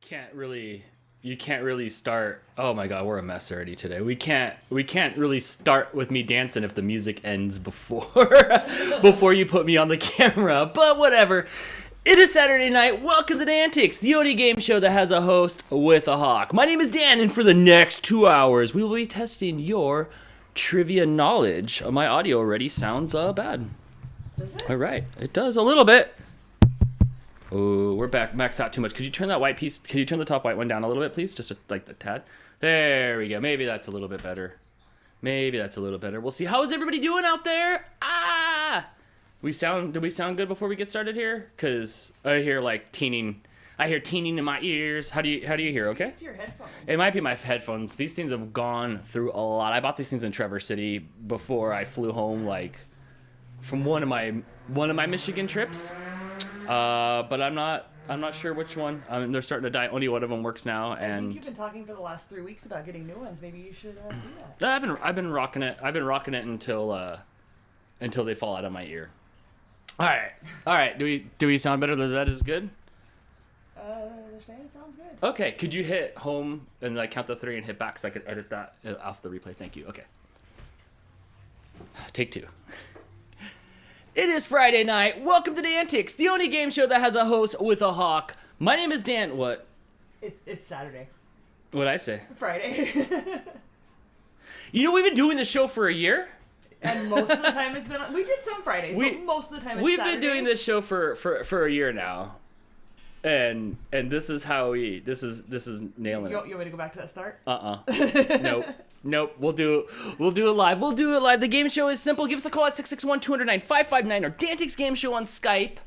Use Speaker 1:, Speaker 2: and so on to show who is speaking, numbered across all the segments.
Speaker 1: You can't really start. Oh my god, we're a mess already today. We can't really start with me dancing if the music ends before before you put me on the camera. But whatever. It is Saturday night. Welcome to DANtics, the only game show that has a host with a hawk. My name is Dan, and for the next 2 hours, we will be testing your trivia knowledge. My audio already sounds bad.
Speaker 2: Does it?
Speaker 1: All right, it does a little bit. Oh, we're back. Maxed out too much. Could you turn that white piece? Can you turn the top white one down a little bit, please? Just like the tad. There we go. Maybe that's a little bit better. We'll see. How is everybody doing out there? Did we sound good before we get started here? Cause I hear like teaning. I hear teaning in my ears. How do you hear? Okay.
Speaker 2: It's your headphones.
Speaker 1: It might be my headphones. These things have gone through a lot. I bought these things in Traverse City before I flew home, like from one of my Michigan trips. But I'm not sure which one. I mean, they're starting to die. Only one of them works now, and
Speaker 2: I think you've been talking for the last 3 weeks about getting new ones. Maybe you should do that.
Speaker 1: I've been rocking it. I've been rocking it until they fall out of my ear. All right. Do we sound better? Is that as good?
Speaker 2: They're saying it sounds good.
Speaker 1: Okay. Could you hit home and like count to 3 and hit back so I could edit that off the replay? Thank you. Okay. Take 2. It is Friday night. Welcome to DANtics, the only game show that has a host with a hawk. My name is Dan. What?
Speaker 2: It's Saturday.
Speaker 1: What'd I say?
Speaker 2: Friday.
Speaker 1: You know, we've been doing this show for a year.
Speaker 2: And most of the time it's been... We did some Fridays, but most of the time it's
Speaker 1: We've
Speaker 2: Saturdays.
Speaker 1: been doing this show for a year now. And this is how this is nailing it.
Speaker 2: You want me to go back to that start?
Speaker 1: Nope. We'll do it live. The game show is simple. Give us a call at 661-209-559 or DANtics Game Show on Skype.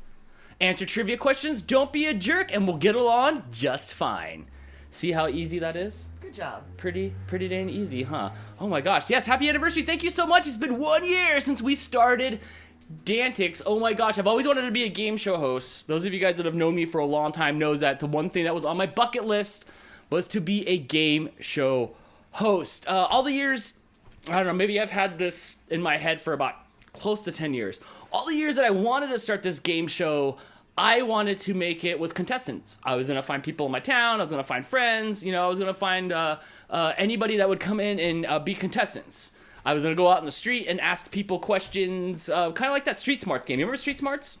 Speaker 1: Answer trivia questions. Don't be a jerk, and we'll get along just fine. See how easy that is?
Speaker 2: Good job.
Speaker 1: Pretty dang easy, huh? Oh my gosh. Yes, happy anniversary. Thank you so much. It's been 1 year since we started DANtics. Oh my gosh, I've always wanted to be a game show host. Those of you guys that have known me for a long time knows that the one thing that was on my bucket list was to be a game show host. All the years, I don't know, maybe I've had this in my head for about close to 10 years. All the years that I wanted to start this game show, I wanted to make it with contestants. I was going to find people in my town. I was going to find friends. I was going to find anybody that would come in and be contestants. I was going to go out in the street and ask people questions, kind of like that Street Smarts game. You remember Street Smarts?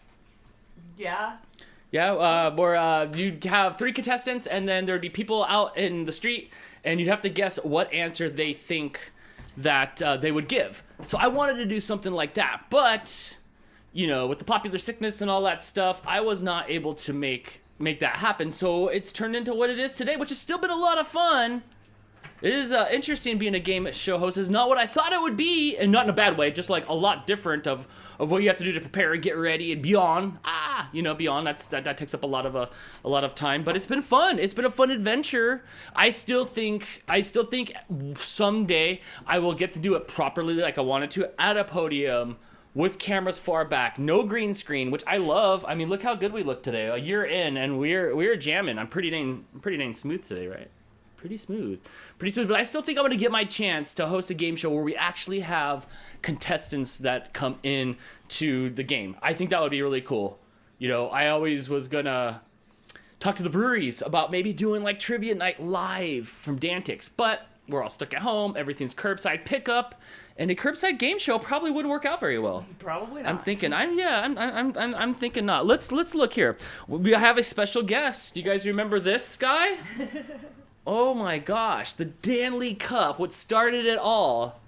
Speaker 2: Yeah.
Speaker 1: Yeah, where you'd have 3 contestants, and then there'd be people out in the street, and you'd have to guess what answer they think that they would give. So I wanted to do something like that, but, with the popular sickness and all that stuff, I was not able to make that happen. So it's turned into what it is today, which has still been a lot of fun. It is interesting being a game show host. It's not what I thought it would be, and not in a bad way, just like a lot different of what you have to do to prepare and get ready and beyond. Beyond that takes up a lot of time, but it's been fun. It's been a fun adventure. I still think someday I will get to do it properly like I wanted to at a podium with cameras far back, no green screen, which I love. I mean, look how good we look today. A year in, and we're jamming. I'm pretty dang smooth today, right? Pretty smooth, but I still think I'm going to get my chance to host a game show where we actually have contestants that come in to the game. I think that would be really cool. I always was going to talk to the breweries about maybe doing like trivia night live from DANtics, but we're all stuck at home. Everything's curbside pickup, and a curbside game show probably wouldn't work out very well.
Speaker 2: Probably not.
Speaker 1: I'm thinking not. Let's look here. We have a special guest. Do you guys remember this guy? Oh my gosh, the Danley Cup, what started it all.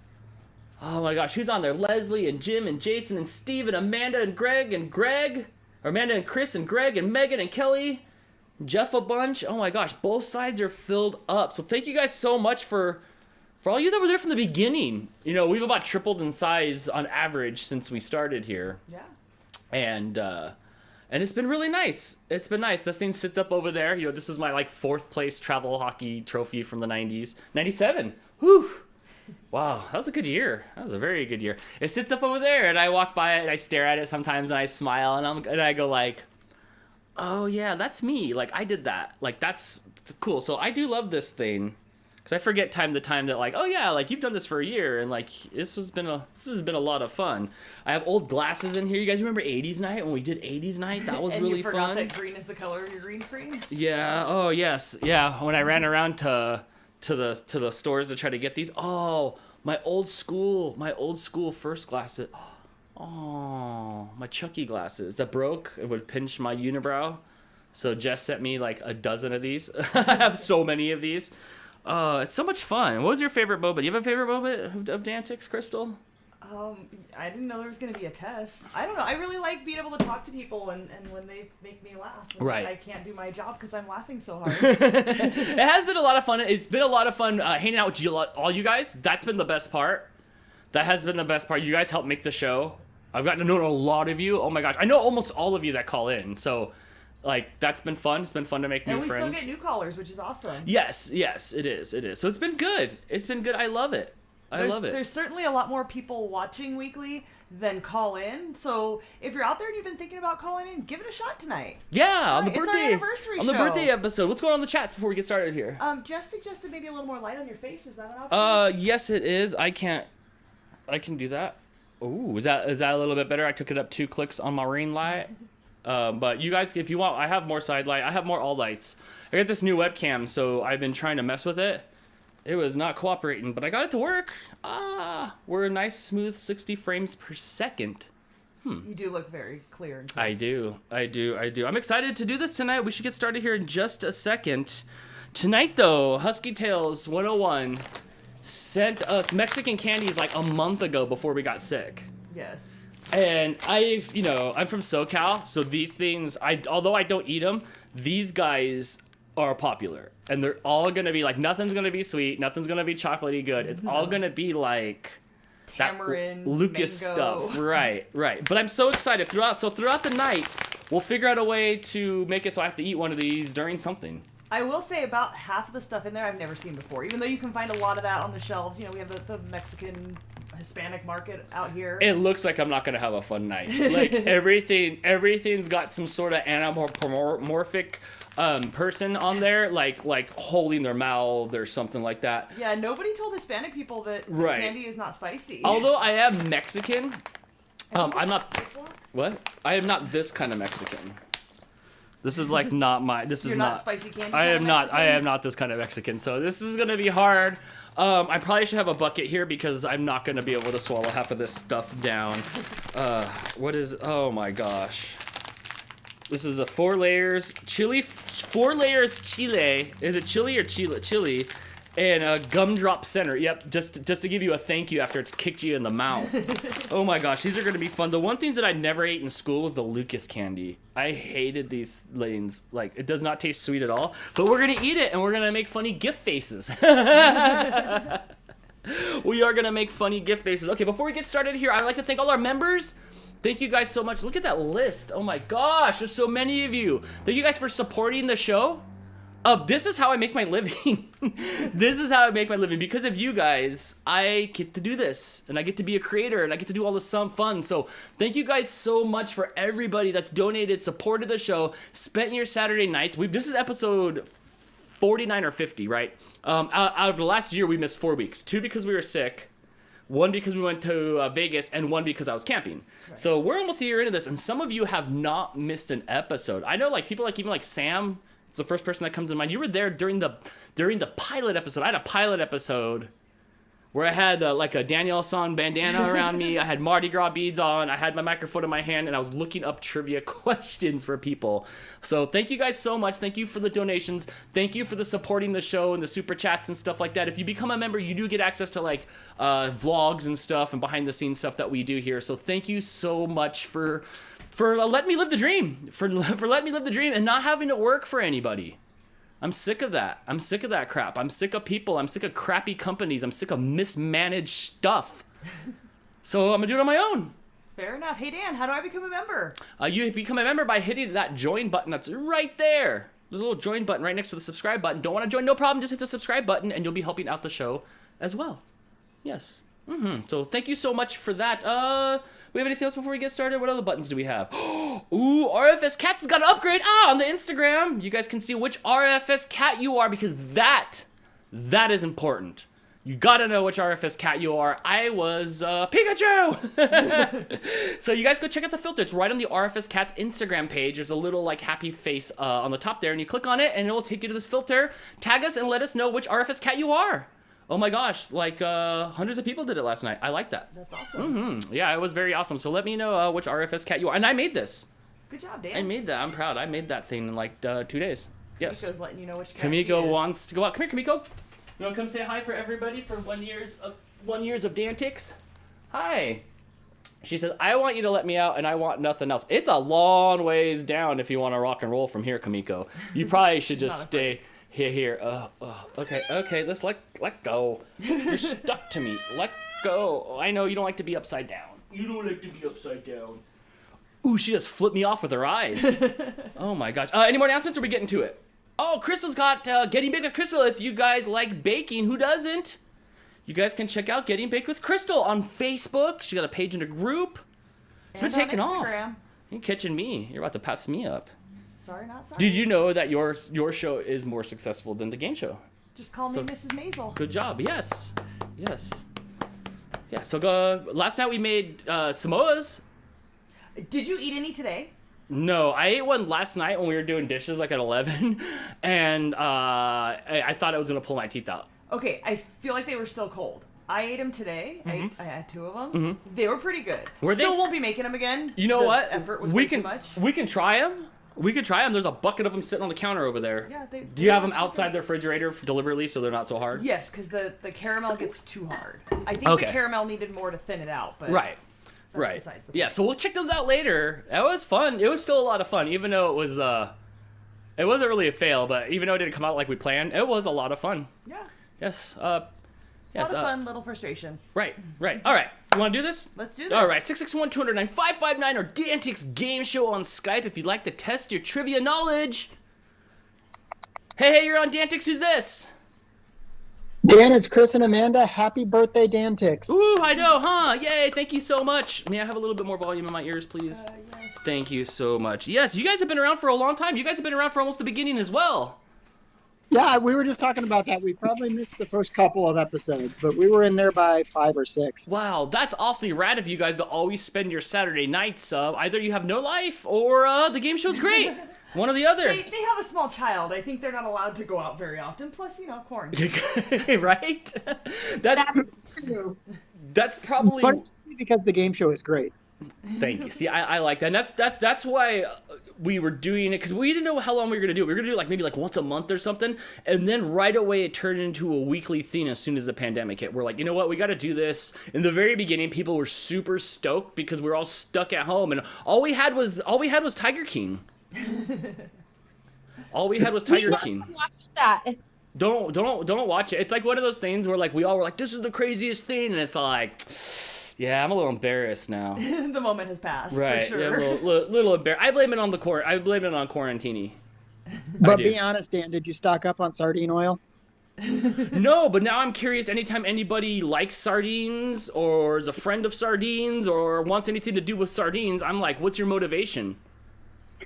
Speaker 1: Oh my gosh, who's on there? Leslie and Jim and Jason and Steve and Amanda and Greg, or Amanda and Chris and Greg and Megan and Kelly, Jeff a bunch. Oh my gosh, both sides are filled up. So thank you guys so much for all you that were there from the beginning. We've about tripled in size on average since we started here.
Speaker 2: Yeah.
Speaker 1: And it's been really nice. It's been nice. This thing sits up over there. This is my 4th place travel hockey trophy from the 90s. 97. Whew. Wow, that was a good year. That was a very good year. It sits up over there, and I walk by it, and I stare at it sometimes, and I smile, and I go oh yeah, that's me. I did that. That's cool. So I do love this thing. Because I forget time to time that, like, oh yeah, like you've done this for a year, and like this has been a lot of fun. I have old glasses in here. You guys remember 80s night when we did 80s night? That was
Speaker 2: and
Speaker 1: really
Speaker 2: you forgot
Speaker 1: fun.
Speaker 2: that green is the color of your green screen?
Speaker 1: Yeah. Oh yes. Yeah. When I ran around to the stores to try to get these. Oh, my old school first glasses. Oh, my Chucky glasses that broke. It would pinch my unibrow. So Jess sent me like a dozen of these. I have so many of these. It's so much fun. What was your favorite boba? Do you have a favorite boba of DANtics, Crystal?
Speaker 2: I didn't know there was going to be a test. I don't know. I really like being able to talk to people and when they make me laugh.
Speaker 1: Right.
Speaker 2: I can't do my job because I'm laughing so hard.
Speaker 1: It has been a lot of fun. It's been a lot of fun hanging out with all you guys. That's been the best part. That has been the best part. You guys helped make the show. I've gotten to know a lot of you. Oh my gosh. I know almost all of you that call in. So, like, that's been fun. It's been fun to make new friends.
Speaker 2: And we still get new callers, which is awesome.
Speaker 1: Yes, it is. So it's been good. I love it.
Speaker 2: There's certainly a lot more people watching weekly than call in. So if you're out there and you've been thinking about calling in, give it a shot tonight.
Speaker 1: Yeah, on the
Speaker 2: It's
Speaker 1: birthday.
Speaker 2: our anniversary
Speaker 1: on the
Speaker 2: show.
Speaker 1: birthday episode. What's going on in the chats before we get started here?
Speaker 2: Jess suggested maybe a little more light on your face. Is that an option?
Speaker 1: Yes, it is. I can do that. Ooh, is that a little bit better? I took it up 2 clicks on my ring light. But you guys, if you want, I have more side light. I have more all lights. I got this new webcam, so I've been trying to mess with it. It was not cooperating, but I got it to work. We're a nice, smooth 60 frames per second.
Speaker 2: You do look very clear and crisp.
Speaker 1: I do. I'm excited to do this tonight. We should get started here in just a second. Tonight, though, Husky Tales 101 sent us Mexican candies like a month ago before we got sick.
Speaker 2: Yes.
Speaker 1: And I'm from SoCal, so these things, although I don't eat them, these guys are popular. And they're all going to be like, nothing's going to be sweet, nothing's going to be chocolatey good. It's all going to be like
Speaker 2: tamarind,
Speaker 1: that Lucas
Speaker 2: mango.
Speaker 1: stuff. Right. But I'm so excited. Throughout the night, we'll figure out a way to make it so I have to eat one of these during something.
Speaker 2: I will say about half of the stuff in there I've never seen before, even though you can find a lot of that on the shelves. We have the Mexican Hispanic market out here.
Speaker 1: It looks like I'm not gonna have a fun night. Like everything's got some sort of anamorphic person on there, like holding their mouth or something like that.
Speaker 2: Yeah, nobody told Hispanic people that
Speaker 1: Right.
Speaker 2: candy is not spicy.
Speaker 1: Although I am Mexican, I'm not. What? I am not this kind of Mexican. This is like not my. This
Speaker 2: You're
Speaker 1: is
Speaker 2: not spicy candy.
Speaker 1: I am not.
Speaker 2: Mexican?
Speaker 1: I am not this kind of Mexican. So this is gonna be hard. I probably should have a bucket here because I'm not gonna be able to swallow half of this stuff down. What is? Oh my gosh. This is a 4 layers chili. 4 layers chile. Is it chili or chile? Chili. And a gumdrop center. Yep, just to give you a thank you after it's kicked you in the mouth. Oh my gosh, these are gonna be fun. The one things that I never ate in school was the Lucas candy. I hated these lanes. Like, it does not taste sweet at all. But we're gonna eat it and we're gonna make funny gift faces. We are gonna make funny gift faces. Okay, before we get started here, I'd like to thank all our members. Thank you guys so much. Look at that list. Oh my gosh, there's so many of you. Thank you guys for supporting the show. This is how I make my living. This is how I make my living. Because of you guys, I get to do this. And I get to be a creator. And I get to do all this fun. So thank you guys so much for everybody that's donated, supported the show, spent your Saturday nights. This is episode 49 or 50, right? Out of the last year, we missed 4 weeks. 2 because we were sick. 1 because we went to Vegas. And 1 because I was camping. Right. So we're almost a year into this. And some of you have not missed an episode. I know people even like Sam. It's the first person that comes to mind. You were there during the pilot episode. I had a pilot episode where I had like a Daniel San bandana around me. I had Mardi Gras beads on. I had my microphone in my hand, and I was looking up trivia questions for people. So thank you guys so much. Thank you for the donations. Thank you for the supporting the show and the super chats and stuff like that. If you become a member, you do get access to like vlogs and stuff and behind the scenes stuff that we do here. So thank you so much for letting me live the dream, for letting me live the dream and not having to work for anybody. I'm sick of that. I'm sick of that crap. I'm sick of people. I'm sick of crappy companies. I'm sick of mismanaged stuff. So I'm going to do it on my own.
Speaker 2: Fair enough. Hey, Dan, how do I become a member?
Speaker 1: You become a member by hitting that join button that's right there. There's a little join button right next to the subscribe button. Don't want to join? No problem. Just hit the subscribe button and you'll be helping out the show as well. Yes. So thank you so much for that. We have anything else before we get started? What other buttons do we have? Ooh, RFS Cats has got an upgrade on the Instagram. You guys can see which RFS cat you are because that That is important. You gotta know which RFS cat you are. I was Pikachu! So you guys go check out the filter. It's right on the RFS Cat's Instagram page. There's a little like happy face on the top there, and you click on it, and it will take you to this filter. Tag us and let us know which RFS cat you are. Oh my gosh, like hundreds of people did it last night. I like that.
Speaker 2: That's awesome.
Speaker 1: Yeah, it was very awesome. So let me know which RFS cat you are. And I made this.
Speaker 2: Good job, Dan.
Speaker 1: I made that. I'm proud. I made that thing in like 2 days. Yes.
Speaker 2: Kamiko's letting you know which cat
Speaker 1: Kamiko
Speaker 2: she is.
Speaker 1: wants to go out. Come here, Kamiko. You want to come say hi for everybody for 1 years of DANtics? Hi. She says, I want you to let me out and I want nothing else. It's a long ways down if you want to rock and roll from here, Kamiko. You probably should just stay here. Okay, let's let go. You're stuck to me. Let go. I know you don't like to be upside down. You don't like to be upside down. Ooh, she just flipped me off with her eyes. Oh my gosh. Any more announcements or are we getting to it? Oh, Crystal's got Getting Baked with Crystal. If you guys like baking, who doesn't? You guys can check out Getting Baked with Crystal on Facebook. She got a page and a group. It's been taking off. You're catching me. You're about to pass me up.
Speaker 2: Sorry, not sorry.
Speaker 1: Did you know that your show is more successful than the game show?
Speaker 2: Just call me Mrs. Maisel.
Speaker 1: Good job. Yes. Yeah, so last night we made Samoas.
Speaker 2: Did you eat any today?
Speaker 1: No, I ate one last night when we were doing dishes like at 11, and I thought I was going to pull my teeth out.
Speaker 2: Okay, I feel like they were still cold. I ate them today. I had 2 of them.
Speaker 1: Mm-hmm.
Speaker 2: They were pretty good. Won't be making them again.
Speaker 1: You know what?
Speaker 2: Effort was way too much.
Speaker 1: We can try them. There's a bucket of them sitting on the counter over there.
Speaker 2: Yeah,
Speaker 1: Do you have them outside the refrigerator deliberately so they're not so hard?
Speaker 2: Yes, because the caramel gets too hard. I think the caramel needed more to thin it out. But
Speaker 1: right. Yeah, so we'll check those out later. That was fun. It was still a lot of fun, even though it wasn't really a fail, but even though it didn't come out like we planned, it was a lot of fun.
Speaker 2: Yeah.
Speaker 1: Yes.
Speaker 2: A lot of fun, little frustration.
Speaker 1: Right. All right. You want to do this?
Speaker 2: Let's do this.
Speaker 1: All right. 661-209-559 or DANtics Game Show on Skype if you'd like to test your trivia knowledge. Hey, you're on DANtics. Who's this?
Speaker 3: Dan, it's Chris and Amanda. Happy birthday, DANtics.
Speaker 1: Ooh, I know, huh? Yay, thank you so much. May I have a little bit more volume in my ears, please?
Speaker 2: Yes.
Speaker 1: Thank you so much. Yes, you guys have been around for a long time. You guys have been around for almost the beginning as well.
Speaker 3: Yeah, we were just talking about that. We probably missed the first couple of episodes, but we were in there by 5 or 6.
Speaker 1: Wow, that's awfully rad of you guys to always spend your Saturday nights. Either you have no life or the game show's great. One or the other.
Speaker 2: They have a small child. I think they're not allowed to go out very often. Plus, quarantine.
Speaker 1: Right? That's probably...
Speaker 3: But it's because the game show is great.
Speaker 1: Thank you. See, I like that. And that's why we were doing it, because we didn't know how long we were going to do it. We were going to do it maybe once a month or something, and then right away it turned into a weekly thing as soon as the pandemic hit. We're like, you know what? We got to do this. In the very beginning, people were super stoked because we were all stuck at home, and all we had was Tiger King. All we had was Tiger King.
Speaker 4: Watch that.
Speaker 1: Don't watch it. It's like one of those things where we all were like, this is the craziest thing, and it's like, yeah, I'm a little embarrassed now.
Speaker 2: The moment has passed.
Speaker 1: Right.
Speaker 2: For sure.
Speaker 1: Yeah, little embarrassed. I blame it on Quarantini.
Speaker 3: But be honest, Dan, did you stock up on sardine oil?
Speaker 1: No, but now I'm curious. Anytime anybody likes sardines or is a friend of sardines or wants anything to do with sardines, I'm like, what's your motivation?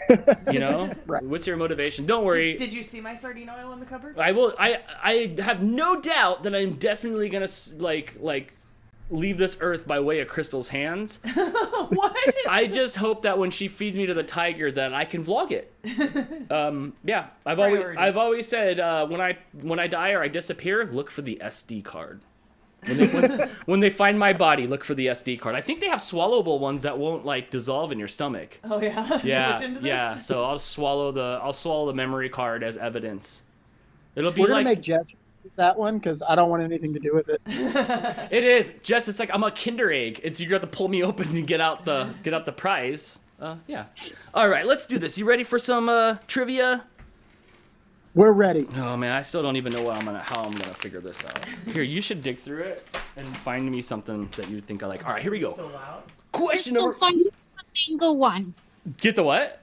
Speaker 3: Right.
Speaker 1: What's your motivation? Don't worry.
Speaker 2: Did you see my sardine oil in the cupboard?
Speaker 1: I will. I have no doubt that I'm definitely gonna leave this earth by way of Crystal's hands.
Speaker 2: What?
Speaker 1: I just hope that when she feeds me to the tiger, that I can vlog it. Yeah, I've always said when I die or I disappear, look for the SD card. When they find my body, look for the SD card. I think they have swallowable ones that won't dissolve in your stomach.
Speaker 2: Oh yeah.
Speaker 1: Yeah.
Speaker 2: You looked into this?
Speaker 1: Yeah. So I'll swallow the memory card as evidence. It'll be
Speaker 3: We're gonna make Jess that one because I don't want anything to do with it.
Speaker 1: It is Jess. It's like I'm a Kinder egg. It's you got to pull me open and get out the prize. Yeah. All right, let's do this. You ready for some trivia?
Speaker 3: We're ready.
Speaker 1: Oh man, I still don't even know how I'm gonna figure this out. Here, you should dig through it and find me something that you think I like. All right, here we go.
Speaker 2: So loud.
Speaker 1: Question
Speaker 4: Crystal,
Speaker 1: number.
Speaker 4: find him a mango one.
Speaker 1: Get the what?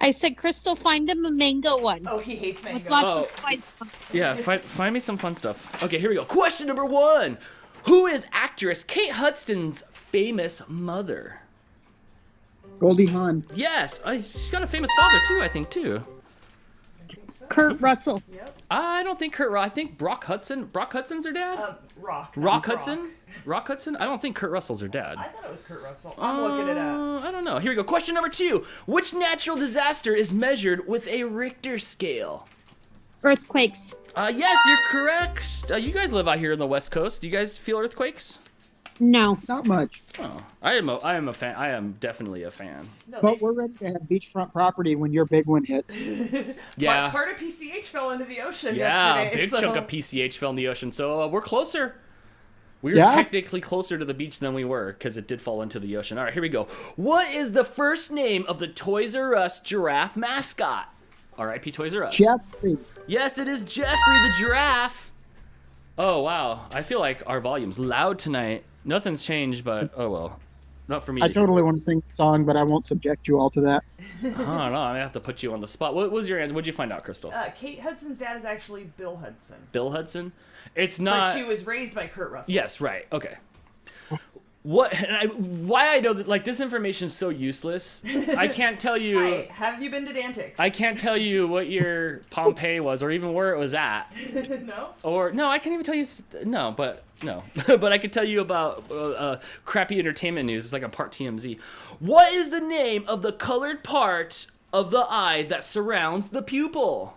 Speaker 4: I said, Crystal, find him a mango one.
Speaker 2: Oh, he hates
Speaker 4: With
Speaker 2: mango.
Speaker 4: lots
Speaker 1: Oh.
Speaker 4: of spice on it.
Speaker 1: Yeah, find me some fun stuff. Okay, here we go. Question number 1. Who is actress Kate Hudson's famous mother?
Speaker 3: Goldie Hawn.
Speaker 1: Yes, she's got a famous father too, I think too.
Speaker 2: I think so.
Speaker 4: Kurt Russell.
Speaker 2: Yep.
Speaker 1: I don't think I think Brock Hudson. Brock Hudson's her dad?
Speaker 2: Rock.
Speaker 1: Rock Hudson? Rock Hudson? I don't think Kurt Russell's her dad.
Speaker 2: I thought it was Kurt Russell. I'm looking it up.
Speaker 1: I don't know. Here we go. Question number 2. Which natural disaster is measured with a Richter scale?
Speaker 4: Earthquakes.
Speaker 1: Yes, you're correct. You guys live out here in the West Coast. Do you guys feel earthquakes?
Speaker 4: No.
Speaker 3: Not much.
Speaker 1: Oh, I am a fan. I am definitely a fan.
Speaker 2: No,
Speaker 3: But we're ready to have beachfront property when your big one hits.
Speaker 1: Yeah.
Speaker 2: Part of PCH fell into the ocean
Speaker 1: Yeah,
Speaker 2: yesterday.
Speaker 1: big chunk of PCH fell in the ocean. So we're closer. We were
Speaker 3: Yeah?
Speaker 1: technically closer to the beach than we were because it did fall into the ocean. All right, here we go. What is the first name of the Toys R Us giraffe mascot? R.I.P. Toys R Us.
Speaker 3: Jeffrey.
Speaker 1: Yes, it is Jeffrey the giraffe. Oh, wow. I feel like our volume's loud tonight. Nothing's changed, but oh well. Not for me.
Speaker 3: I totally want to sing the song, but I won't subject you all to that.
Speaker 1: I don't know. I'm gonna have to put you on the spot. What was your answer? What'd you find out, Crystal?
Speaker 2: Kate Hudson's dad is actually Bill Hudson.
Speaker 1: Bill Hudson? It's
Speaker 2: But
Speaker 1: not.
Speaker 2: she was raised by Kurt Russell.
Speaker 1: Yes, right. Okay. Why I know that, like, this information is so useless. I can't tell you.
Speaker 2: Hi, have you been to DANtics?
Speaker 1: I can't tell you what your Pompeii was, or even where it was at.
Speaker 2: No?
Speaker 1: Or no, I can't even tell you. No, but but I can tell you about crappy entertainment news. It's like a part TMZ. What is the name of the colored part of the eye that surrounds the pupil?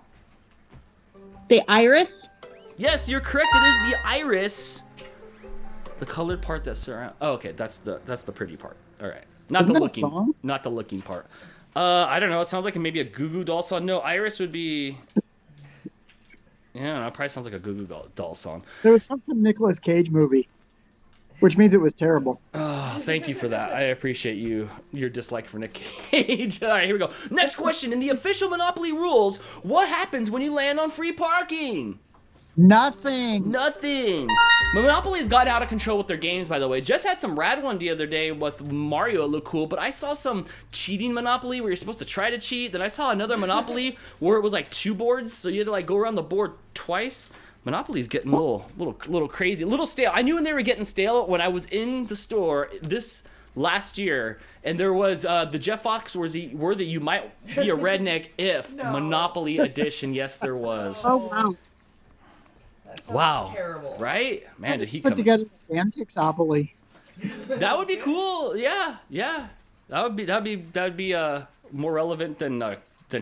Speaker 4: The iris.
Speaker 1: Yes, you're correct. It is the iris. The colored part that surrounds. Oh, okay, that's the pretty part. All right, not
Speaker 3: Isn't
Speaker 1: the
Speaker 3: that a
Speaker 1: looking,
Speaker 3: song?
Speaker 1: not the looking part. I don't know. It sounds like maybe a Goo Goo Doll song. No, iris would be. Yeah, it probably sounds like a Goo Goo Doll song.
Speaker 3: There was some Nicolas Cage movie, which means it was terrible.
Speaker 1: Oh, thank you for that. I appreciate your dislike for Nick Cage. All right, here we go. Next question. In the official Monopoly rules, what happens when you land on free parking?
Speaker 3: Nothing.
Speaker 1: Nothing. Monopoly's got out of control with their games, by the way. Just had some rad one the other day with Mario. It looked cool, but I saw some cheating Monopoly where you're supposed to try to cheat. Then I saw another Monopoly where it was like 2 boards, so you had to like go around the board twice. Monopoly's getting a little crazy, a little stale. I knew when they were getting stale when I was in the store this last year, and there was the Jeff Foxworthy "You Might Be a Redneck If"
Speaker 2: No.
Speaker 1: Monopoly edition. Yes, there was.
Speaker 4: Oh wow.
Speaker 2: That sounds
Speaker 1: Wow.
Speaker 2: terrible.
Speaker 1: Right? Man, did he
Speaker 3: Put
Speaker 1: come?
Speaker 3: together DANtics-opoly.
Speaker 1: That would be cool. Yeah. That would be more relevant than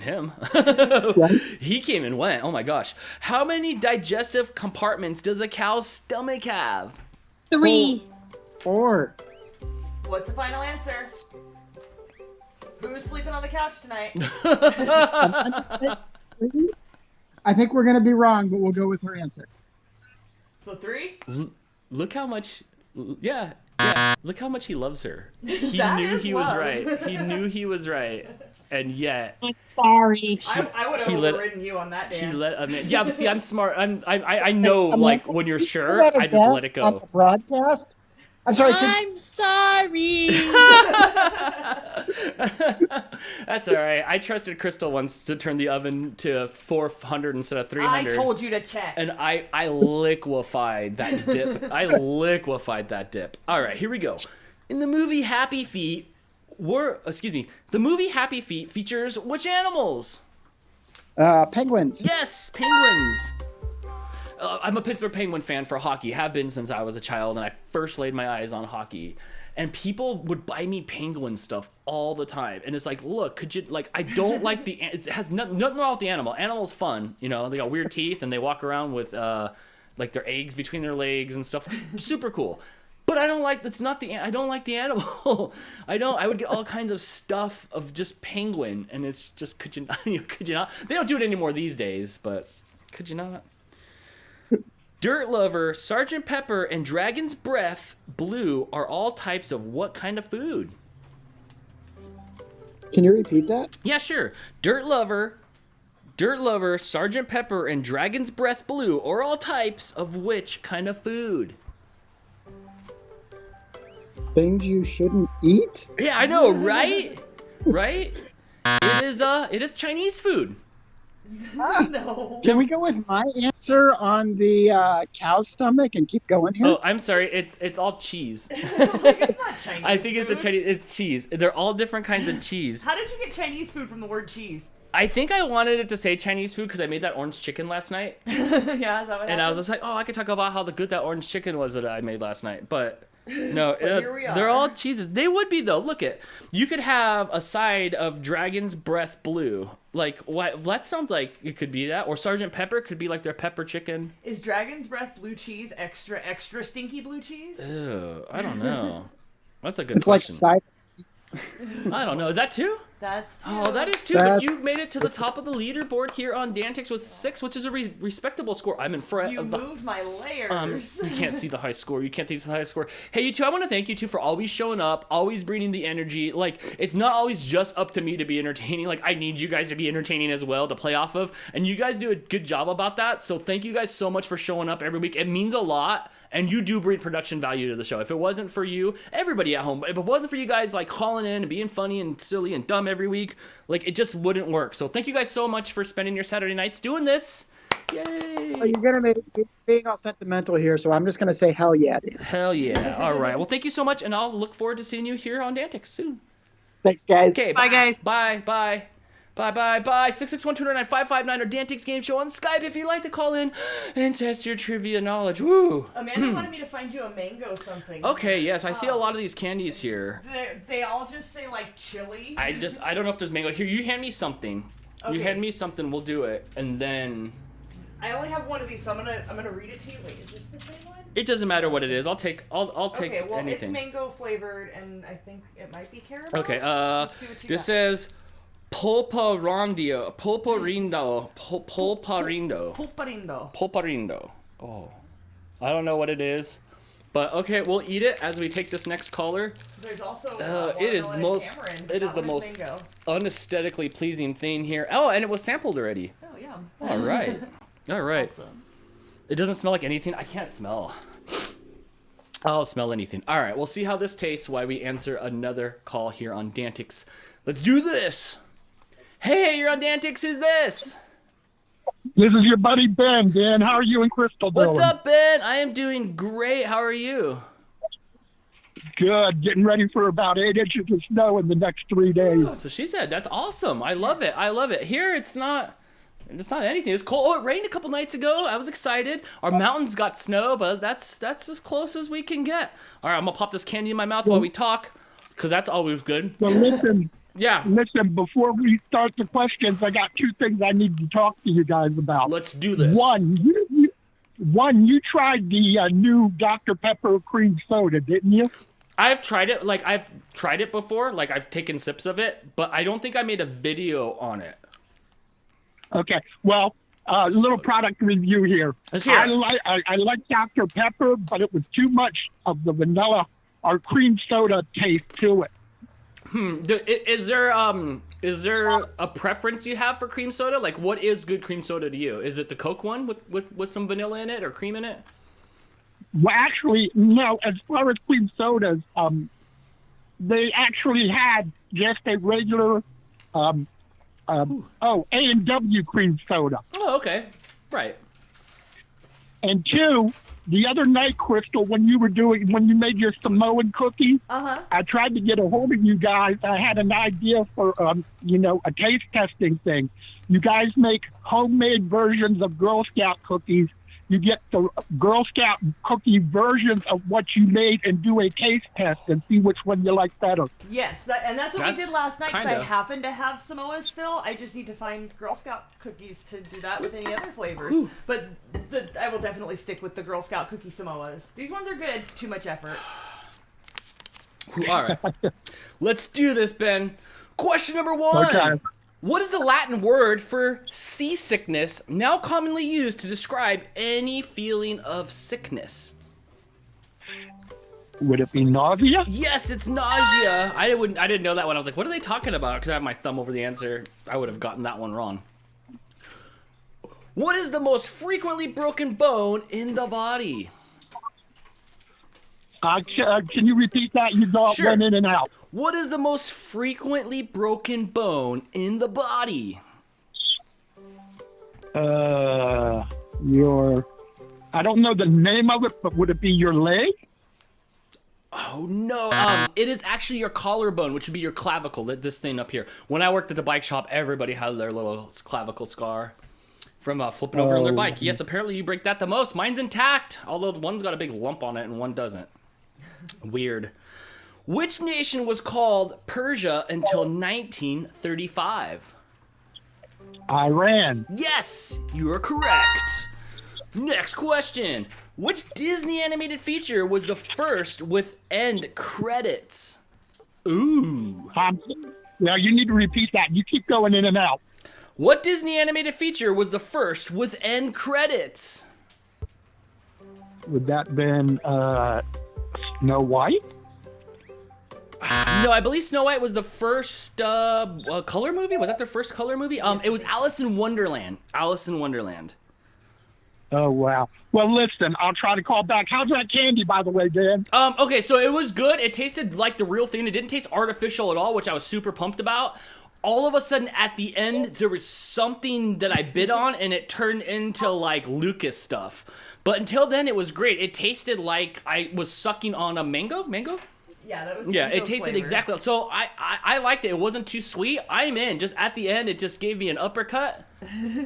Speaker 1: him.
Speaker 3: Right?
Speaker 1: He came and went. Oh my gosh. How many digestive compartments does a cow's stomach have?
Speaker 4: 3.
Speaker 3: 4.
Speaker 2: What's the final answer? Who's sleeping on the couch tonight?
Speaker 3: I think we're going to be wrong, but we'll go with her answer.
Speaker 2: So 3?
Speaker 1: Look how much. Yeah. Look how much he loves her. He
Speaker 2: That
Speaker 1: knew
Speaker 2: is
Speaker 1: he was
Speaker 2: love.
Speaker 1: right. He knew he was right, and yet
Speaker 4: I'm sorry.
Speaker 2: I would have
Speaker 1: he let-
Speaker 2: overridden you on that,
Speaker 1: he
Speaker 2: Dan.
Speaker 1: let. I mean, yeah, but see, I'm smart. I know, like when you're
Speaker 3: You
Speaker 1: sure,
Speaker 3: said
Speaker 1: I just
Speaker 3: that
Speaker 1: let it
Speaker 3: on
Speaker 1: go.
Speaker 3: the broadcast? I'm sorry.
Speaker 4: I'm sorry.
Speaker 1: That's all right. I trusted Crystal once to turn the oven to 400 instead of
Speaker 2: I
Speaker 1: 300.
Speaker 2: told you to check.
Speaker 1: And I liquefied that dip. All right, here we go. In the movie Happy Feet, the movie Happy Feet features which animals?
Speaker 3: Penguins.
Speaker 1: Yes, penguins. I'm a Pittsburgh Penguin fan for hockey. Have been since I was a child, and I first laid my eyes on hockey. And people would buy me penguin stuff all the time. And it's like, look, could you, like, I don't like it has nothing wrong with the animal. Animal's fun, you know, they got weird teeth and they walk around with, like, their eggs between their legs and stuff. Super cool. But I don't like the animal. I would get all kinds of stuff of just penguin. And it's just, could you not? They don't do it anymore these days, but could you not? Dirt Lover, Sgt. Pepper, and Dragon's Breath Blue are all types of what kind of food?
Speaker 3: Can you repeat that?
Speaker 1: Yeah, sure. Dirt Lover, Sgt. Pepper, and Dragon's Breath Blue are all types of which kind of food?
Speaker 3: Things you shouldn't eat?
Speaker 1: Yeah, I know, right? Right? It is Chinese food.
Speaker 2: No.
Speaker 3: Can we go with my answer on the cow's stomach and keep going here?
Speaker 1: Oh, I'm sorry. It's all cheese.
Speaker 2: Like, it's not Chinese
Speaker 1: I think it's
Speaker 2: food.
Speaker 1: It's cheese. They're all different kinds of cheese.
Speaker 2: How did you get Chinese food from the word cheese?
Speaker 1: I think I wanted it to say Chinese food because I made that orange chicken last night.
Speaker 2: Yeah, is that what happened?
Speaker 1: And I was just like, oh, I could talk about how good that orange chicken was that I made last night. But no,
Speaker 2: here we are.
Speaker 1: they're all cheeses. They would be, though. Look it. You could have a side of Dragon's Breath Blue. Like, what? That sounds like it could be that. Or Sergeant Pepper could be like their pepper chicken.
Speaker 2: Is Dragon's Breath blue cheese extra stinky blue cheese?
Speaker 1: Ew, I don't know. That's a good
Speaker 3: It's like
Speaker 1: question.
Speaker 3: side.
Speaker 1: I don't know. Is that two?
Speaker 2: That's two.
Speaker 1: Oh, that is two. But you made it to the top of the leaderboard here on DANtics with 6, which is a respectable score. I'm in front
Speaker 2: You
Speaker 1: of the...
Speaker 2: moved my layers.
Speaker 1: You can't see the high score. You can't see the high score. Hey, you two, I want to thank you two for always showing up, always bringing the energy. Like, it's not always just up to me to be entertaining. Like, I need you guys to be entertaining as well to play off of. And you guys do a good job about that. So thank you guys so much for showing up every week. It means a lot. And you do bring production value to the show. If it wasn't for you, everybody at home, if it wasn't for you guys like calling in and being funny and silly and dumb every week, like it just wouldn't work. So thank you guys so much for spending your Saturday nights doing this. Yay!
Speaker 3: Oh, you're gonna make it being all sentimental here, so I'm just gonna say hell yeah, dude.
Speaker 1: Hell yeah. All right. Well, thank you so much, and I'll look forward to seeing you here on DANtics soon.
Speaker 3: Thanks, guys.
Speaker 1: Okay.
Speaker 4: Bye, guys.
Speaker 1: Bye. Bye. Bye, bye, bye. 661-209-559 or DANtics Game Show on Skype if you'd like to call in and test your trivia knowledge. Woo!
Speaker 2: Amanda wanted me to find you a mango something.
Speaker 1: Okay, yes, I see a lot of these candies here.
Speaker 2: They all just say like chili.
Speaker 1: I don't know if there's mango. Here, you hand me something. You
Speaker 2: Okay.
Speaker 1: hand me something, we'll do it. And then...
Speaker 2: I only have one of these, so I'm gonna read it to you. Wait, is this the same one?
Speaker 1: It doesn't matter what it is. I'll take
Speaker 2: Okay, well,
Speaker 1: anything.
Speaker 2: it's mango flavored, and I think it might be caramel.
Speaker 1: Okay,
Speaker 2: Let's see what you
Speaker 1: this
Speaker 2: got.
Speaker 1: says Pulparindo. Pulparindo. Oh. I don't know what it is. But okay, we'll eat it as we take this next caller.
Speaker 2: There's also
Speaker 1: It is
Speaker 2: watermelon and
Speaker 1: most
Speaker 2: tamarind.
Speaker 1: it is
Speaker 2: That
Speaker 1: the
Speaker 2: one
Speaker 1: most
Speaker 2: mango.
Speaker 1: unaesthetically pleasing thing here. Oh, and it was sampled already.
Speaker 2: Oh, yum.
Speaker 1: All right. All right.
Speaker 2: Awesome.
Speaker 1: It doesn't smell like anything. I can't smell. I'll smell anything. All right, we'll see how this tastes while we answer another call here on DANtics. Let's do this. Hey, you're on DANtics. Who's this?
Speaker 5: This is your buddy Ben. Dan, how are you and Crystal doing?
Speaker 1: What's up, Ben? I am doing great. How are you?
Speaker 5: Good. Getting ready for about 8 inches of snow in the next 3 days.
Speaker 1: Oh, so she said. That's awesome. I love it. I love it. Here, it's not anything. It's cold. Oh, it rained a couple nights ago. I was excited. Our mountains got snow, but that's as close as we can get. All right, I'm gonna pop this candy in my mouth while we talk, because that's always good.
Speaker 5: So listen,
Speaker 1: Yeah.
Speaker 5: before we start the questions, I got 2 things I need to talk to you guys about.
Speaker 1: Let's do this.
Speaker 5: One, you tried the new Dr. Pepper cream soda, didn't you?
Speaker 1: I've tried it. Like, I've tried it before. Like, I've taken sips of it, but I don't think I made a video on it.
Speaker 5: Okay. Well, little product review here.
Speaker 1: Let's hear it.
Speaker 5: I like Dr. Pepper, but it was too much of the vanilla or cream soda taste to it.
Speaker 1: Is there a preference you have for cream soda? Like, what is good cream soda to you? Is it the Coke one with some vanilla in it or cream in it?
Speaker 5: Well, actually, no. As far as cream sodas, they actually had just a regular, A&W cream soda.
Speaker 1: Oh, okay. Right.
Speaker 5: And 2, the other night, Crystal, when you made your Samoan cookies, I tried to get a hold of you guys. I had an idea for, a taste testing thing. You guys make homemade versions of Girl Scout cookies. You get the Girl Scout cookie versions of what you made and do a taste test and see which one you like better.
Speaker 2: Yes, that's what we did last night, because I
Speaker 1: kinda.
Speaker 2: happen to have Samoas still. I just need to find Girl Scout cookies to do that with any other flavors. But I will definitely stick with the Girl Scout cookie Samoas. These ones are good. Too much effort.
Speaker 1: All right. Let's do this, Ben. Question number 1.
Speaker 5: Okay.
Speaker 1: What is the Latin word for seasickness, now commonly used to describe any feeling of sickness?
Speaker 5: Would it be nausea?
Speaker 1: Yes, it's nausea. I didn't know that one. I was like, what are they talking about? Because I have my thumb over the answer. I would have gotten that one wrong. What is the most frequently broken bone in the body?
Speaker 5: Can you repeat that? You
Speaker 1: Sure.
Speaker 5: went in and out.
Speaker 1: What is the most frequently broken bone in the body?
Speaker 5: I don't know the name of it, but would it be your leg?
Speaker 1: Oh no! It is actually your collarbone, which would be your clavicle. This thing up here. When I worked at the bike shop, everybody had their little clavicle scar from flipping over on their bike. Yes, apparently you break that the most. Mine's intact, although one's got a big lump on it and one doesn't. Weird. Which nation was called Persia until 1935?
Speaker 5: Iran.
Speaker 1: Yes, you are correct. Next question. Which Disney animated feature was the first with end credits? Ooh.
Speaker 5: Now you need to repeat that. You keep going in and out.
Speaker 1: What Disney animated feature was the first with end credits?
Speaker 5: Would that been Snow White?
Speaker 1: No, I believe Snow White was the first color movie. Was that their first color movie? It was Alice in Wonderland. Alice in Wonderland.
Speaker 5: Oh, wow. Well, listen, I'll try to call back. How's that candy, by the way, Dan?
Speaker 1: Okay, so it was good. It tasted like the real thing. It didn't taste artificial at all, which I was super pumped about. All of a sudden, at the end, there was something that I bit on, and it turned into, like, Lucas stuff. But until then, it was great. It tasted like I was sucking on a mango? Mango?
Speaker 2: Yeah, that was.
Speaker 1: Yeah, it tasted
Speaker 2: flavor.
Speaker 1: exactly. So I liked it. It wasn't too sweet. I'm in. Just at the end, it just gave me an uppercut.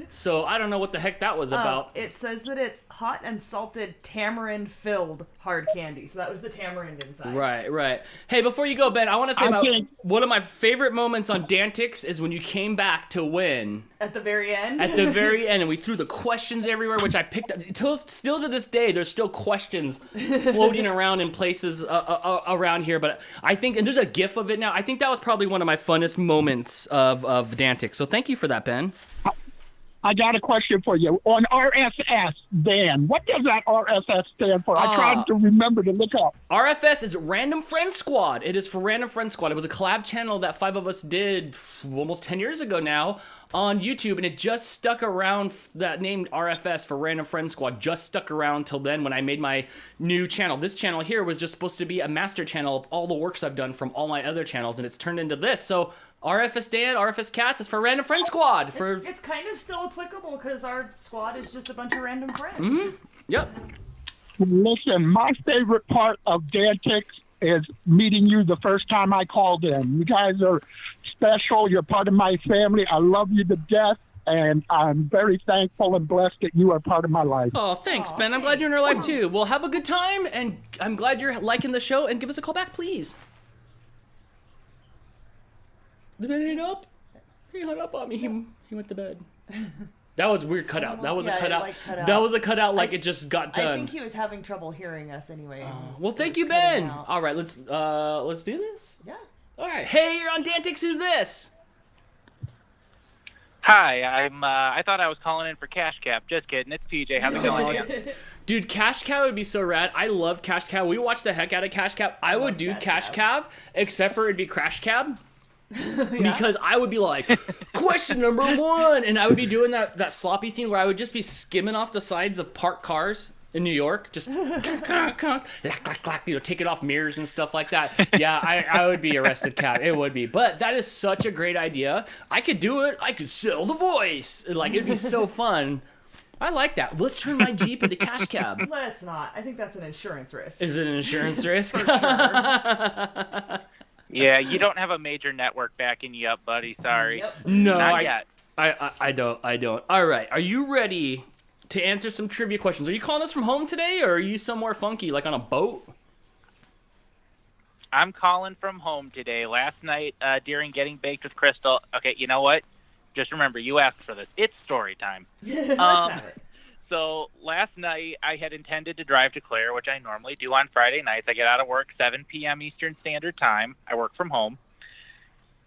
Speaker 1: So I don't know what the heck that was about.
Speaker 2: It says that it's hot and salted tamarind filled hard candy. So that was the tamarind inside.
Speaker 1: Right. Hey, before you go, Ben, I want to say one of my favorite moments on DANtics is when you came back to win.
Speaker 2: At the very end?
Speaker 1: At the very end, and we threw the questions everywhere, which I picked up. Still to this day, there's still questions floating around in places around here. But I think, and there's a GIF of it now, I think that was probably one of my funnest moments of DANtics. So thank you for that, Ben.
Speaker 5: I got a question for you. On RFSDan, what does that RFS stand for? I tried to remember to look up.
Speaker 1: RFS is Random Friend Squad. It is for Random Friend Squad. It was a collab channel that 5 of us did almost 10 years ago now on YouTube, and it just stuck around. That name RFS for Random Friend Squad just stuck around till then when I made my new channel. This channel here was just supposed to be a master channel of all the works I've done from all my other channels, and it's turned into this. So RFSDan, RFS Cats is for Random Friend Squad.
Speaker 2: It's kind of still applicable because our squad is just a bunch of random friends.
Speaker 1: Mm-hmm. Yep.
Speaker 5: Listen, my favorite part of DANtics is meeting you the first time I called in. You guys are special. You're part of my family. I love you to death, and I'm very thankful and blessed that you are part of my life.
Speaker 1: Oh, thanks, Ben. I'm glad you're in our life, too. Well, have a good time, and I'm glad you're liking the show, and give us a call back, please. Did Ben hang up? He hung up on me. He went to bed. That was a weird cutout. That was a cutout. That was a cutout like it just got done.
Speaker 2: I think he was having trouble hearing us anyway.
Speaker 1: Well, thank you, Ben. All right, let's do this.
Speaker 2: Yeah.
Speaker 1: All right. Hey, you're on DANtics. Who's this?
Speaker 6: Hi, I thought I was calling in for Cash Cap. Just kidding. It's PJ. How's it going, Dan?
Speaker 1: Dude, Cash Cow would be so rad. I love Cash Cow. We watch the heck out of Cash Cab. I would do Cash Cab, except for it'd be Crash Cab. Because I would be like, question number 1, and I would be doing that sloppy thing where I would just be skimming off the sides of parked cars in New York, just taking off mirrors and stuff like that. Yeah, I would be arrested cab. It would be. But that is such a great idea. I could do it. I could sell the voice. Like, it'd be so fun. I like that. Let's turn my Jeep into Cash Cab.
Speaker 2: Let's not. I think that's an insurance risk.
Speaker 1: Is it an insurance risk?
Speaker 2: For sure.
Speaker 6: Yeah, you don't have a major network backing you up, buddy. Sorry.
Speaker 2: Yep.
Speaker 1: No,
Speaker 6: Not yet.
Speaker 1: I don't. All right. Are you ready to answer some trivia questions? Are you calling us from home today, or are you somewhere funky, like on a boat?
Speaker 6: I'm calling from home today. Last night, during getting baked with Crystal. Okay, you know what? Just remember, you asked for this. It's story time.
Speaker 2: Let's have it.
Speaker 6: So last night, I had intended to drive to Claire, which I normally do on Friday nights. I get out of work 7 p.m. Eastern Standard Time. I work from home.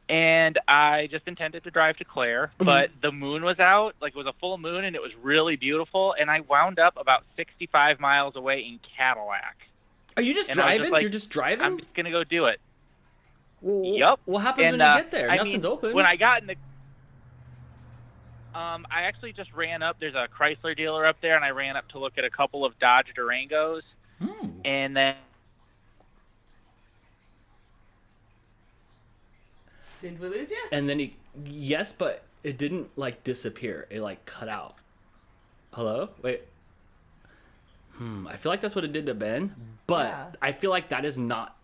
Speaker 6: And I just intended to drive to Claire, but the moon was out. Like, it was a full moon, and it was really beautiful. And I wound up about 65 miles away in Cadillac.
Speaker 1: Are you just
Speaker 6: And I was
Speaker 1: driving?
Speaker 6: just like,
Speaker 1: You're just driving?
Speaker 6: I'm just going to go do it.
Speaker 1: Well,
Speaker 6: Yep.
Speaker 1: What happens
Speaker 6: And,
Speaker 1: when you get there?
Speaker 6: I
Speaker 1: Nothing's
Speaker 6: mean,
Speaker 1: open.
Speaker 6: When I got in the... I actually just ran up. There's a Chrysler dealer up there, and I ran up to look at a couple of Dodge Durangos. And then...
Speaker 2: Did we lose you?
Speaker 1: And then yes, but it didn't, like, disappear. It, like, cut out. Hello? Wait. I feel like that's what it did to Ben, but
Speaker 2: Yeah.
Speaker 1: I feel like that is not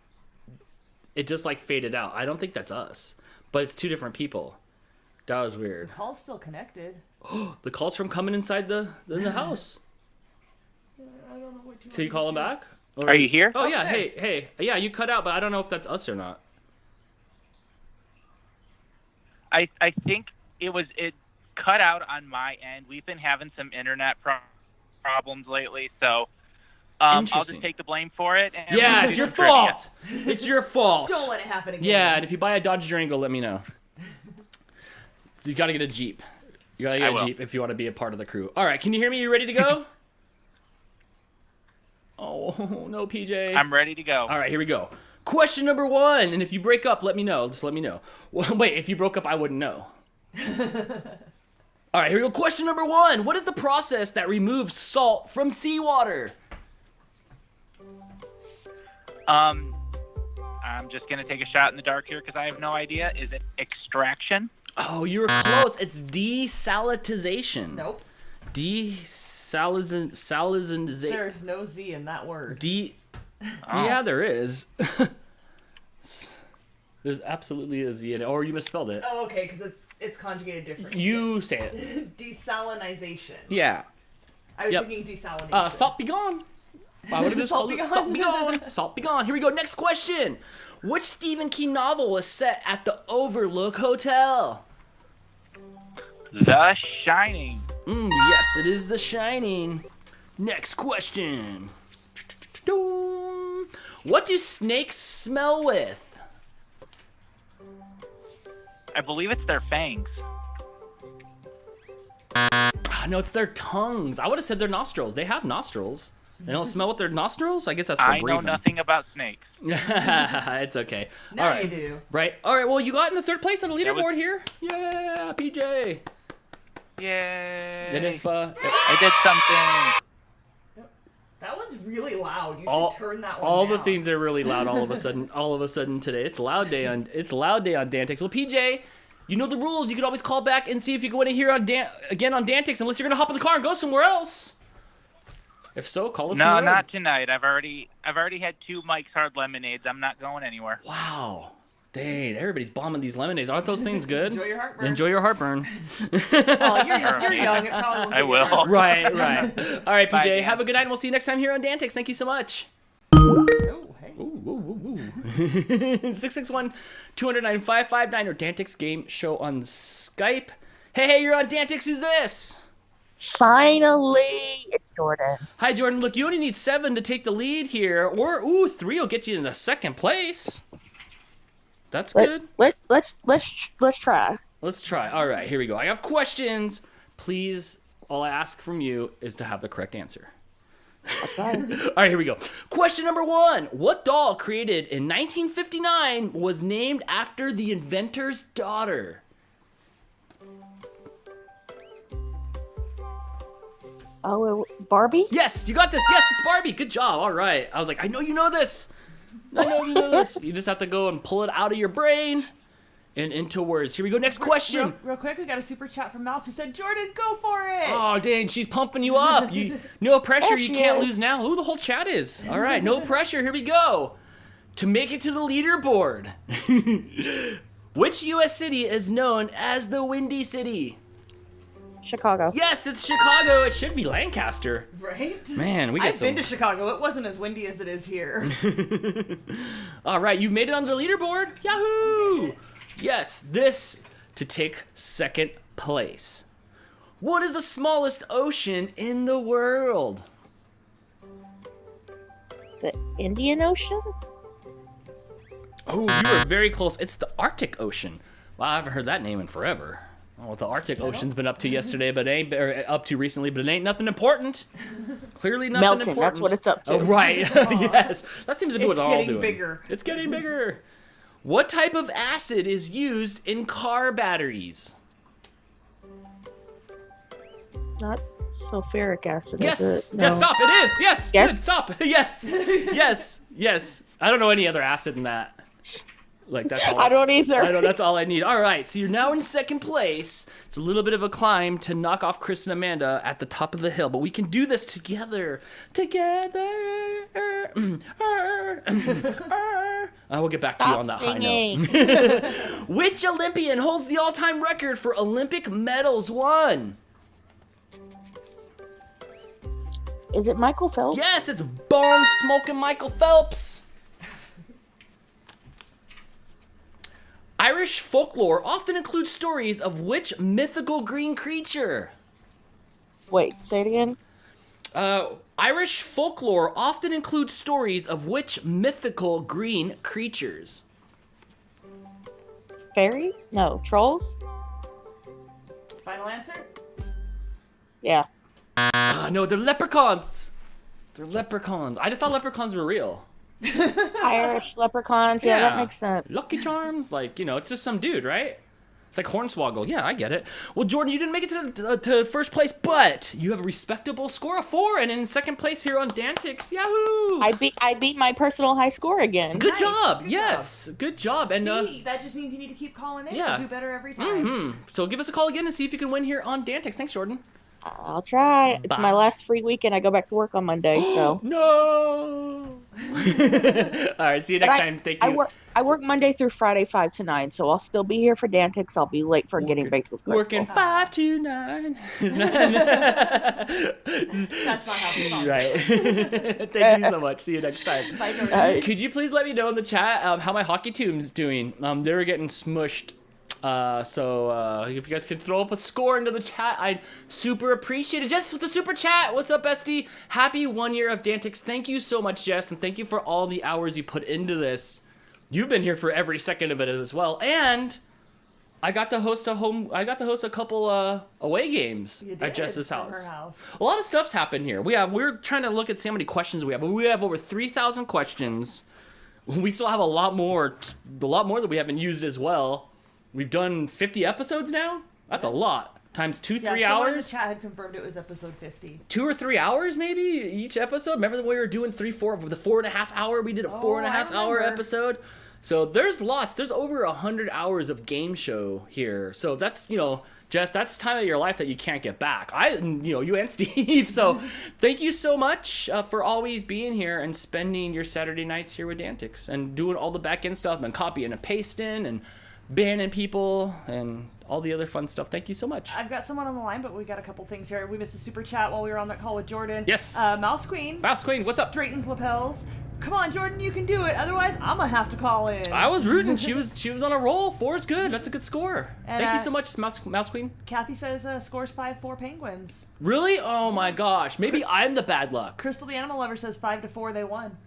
Speaker 1: it just like faded out. I don't think that's us, but it's two different people. That was weird.
Speaker 2: The call's still connected.
Speaker 1: The call's from coming inside the house.
Speaker 2: I don't know what you
Speaker 1: Can you call him back? Or...
Speaker 6: Are you here?
Speaker 1: Oh yeah,
Speaker 2: Okay.
Speaker 1: hey, yeah, you cut out, but I don't know if that's us or not.
Speaker 6: I think it cut out on my end. We've been having some internet problems lately, so I'll just take the blame for it. And
Speaker 1: Yeah, it's your fault. It's your fault.
Speaker 2: Don't let it happen again.
Speaker 1: Yeah, and if you buy a Dodge Durango, let me know. You gotta get a Jeep. You gotta get a Jeep if you want to be a part of the crew. All right, can you hear me? You ready to go? Oh, no, PJ.
Speaker 6: I'm ready to go.
Speaker 1: All right, here we go. Question number 1, and if you break up, let me know. Just let me know. Well, wait, if you broke up, I wouldn't know. All right, here we go. Question number 1. What is the process that removes salt from seawater?
Speaker 6: I'm just going to take a shot in the dark here because I have no idea. Is it extraction?
Speaker 1: Oh, you were close. It's desalinization.
Speaker 2: Nope.
Speaker 1: Desalinization.
Speaker 2: There's no Z in that word.
Speaker 1: Yeah, there is. There's absolutely a Z in it. Or you misspelled it.
Speaker 2: Oh, okay, because it's conjugated differently.
Speaker 1: You say it.
Speaker 2: Desalinization.
Speaker 1: Yeah.
Speaker 2: I was thinking desalination.
Speaker 1: Salt be gone. Why would it just called it Salt be gone? Salt be gone. Here we go. Next question. Which Stephen King novel was set at the Overlook Hotel?
Speaker 6: The Shining.
Speaker 1: Yes, it is The Shining. Next question. What do snakes smell with?
Speaker 6: I believe it's their fangs.
Speaker 1: No, it's their tongues. I would have said their nostrils. They have nostrils. They don't smell with their nostrils? I guess that's for breathing.
Speaker 6: I know nothing about snakes.
Speaker 1: It's okay.
Speaker 2: Now
Speaker 1: All right.
Speaker 2: you do.
Speaker 1: Right. All right, well, you got in the 3rd place on the leaderboard here. Yeah, PJ.
Speaker 6: Yay.
Speaker 1: And if,
Speaker 6: I did something.
Speaker 2: That one's really loud. You should turn that one
Speaker 1: all
Speaker 2: down.
Speaker 1: the things are really loud all of a sudden today. It's loud day on DANtics. Well, PJ, you know the rules. You can always call back and see if you can win it here again on DANtics, unless you're gonna hop in the car and go somewhere else. If so, call us.
Speaker 6: No, not tonight. I've already had 2 Mike's Hard Lemonades. I'm not going anywhere.
Speaker 1: Wow. Dang, everybody's bombing these lemonades. Aren't those things good?
Speaker 2: Enjoy your heartburn.
Speaker 1: Enjoy your heartburn.
Speaker 2: Oh, you're young. It probably won't
Speaker 6: I will.
Speaker 1: Right. All right, PJ.
Speaker 6: Bye, Dan.
Speaker 1: Have a good night, and we'll see you next time here on DANtics. Thank you so much.
Speaker 2: Oh, hey.
Speaker 1: 661-209-5559 or DANtics Game Show on Skype. Hey, you're on DANtics. Who's this?
Speaker 7: Finally, it's Jordan.
Speaker 1: Hi, Jordan. Look, you only need 7 to take the lead here, or 3 will get you in the 2nd place. That's good.
Speaker 7: Let's try.
Speaker 1: Let's try. All right, here we go. I have questions. Please, all I ask from you is to have the correct answer.
Speaker 7: Okay.
Speaker 1: All right, here we go. Question number 1. What doll created in 1959 was named after the inventor's daughter?
Speaker 7: Oh, Barbie?
Speaker 1: Yes, you got this. Yes, it's Barbie. Good job. All right. I was like, I know you know this. I know you know this. You just have to go and pull it out of your brain and into words. Here we go. Next question.
Speaker 2: Real quick, we got a super chat from Mouse who said, Jordan, go for it.
Speaker 1: Oh, dang. She's pumping you up. No pressure.
Speaker 7: There
Speaker 1: You
Speaker 7: she
Speaker 1: can't
Speaker 7: is.
Speaker 1: lose now. Ooh, the whole chat is. All right. No pressure. Here we go. To make it to the leaderboard. Which U.S. city is known as the Windy City?
Speaker 7: Chicago.
Speaker 1: Yes, it's Chicago. It should be Lancaster.
Speaker 2: Right?
Speaker 1: Man, we got
Speaker 2: I've
Speaker 1: some...
Speaker 2: been to Chicago. It wasn't as windy as it is here.
Speaker 1: All right, you've made it onto the leaderboard. Yahoo! Yes, this to take 2nd place. What is the smallest ocean in the world?
Speaker 7: The Indian Ocean?
Speaker 1: Oh, you were very close. It's the Arctic Ocean. Wow, I haven't heard that name in forever. I don't know what the Arctic Ocean's been up to yesterday, but up to recently, but it ain't nothing important. Clearly nothing
Speaker 7: Melting,
Speaker 1: important.
Speaker 7: that's what it's up to.
Speaker 1: Oh, right. Yes. That seems to be what they're all
Speaker 2: getting
Speaker 1: doing.
Speaker 2: bigger.
Speaker 1: It's getting bigger. What type of acid is used in car batteries?
Speaker 7: Not sulfuric acid.
Speaker 1: Yes.
Speaker 7: Is it? No.
Speaker 1: Yes, stop. It is. Yes.
Speaker 7: Yes?
Speaker 1: Good. Stop. Yes. Yes. Yes. I don't know any other acid in that. Like that's all.
Speaker 7: I don't either.
Speaker 1: I know that's all I need. All right, so you're now in second place. It's a little bit of a climb to knock off Chris and Amanda at the top of the hill, but we can do this together. I will get back to you on that high note. Which Olympian holds the all-time record for Olympic medals won?
Speaker 7: Is it Michael Phelps?
Speaker 1: Yes, it's Bone Smoking Michael Phelps. Irish folklore often includes stories of which mythical green creature?
Speaker 7: Wait, say it again.
Speaker 1: Irish folklore often includes stories of which mythical green creatures?
Speaker 7: Fairies? No, trolls?
Speaker 2: Final answer?
Speaker 7: Yeah.
Speaker 1: No, they're leprechauns. They're leprechauns. I just thought leprechauns were real.
Speaker 7: Irish leprechauns. Yeah, that makes sense.
Speaker 1: Lucky Charms, like, you know, it's just some dude, right? It's like Hornswoggle. Yeah, I get it. Well, Jordan, you didn't make it to first place, but you have a respectable score of 4, and in second place here on DANtics. Yahoo!
Speaker 7: I beat my personal high score again.
Speaker 1: Good
Speaker 2: Nice.
Speaker 1: job.
Speaker 2: Good
Speaker 1: yes, good job. And
Speaker 2: See, that just means you need to keep calling in.
Speaker 1: yeah.
Speaker 2: You'll do better every time.
Speaker 1: so give us a call again and see if you can win here on DANtics. Thanks, Jordan.
Speaker 7: I'll try. It's
Speaker 1: Bye.
Speaker 7: my last free weekend. I go back to work on Monday, so.
Speaker 1: No. All right. See you next time. Thank you.
Speaker 7: I work Monday through Friday, 5 to 9, so I'll still be here for DANtics. I'll be late for getting baked with Crystal.
Speaker 1: Working 5 to 9.
Speaker 2: That's not how the song
Speaker 1: Right. Thank you so much. See you next time.
Speaker 2: Bye, Jordan.
Speaker 1: Could you please let me know in the chat how my hockey team's doing? They're getting smushed. So if you guys could throw up a score into the chat, I'd super appreciate it. Jess with the super chat. What's up, bestie? Happy 1 year of DANtics. Thank you so much, Jess, and thank you for all the hours you put into this. You've been here for every second of it as well, and I got to host a couple away games
Speaker 2: You did,
Speaker 1: at Jess's
Speaker 2: from
Speaker 1: house.
Speaker 2: her house.
Speaker 1: A lot of stuff's happened here. We're trying to look at see how many questions we have. We have over 3,000 questions. We still have a lot more that we haven't used as well. We've done 50 episodes now. That's a lot. Times 3
Speaker 2: Someone in the
Speaker 1: hours.
Speaker 2: chat had confirmed it was episode 50.
Speaker 1: 2 or 3 hours maybe each episode. Remember when we were doing 4.5 hour? We did a 4.5 hour
Speaker 2: remember.
Speaker 1: episode. So there's lots. There's over 100 hours of game show here. So that's, Jess, that's time of your life that you can't get back. You and Steve. So thank you so much for always being here and spending your Saturday nights here with DANtics and doing all the back end stuff and copying and pasting and banning people and all the other fun stuff. Thank you so much.
Speaker 2: I've got someone on the line, but we got a couple things here. We missed a super chat while we were on that call with Jordan.
Speaker 1: Yes.
Speaker 2: Mouse Queen.
Speaker 1: Mouse Queen, what's up?
Speaker 2: Straightens lapels. Come on, Jordan, you can do it. Otherwise, I'm gonna have to call in.
Speaker 1: I was rooting. She was on a roll. 4 is good. That's a good score.
Speaker 2: And,
Speaker 1: Thank you so much, Mouse Queen.
Speaker 2: Kathy says scores 5-4 Penguins.
Speaker 1: Really? Oh my gosh. Maybe I'm the bad luck.
Speaker 2: Crystal the Animal Lover says 5-4 they won.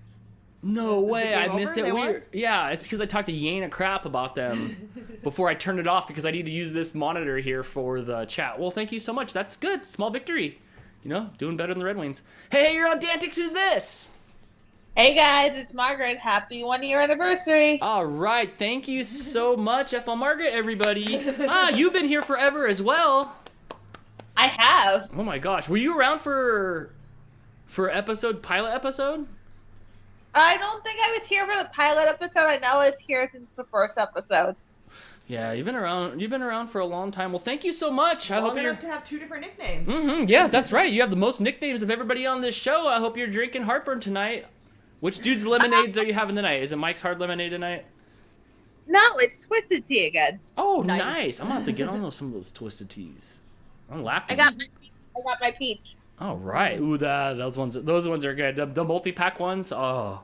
Speaker 1: No
Speaker 2: Is the
Speaker 1: way.
Speaker 2: game
Speaker 1: I
Speaker 2: over?
Speaker 1: missed
Speaker 2: They
Speaker 1: it.
Speaker 2: won?
Speaker 1: Yeah, it's because I talked to Yane a crap about them before I turned it off because I need to use this monitor here for the chat. Well, thank you so much. That's good. Small victory. Doing better than the Red Wings. Hey, you're on DANtics. Who's this?
Speaker 8: Hey guys, it's Margaret. Happy 1 year anniversary.
Speaker 1: All right. Thank you so much, F. Margaret, everybody. You've been here forever as well.
Speaker 8: I have.
Speaker 1: Oh my gosh. Were you around for pilot episode?
Speaker 8: I don't think I was here for the pilot episode. I know I was here since the first episode.
Speaker 1: Yeah, you've been around for a long time. Well, thank you so much. I hope
Speaker 2: Long
Speaker 1: you're
Speaker 2: enough to have 2 different nicknames.
Speaker 1: Yeah, that's right. You have the most nicknames of everybody on this show. I hope you're drinking heartburn tonight. Which dude's lemonades are you having tonight? Is it Mike's Hard Lemonade tonight?
Speaker 8: No, it's Twisted Tea again.
Speaker 1: Oh,
Speaker 2: Nice.
Speaker 1: nice. I'm gonna have to get on some of those twisted teas. I'm laughing.
Speaker 8: I got my peach.
Speaker 1: All right. Ooh, those ones are good. The multi-pack ones. Oh,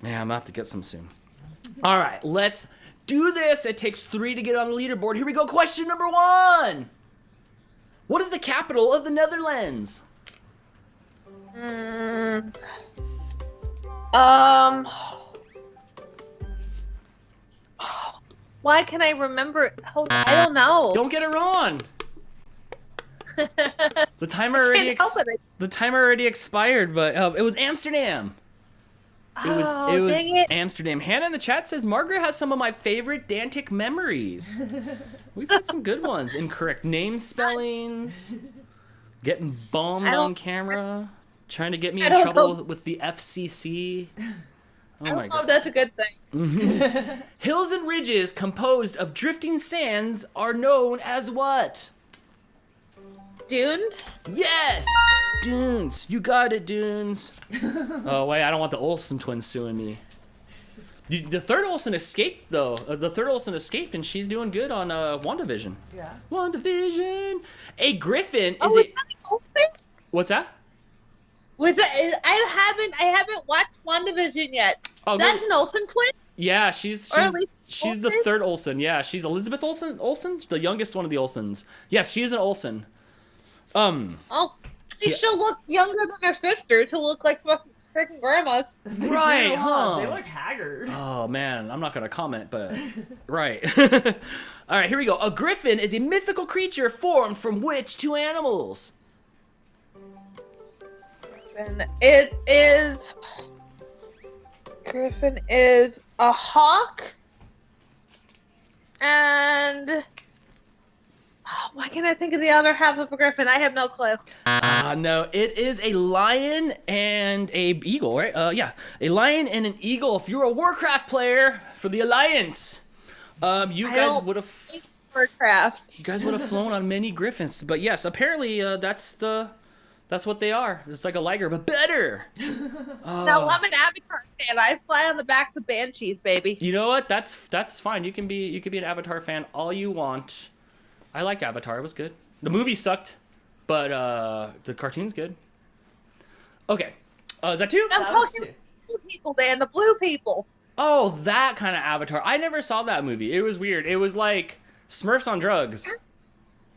Speaker 1: man, I'm gonna have to get some soon. All right, let's do this. It takes 3 to get on the leaderboard. Here we go. Question number 1. What is the capital of the Netherlands?
Speaker 8: Why can I remember it? I don't know.
Speaker 1: Don't get it wrong. The timer already expired, but it was Amsterdam. It was
Speaker 8: dang it.
Speaker 1: Amsterdam. Hannah in the chat says Margaret has some of my favorite DANtic memories. We've had some good ones. Incorrect name spellings, getting bombed on camera, trying to get me in trouble with the FCC. Oh
Speaker 8: I
Speaker 1: my
Speaker 8: don't know
Speaker 1: god.
Speaker 8: if that's a good thing.
Speaker 1: Hills and ridges composed of drifting sands are known as what?
Speaker 8: Dunes?
Speaker 1: Yes! Dunes. You got it, Dunes. Oh, wait, I don't want the Olsen twins suing me. The third Olsen escaped, though. The third Olsen escaped, and she's doing good on WandaVision.
Speaker 2: Yeah.
Speaker 1: WandaVision. A Griffin is
Speaker 8: Oh, is that an Olsen?
Speaker 1: What's that?
Speaker 8: Was it? I haven't watched WandaVision yet.
Speaker 1: Oh,
Speaker 8: That's
Speaker 1: go-
Speaker 8: an Olsen twin?
Speaker 1: Yeah, she's
Speaker 8: Or at least
Speaker 1: the
Speaker 8: Olsen?
Speaker 1: third Olsen. Yeah, she's Elizabeth Olsen, the youngest one of the Olsens. Yes, she is an Olsen.
Speaker 8: Oh, they
Speaker 1: Yeah.
Speaker 8: still look younger than their sisters, who look like fucking freaking grandmas.
Speaker 1: Right, huh?
Speaker 2: They look haggard.
Speaker 1: Oh man, I'm not gonna comment, but right. All right, here we go. A griffin is a mythical creature formed from which two animals?
Speaker 8: And it is. Griffin is a hawk. And. Oh, why can't I think of the other half of a griffin? I have no clue.
Speaker 1: No, it is a lion and a eagle, right? Yeah, a lion and an eagle. If you're a Warcraft player for the Alliance, you guys would have.
Speaker 8: Warcraft.
Speaker 1: You guys would have flown on many griffins, but yes, apparently that's what they are. It's like a liger, but better.
Speaker 8: No, I'm an Avatar fan. I fly on the backs of banshees, baby.
Speaker 1: You know what? That's fine. You can be an Avatar fan all you want. I like Avatar. It was good. The movie sucked, but the cartoon's good. Okay, is that two?
Speaker 8: I'm talking blue people, Dan. The blue people.
Speaker 1: Oh, that kind of Avatar. I never saw that movie. It was weird. It was like Smurfs on drugs.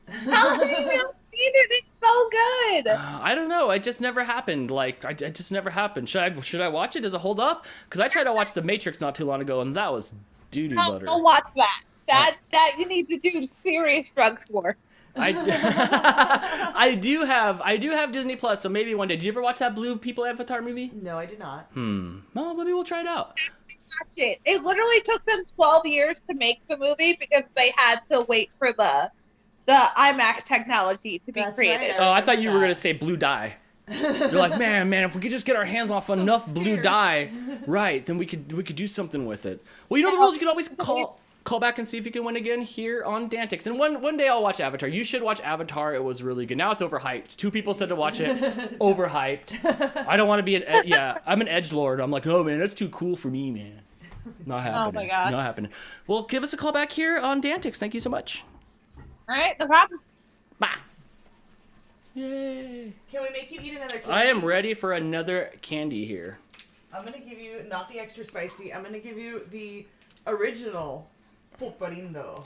Speaker 8: How have you not seen it? It's so good.
Speaker 1: I don't know. It just never happened. Like, it just never happened. Should I watch it? Does it hold up? Because I tried to watch The Matrix not too long ago, and that was doo-doo
Speaker 8: No,
Speaker 1: butter.
Speaker 8: don't watch that. That you need to do serious drugs for.
Speaker 1: I do have Disney Plus, so maybe one day. Did you ever watch that Blue People Avatar movie?
Speaker 2: No, I did not.
Speaker 1: Well, maybe we'll try it out.
Speaker 8: Watch it. It literally took them 12 years to make the movie because they had to wait for the IMAX technology to be
Speaker 2: That's
Speaker 8: created.
Speaker 2: right.
Speaker 1: Oh, I thought you were gonna say blue dye. You're like, man, if we could just get our hands off enough blue
Speaker 2: scarce.
Speaker 1: dye, right? Then we could do something with it. Well, you know the rules. You can always call back and see if you can win again here on DANtics. And one day I'll watch Avatar. You should watch Avatar. It was really good. Now it's overhyped. 2 people said to watch it. Overhyped. I don't want to be I'm an edgelord. I'm like, oh man, that's too cool for me, man. Not happening.
Speaker 8: Oh my God.
Speaker 1: Not happening. Well, give us a call back here on DANtics. Thank you so much.
Speaker 8: All right, no problem.
Speaker 1: Bye. Yay.
Speaker 2: Can we make you eat another candy?
Speaker 1: I am ready for another candy here.
Speaker 2: I'm gonna give you not the extra spicy. I'm gonna give you the original pulparindo.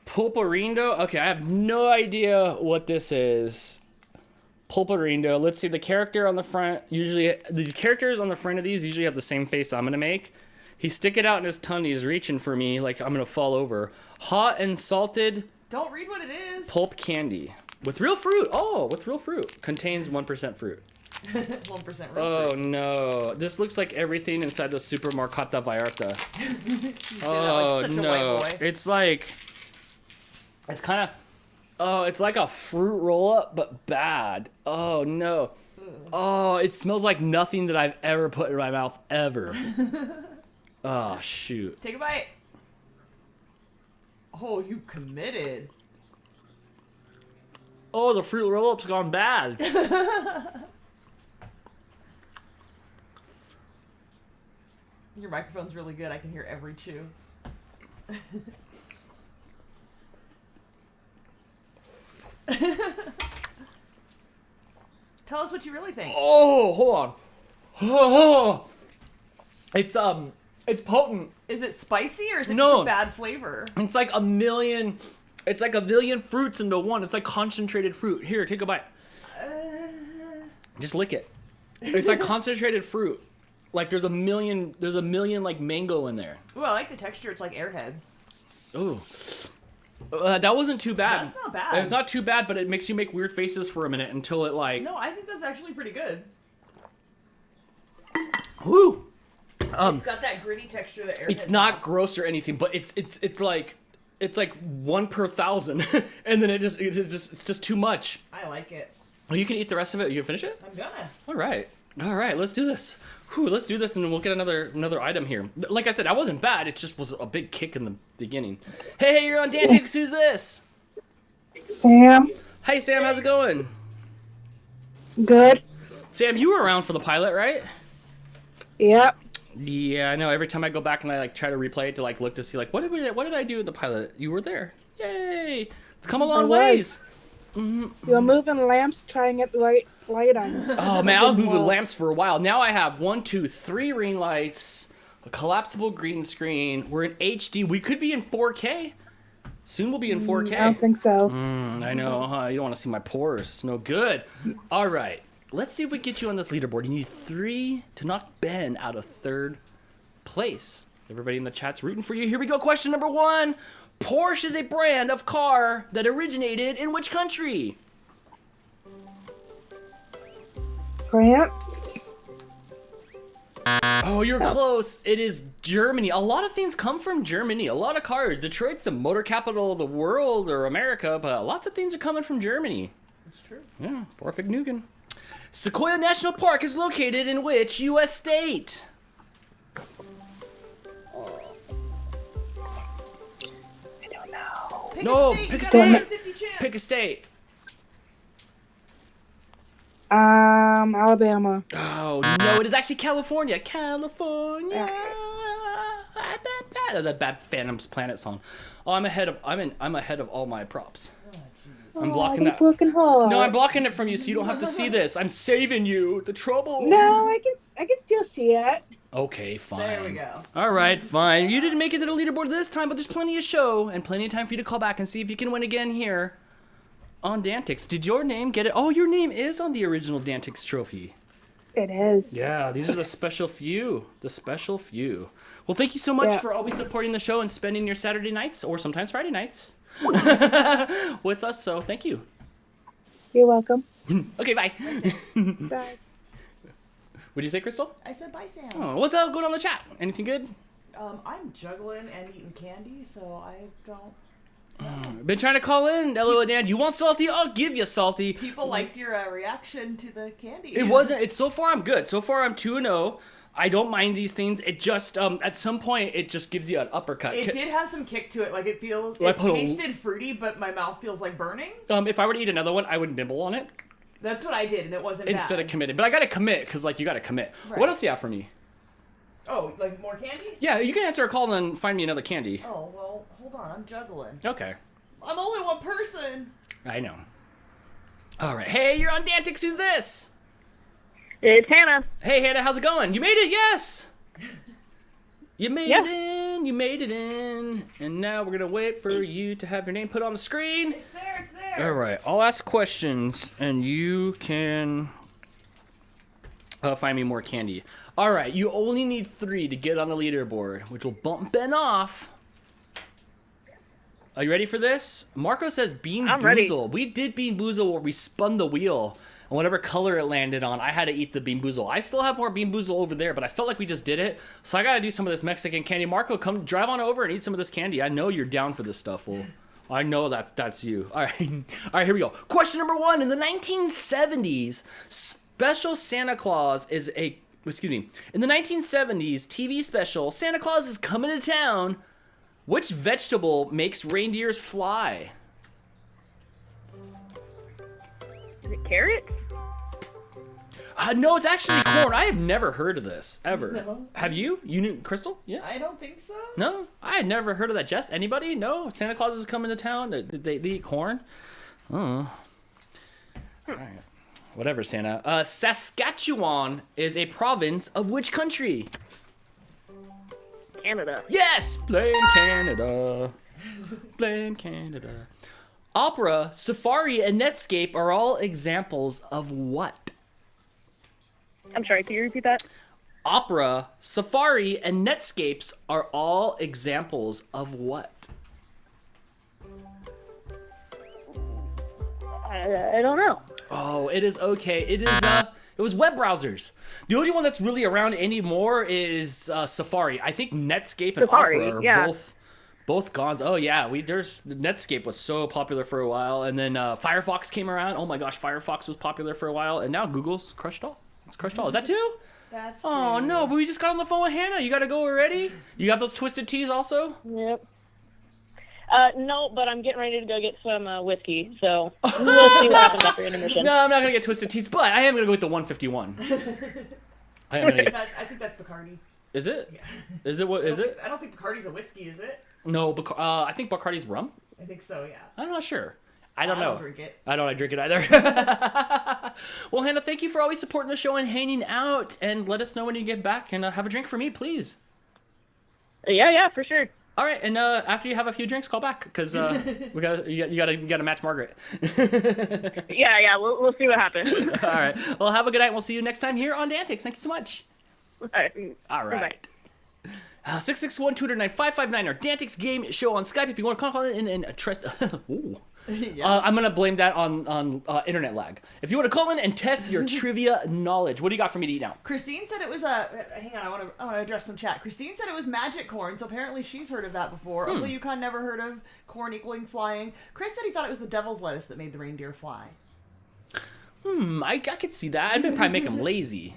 Speaker 1: Pulparindo? Okay, I have no idea what this is. Pulparindo. Let's see, the character on the front, the characters on the front of these usually have the same face I'm gonna make. He stick it out in his tongue, he's reaching for me like I'm gonna fall over. Hot and salted
Speaker 2: Don't read what it is.
Speaker 1: pulp candy. With real fruit. Oh, with real fruit. Contains 1% fruit.
Speaker 2: 1%
Speaker 1: Oh no. This looks like everything inside the Super Marcata Vallarta. Oh
Speaker 2: like such a
Speaker 1: no.
Speaker 2: white boy.
Speaker 1: It's like, it's kind of, oh, it's like a fruit roll up, but bad. Oh no. Oh, it smells like nothing that I've ever put in my mouth ever. Oh shoot.
Speaker 2: Take a bite. Oh, you committed.
Speaker 1: Oh, the fruit roll up's gone bad.
Speaker 2: Your microphone's really good. I can hear every chew. Tell us what you really think.
Speaker 1: Oh, hold on. Oh, it's potent.
Speaker 2: Is it spicy or is it
Speaker 1: No.
Speaker 2: just a bad flavor?
Speaker 1: It's like a million fruits into one. It's like concentrated fruit. Here, take a bite. Just lick it. It's like concentrated fruit. Like there's a million like mango in there.
Speaker 2: Ooh, I like the texture. It's like Airhead.
Speaker 1: Ooh. That wasn't too bad.
Speaker 2: That's not bad.
Speaker 1: It's not too bad, but it makes you make weird faces for a minute until it like.
Speaker 2: No, I think that's actually pretty good.
Speaker 1: Whoo!
Speaker 2: It's got that gritty texture that Airhead.
Speaker 1: It's not gross or anything, but it's like 1 per 1,000, and then it's just too much.
Speaker 2: I like it.
Speaker 1: Well, you can eat the rest of it. You can finish it.
Speaker 2: I'm gonna.
Speaker 1: All right. All right, let's do this. Let's do this, and then we'll get another item here. Like I said, I wasn't bad. It just was a big kick in the beginning. Hey, you're on DANtics. Who's this?
Speaker 9: Sam.
Speaker 1: Hey, Sam. How's it going?
Speaker 9: Good.
Speaker 1: Sam, you were around for the pilot, right?
Speaker 9: Yep.
Speaker 1: Yeah, I know. Every time I go back and I try to replay it to look to see what did I do in the pilot? You were there. Yay! It's come a long ways.
Speaker 9: You were moving lamps, trying to get the right light on.
Speaker 1: Oh man, I was moving lamps for a while. Now I have 1, 2, 3 ring lights, a collapsible green screen. We're in HD. We could be in 4K. Soon we'll be in 4K.
Speaker 9: I don't think so.
Speaker 1: I know, huh? You don't want to see my pores. It's no good. All right. Let's see if we get you on this leaderboard. You need 3 to knock Ben out of 3rd place. Everybody in the chat's rooting for you. Here we go. Question number 1. Porsche is a brand of car that originated in which country?
Speaker 9: France.
Speaker 1: Oh, you're close. It is Germany. A lot of things come from Germany. A lot of cars. Detroit's the motor capital of the world, or America, but lots of things are coming from Germany.
Speaker 2: That's true.
Speaker 1: Yeah, Forfig-Nugan. Sequoia National Park is located in which U.S. state?
Speaker 9: I don't know.
Speaker 1: Pick a state. Pick a state.
Speaker 9: Alabama.
Speaker 1: Oh no, it is actually California. California. That was a bad Phantom's Planet song. Oh, I'm ahead of all my props. I'm blocking that. No, I'm blocking it from you so you don't have to see this. I'm saving you the trouble.
Speaker 9: No, I can still see it.
Speaker 1: Okay, fine.
Speaker 2: There we go.
Speaker 1: All right, fine. You didn't make it to the leaderboard this time, but there's plenty of show and plenty of time for you to call back and see if you can win again here on DANtics. Did your name get it? Oh, your name is on the original DANtics trophy.
Speaker 9: It is.
Speaker 1: Yeah, these are the special few. The special few. Well, thank you so much for always supporting the show and spending your Saturday nights, or sometimes Friday nights, with us. So thank you.
Speaker 9: You're welcome.
Speaker 1: Okay, bye.
Speaker 9: Bye.
Speaker 1: What'd you say, Crystal?
Speaker 2: I said bye, Sam.
Speaker 1: Oh, what's up? Going on in the chat? Anything good?
Speaker 2: I'm juggling and eating candy, so I don't.
Speaker 1: Been trying to call in, Hello Dan. You want salty? I'll give you salty.
Speaker 2: People liked your reaction to the candy.
Speaker 1: It wasn't. It's so far I'm good. So far I'm 2-0. I don't mind these things. It just at some point it just gives you an uppercut.
Speaker 2: It did have some kick to it. Like it tasted fruity, but my mouth feels like burning.
Speaker 1: If I were to eat another one, I would nibble on it.
Speaker 2: That's what I did, and it wasn't
Speaker 1: instead
Speaker 2: bad.
Speaker 1: of committing. But I gotta commit because you gotta commit.
Speaker 2: Right.
Speaker 1: What else do you have for me?
Speaker 2: Oh, like more candy?
Speaker 1: Yeah, you can answer a call and find me another candy.
Speaker 2: Oh well, hold on. I'm juggling.
Speaker 1: Okay.
Speaker 2: I'm only one person.
Speaker 1: I know. All right. Hey, you're on DANtics. Who's this?
Speaker 10: It's Hannah.
Speaker 1: Hey, Hannah. How's it going? You made it. Yes. You made it in. You made it in. And now we're gonna wait for you to have your name put on the screen.
Speaker 2: It's there. It's there.
Speaker 1: All right. I'll ask questions, and you can find me more candy. All right. You only need 3 to get on the leaderboard, which will bump Ben off. Are you ready for this? Marco says Bean Boozle. We did Bean Boozle where we spun the wheel, and whatever color it landed on, I had to eat the Bean Boozle. I still have more Bean Boozle over there, but I felt like we just did it, so I gotta do some of this Mexican candy. Marco, come drive on over and eat some of this candy. I know you're down for this stuff. Well, I know that's you. All right. All right, here we go. Question number 1. In the 1970s, Special Santa Claus is a... Excuse me. In the 1970s TV special, Santa Claus is coming to town. Which vegetable makes reindeers fly?
Speaker 10: Is it carrots?
Speaker 1: No, it's actually corn. I have never heard of this, ever.
Speaker 2: No.
Speaker 1: Have you? You knew, Crystal? Yeah?
Speaker 2: I don't think so.
Speaker 1: No? I had never heard of that. Jess? Anybody? No? Santa Claus is coming to town? They eat corn? Oh. All right. Whatever, Santa. Saskatchewan is a province of which country?
Speaker 10: Canada.
Speaker 1: Yes! Blame Canada. Blame Canada. Opera, Safari, and Netscape are all examples of what?
Speaker 10: I'm sorry, can you repeat that?
Speaker 1: Opera, Safari, and Netscapes are all examples of what?
Speaker 10: I don't know.
Speaker 1: Oh, it is okay. It was web browsers. The only one that's really around anymore is Safari. I think Netscape and Opera are both gone. Oh yeah, Netscape was so popular for a while, and then Firefox came around. Oh my gosh, Firefox was popular for a while, and now Google's crushed all. It's crushed all. Is that 2?
Speaker 2: That's
Speaker 1: Oh,
Speaker 2: true.
Speaker 1: no, but we just got on the phone with Hannah. You got to go already? You got those twisted teas also?
Speaker 10: Yep. No, but I'm getting ready to go get some whiskey, so we'll see what happens after intermission.
Speaker 1: No, I'm not going to get twisted teas, but I am going to go with the 151. I
Speaker 2: think that's Bacardi.
Speaker 1: Is it?
Speaker 2: Yeah.
Speaker 1: Is it? What is it?
Speaker 2: I don't think Bacardi's a whiskey, is it?
Speaker 1: No, I think Bacardi's rum.
Speaker 2: I think so, yeah.
Speaker 1: I'm not sure. I don't know.
Speaker 2: I don't drink it.
Speaker 1: I don't drink it either. Well, Hannah, thank you for always supporting the show and hanging out. And let us know when you get back and have a drink for me, please.
Speaker 10: Yeah, for sure.
Speaker 1: All right, and after you have a few drinks, call back because you gotta match Margaret.
Speaker 10: Yeah, we'll see what happens.
Speaker 1: All right. Well, have a good night. We'll see you next time here on DANtics. Thank you so much. All right. 661-209-559, our DANtics game show on Skype. If you want to call in and trust... Ooh. Yeah. I'm going to blame that on internet lag. If you want to call in and test your trivia knowledge, what do you got for me to eat now?
Speaker 2: Christine said it was hang on, I want to address some chat. Christine said it was magic corn, so apparently she's heard of that before. Uncle Yukon never heard of corn equaling flying. Chris said he thought it was the devil's lettuce that made the reindeer fly.
Speaker 1: I could see that. I'd probably make them lazy.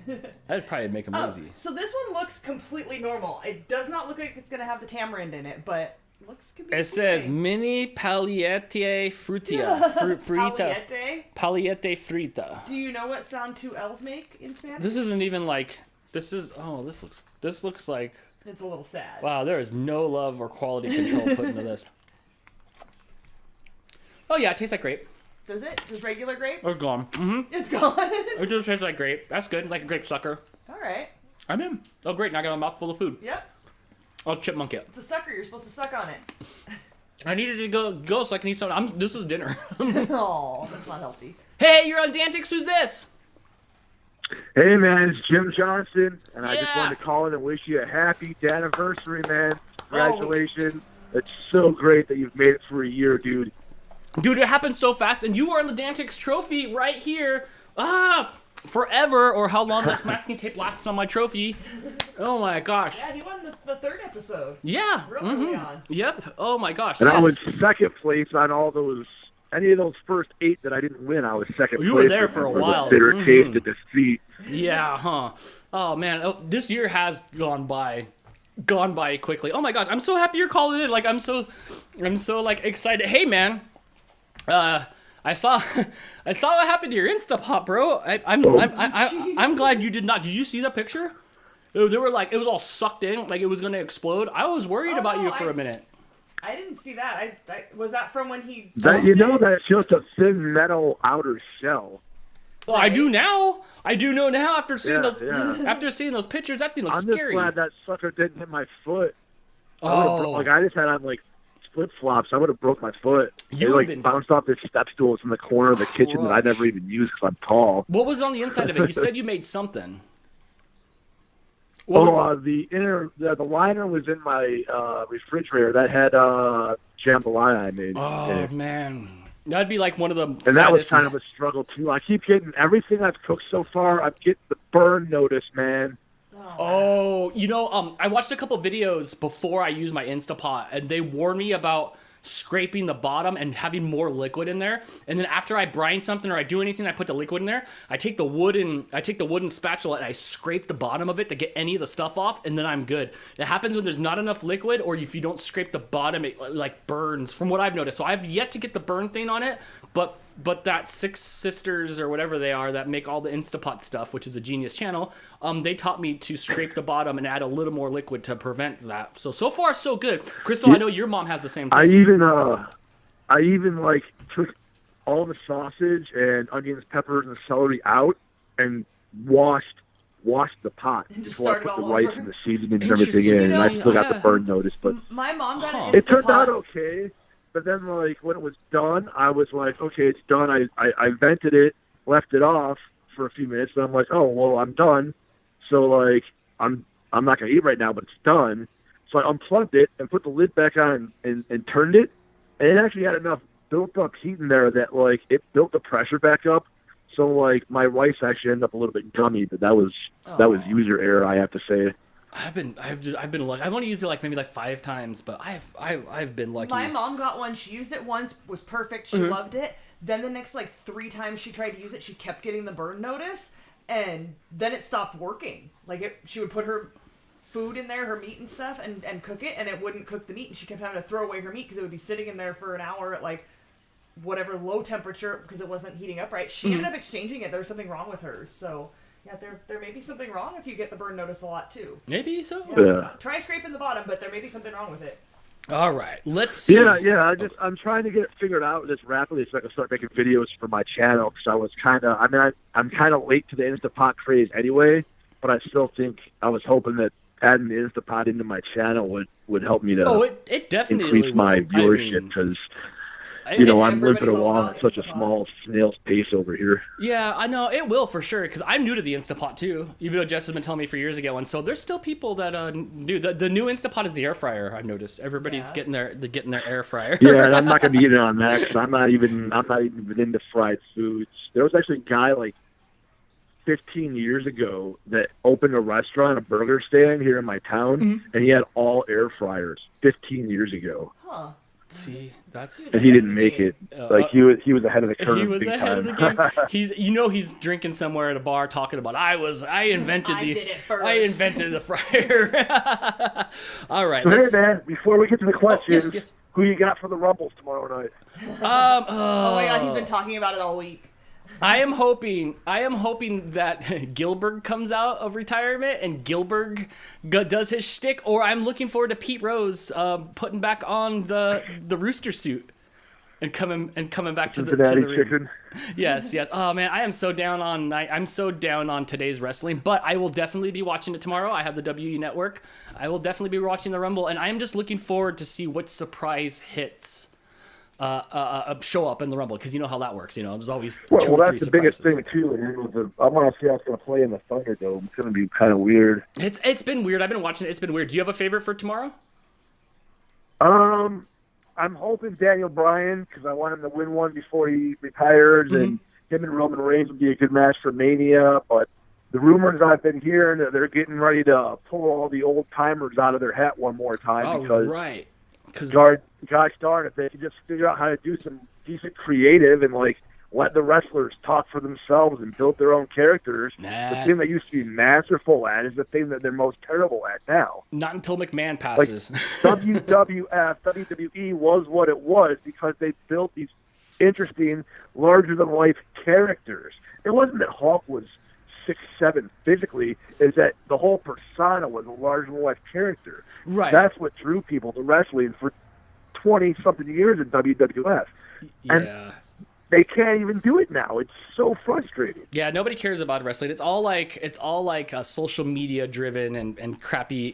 Speaker 2: So this one looks completely normal. It does not look like it's going to have the tamarind in it, but looks good.
Speaker 1: It says mini pagliette frutia.
Speaker 2: Pagliette?
Speaker 1: Pagliette frita.
Speaker 2: Do you know what sound 2 L's make in Spanish?
Speaker 1: This isn't even like... This looks like...
Speaker 2: It's a little sad.
Speaker 1: Wow, there is no love or quality control put into this. Oh yeah, it tastes like grape.
Speaker 2: Does it? Just regular grape?
Speaker 1: It's gone. Mm-hmm.
Speaker 2: It's gone.
Speaker 1: It just tastes like grape. That's good. Like a grape sucker.
Speaker 2: All right.
Speaker 1: I'm in. Oh, great. Now I got a mouthful of food.
Speaker 2: Yep.
Speaker 1: I'll chipmunk it.
Speaker 2: It's a sucker. You're supposed to suck on it.
Speaker 1: I needed to go so I can eat some. This is dinner.
Speaker 2: Oh, that's not healthy.
Speaker 1: Hey, you're on DANtics. Who's this?
Speaker 11: Hey, man. It's Jim Johnson, and I just wanted to call in and wish you a happy anniversary, man. Congratulations. It's so great that you've made it for a year, dude.
Speaker 1: Dude, it happened so fast, and you were on the DANtics trophy right here. Forever, or how long this masking tape lasts on my trophy. Oh my gosh.
Speaker 2: Yeah, he won the 3rd episode.
Speaker 1: Yeah.
Speaker 2: Real early on.
Speaker 1: Yep. Oh my gosh.
Speaker 11: And I was second place on all those, any of those first 8 that I didn't win, I was second place.
Speaker 1: You were there for a while.
Speaker 11: The bitter taste of defeat.
Speaker 1: Yeah, huh. Oh man, this year has gone by quickly. Oh my gosh, I'm so happy you're calling in. Like I'm so like excited. Hey man. I saw what happened to your Instapot, bro. I'm glad you did not. Did you see that picture? They were like, it was all sucked in, like it was gonna explode. I was worried about you for a minute.
Speaker 2: I didn't see that. Was that from when he?
Speaker 11: That's just a thin metal outer shell.
Speaker 1: Well, I do now. I do know now after seeing those pictures. That thing looks scary.
Speaker 11: I'm just glad that sucker didn't hit my foot.
Speaker 1: Oh,
Speaker 11: I just had on like flip flops. I would have broke my foot. It bounced off this step stool in the corner of the kitchen that I never even used because I'm tall.
Speaker 1: What was on the inside of it? You said you made something.
Speaker 11: The liner was in my refrigerator. That had jambalaya I made.
Speaker 1: Oh man, that'd be like one of the.
Speaker 11: And that was kind of a struggle too. I keep getting everything I've cooked so far. I'm getting the burn notice, man.
Speaker 1: Oh, I watched a couple videos before I used my Instapot, and they warned me about scraping the bottom and having more liquid in there. And then after I brine something or I do anything, I put the liquid in there. I take the wooden spatula and I scrape the bottom of it to get any of the stuff off, and then I'm good. It happens when there's not enough liquid, or if you don't scrape the bottom, it like burns. From what I've noticed, so I've yet to get the burn thing on it, but that Six Sisters or whatever they are that make all the Instapot stuff, which is a genius channel, they taught me to scrape the bottom and add a little more liquid to prevent that. So far so good. Crystal, I know your mom has the same thing.
Speaker 11: I even like took all the sausage and onions, peppers, and celery out and washed the pot before I put the rice and the seasoning and everything in. And I still got the burn notice, but
Speaker 2: my mom got an Instapot.
Speaker 11: It turned out okay. But then, like, when it was done, I was like, okay, it's done. I vented it, left it off for a few minutes, and I'm like, oh, well, I'm done. So, like, I'm not going to eat right now, but it's done. So I unplugged it and put the lid back on and turned it. And it actually had enough built-up heat in there that, like, it built the pressure back up. So, like, my rice actually ended up a little bit gummy, but that was user error, I have to say.
Speaker 1: I've been lucky. I've only used it maybe 5 times, but I've been lucky.
Speaker 2: My mom got one. She used it once, was perfect. She loved it. Then the next 3 times she tried to use it, she kept getting the burn notice. and then it stopped working. Like she would put her food in there, her meat and stuff, and cook it, and it wouldn't cook the meat, and she kept having to throw away her meat because it would be sitting in there for an hour at like whatever low temperature because it wasn't heating up right. She ended up exchanging it. There was something wrong with hers, so yeah, there may be something wrong if you get the burn notice a lot too.
Speaker 1: Maybe so.
Speaker 11: Yeah.
Speaker 2: Try scraping the bottom, but there may be something wrong with it.
Speaker 1: All right, let's see.
Speaker 11: Yeah. I'm trying to get it figured out just rapidly so I can start making videos for my channel because I was I'm kind of late to the Instapot craze anyway, but I still think I was hoping that adding the Instapot into my channel would help me to
Speaker 1: it definitely
Speaker 11: increase my viewership because I'm limping along at such a small snail's pace over here.
Speaker 1: Yeah, I know it will for sure because I'm new to the Instapot too. Even though Jess has been telling me for years ago, and so there's still people that do the new Instapot is the air fryer. I've noticed everybody's getting their air fryer.
Speaker 11: Yeah, and I'm not gonna be getting on that because I'm not even into fried foods. There was actually a guy like 15 years ago that opened a restaurant, a burger stand here in my town, and he had all air fryers 15 years ago.
Speaker 2: Huh.
Speaker 1: See,
Speaker 11: and he didn't make it. Like he was ahead of the curve.
Speaker 1: He was ahead of the game. He's drinking somewhere at a bar talking about I invented the fryer. All right.
Speaker 11: So hey man, before we get to the questions,
Speaker 1: yes.
Speaker 11: Who you got for the Rumbles tomorrow night?
Speaker 2: Oh my God, he's been talking about it all week.
Speaker 1: I am hoping that Gilbert comes out of retirement and Gilbert does his shtick, or I'm looking forward to Pete Rose putting back on the rooster suit and coming back to the ring. Yes. Oh man, I'm so down on today's wrestling, but I will definitely be watching it tomorrow. I have the WE network. I will definitely be watching the Rumble, and I am just looking forward to see what surprise hits show up in the Rumble, because you know how that works. There's always two or three
Speaker 11: that's the biggest
Speaker 1: surprises.
Speaker 11: thing too. I want to see how it's going to play in the Thunderdome. It's going to be kind of weird.
Speaker 1: It's been weird. I've been watching it. It's been weird. Do you have a favorite for tomorrow?
Speaker 11: I'm hoping Daniel Bryan, because I want him to win one before he retires, and him and Roman Reigns would be a good match for Mania. But the rumors I've been hearing that they're getting ready to pull all the old timers out of their hat one more time because
Speaker 1: right.
Speaker 11: Gosh darn, if they could just figure out how to do some decent creative and like let the wrestlers talk for themselves and build their own characters. The thing that used to be masterful at is the thing that they're most terrible at now.
Speaker 1: Not until McMahon passes.
Speaker 11: Like, WWE was what it was because they built these interesting, larger-than-life characters. It wasn't that Hulk was 6'7" physically, is that the whole persona was a larger-than-life character.
Speaker 1: Right.
Speaker 11: That's what drew people to wrestling for 20-something years in WWF.
Speaker 1: Yeah.
Speaker 11: And they can't even do it now. It's so frustrating.
Speaker 1: Yeah, nobody cares about wrestling. It's all like social media driven and crappy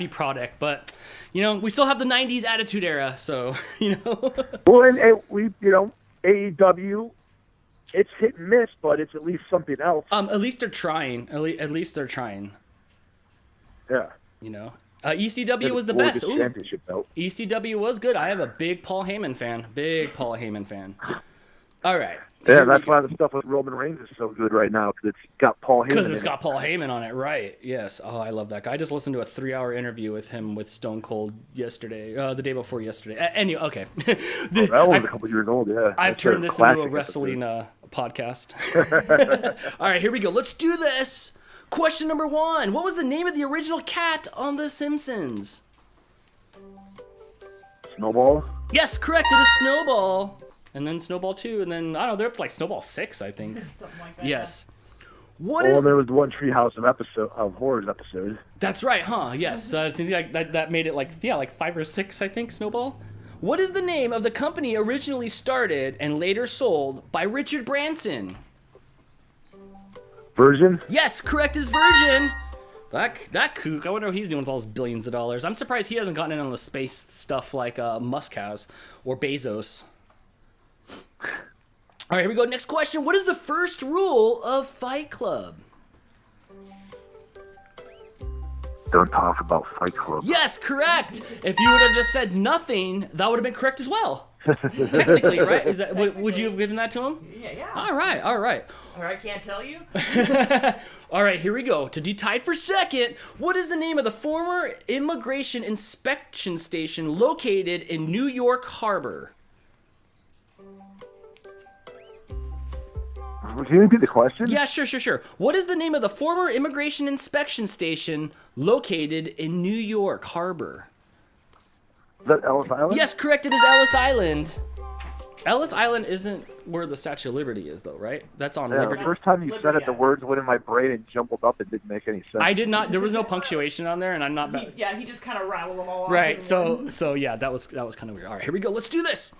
Speaker 1: product. But we still have the '90s Attitude Era, so
Speaker 11: Well, and we AEW. It's hit and miss, but it's at least something else.
Speaker 1: At least they're trying. At least they're trying.
Speaker 11: Yeah.
Speaker 1: ECW was the best. Ooh.
Speaker 11: Championship belt.
Speaker 1: ECW was good. I am a big Paul Heyman fan. All right.
Speaker 11: Yeah, that's why the stuff with Roman Reigns is so good right now, because it's got Paul Heyman.
Speaker 1: Because it's got Paul Heyman on it, right? Yes. Oh, I love that guy. I just listened to a 3-hour interview with him with Stone Cold yesterday, the day before yesterday. Anyway, okay.
Speaker 11: That was a couple years old. Yeah.
Speaker 1: I've turned this into a wrestling podcast. All right, here we go. Let's do this. Question number 1. What was the name of the original cat on The Simpsons?
Speaker 11: Snowball?
Speaker 1: Yes, correct. It is Snowball. And then Snowball 2, and then, I don't know, they're up to like Snowball 6, I think.
Speaker 2: Something like that.
Speaker 1: Yes.
Speaker 11: There was one Treehouse of Horrors episode.
Speaker 1: That's right, huh? Yes. I think that made it like 5 or 6, I think, Snowball. What is the name of the company originally started and later sold by Richard Branson?
Speaker 11: Virgin?
Speaker 1: Yes, correct is Virgin. That kook, I wonder what he's doing with all his billions of dollars. I'm surprised he hasn't gotten in on the space stuff like Musk has, or Bezos. All right, here we go. Next question. What is the first rule of Fight Club?
Speaker 11: Don't talk about Fight Club.
Speaker 1: Yes, correct. If you would have just said nothing, that would have been correct as well. Technically, right? Is that would you have given that to him?
Speaker 2: Yeah.
Speaker 1: All right.
Speaker 2: Or I can't tell you.
Speaker 1: All right, here we go. To be tied for second, what is the name of the former immigration inspection station located in New York Harbor?
Speaker 11: Can you repeat the question?
Speaker 1: Yeah, sure. What is the name of the former immigration inspection station located in New York Harbor?
Speaker 11: Is that Ellis Island?
Speaker 1: Yes, correct. It is Ellis Island. Ellis Island isn't where the Statue of Liberty is, though, right? That's on Liberty.
Speaker 11: The first time you said it, the words went in my brain and jumbled up. It didn't make any sense.
Speaker 1: I did not. There was no punctuation on there, and I'm not.
Speaker 2: He just kind of rattled them all off.
Speaker 1: Right. So yeah, that was kind of weird. All right, here we go. Let's do this.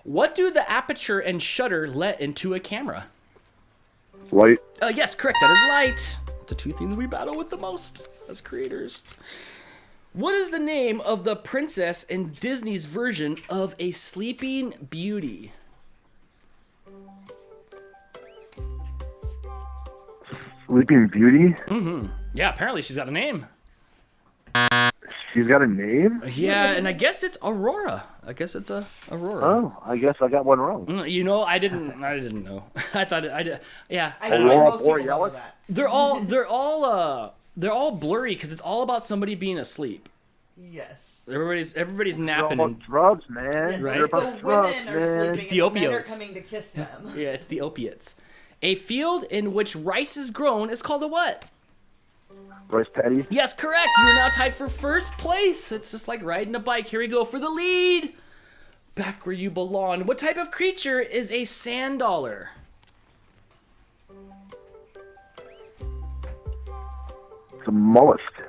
Speaker 1: What do the aperture and shutter let into a camera?
Speaker 11: Light.
Speaker 1: Yes, correct. That is light. The two things we battle with the most as creators. What is the name of the princess in Disney's version of A Sleeping Beauty?
Speaker 11: Sleeping Beauty?
Speaker 1: Mm-hmm. Yeah, apparently she's got a name.
Speaker 11: She's got a name?
Speaker 1: Yeah, and I guess it's Aurora. I guess it's Aurora.
Speaker 11: Oh, I guess I got one wrong.
Speaker 1: You know, I didn't know. I thought I did. Yeah.
Speaker 11: Aurora Borealis?
Speaker 1: They're all blurry because it's all about somebody being asleep.
Speaker 2: Yes.
Speaker 1: Everybody's napping.
Speaker 11: They're about drugs, man.
Speaker 1: Right?
Speaker 11: They're about drugs, man.
Speaker 1: It's the opiates.
Speaker 2: Men are coming to kiss them.
Speaker 1: Yeah, it's the opiates. A field in which rice is grown is called a what?
Speaker 11: Rice paddy?
Speaker 1: Yes, correct. You are now tied for first place. It's just like riding a bike. Here we go for the lead. Back where you belong. What type of creature is a sand dollar?
Speaker 11: It's a mollusk.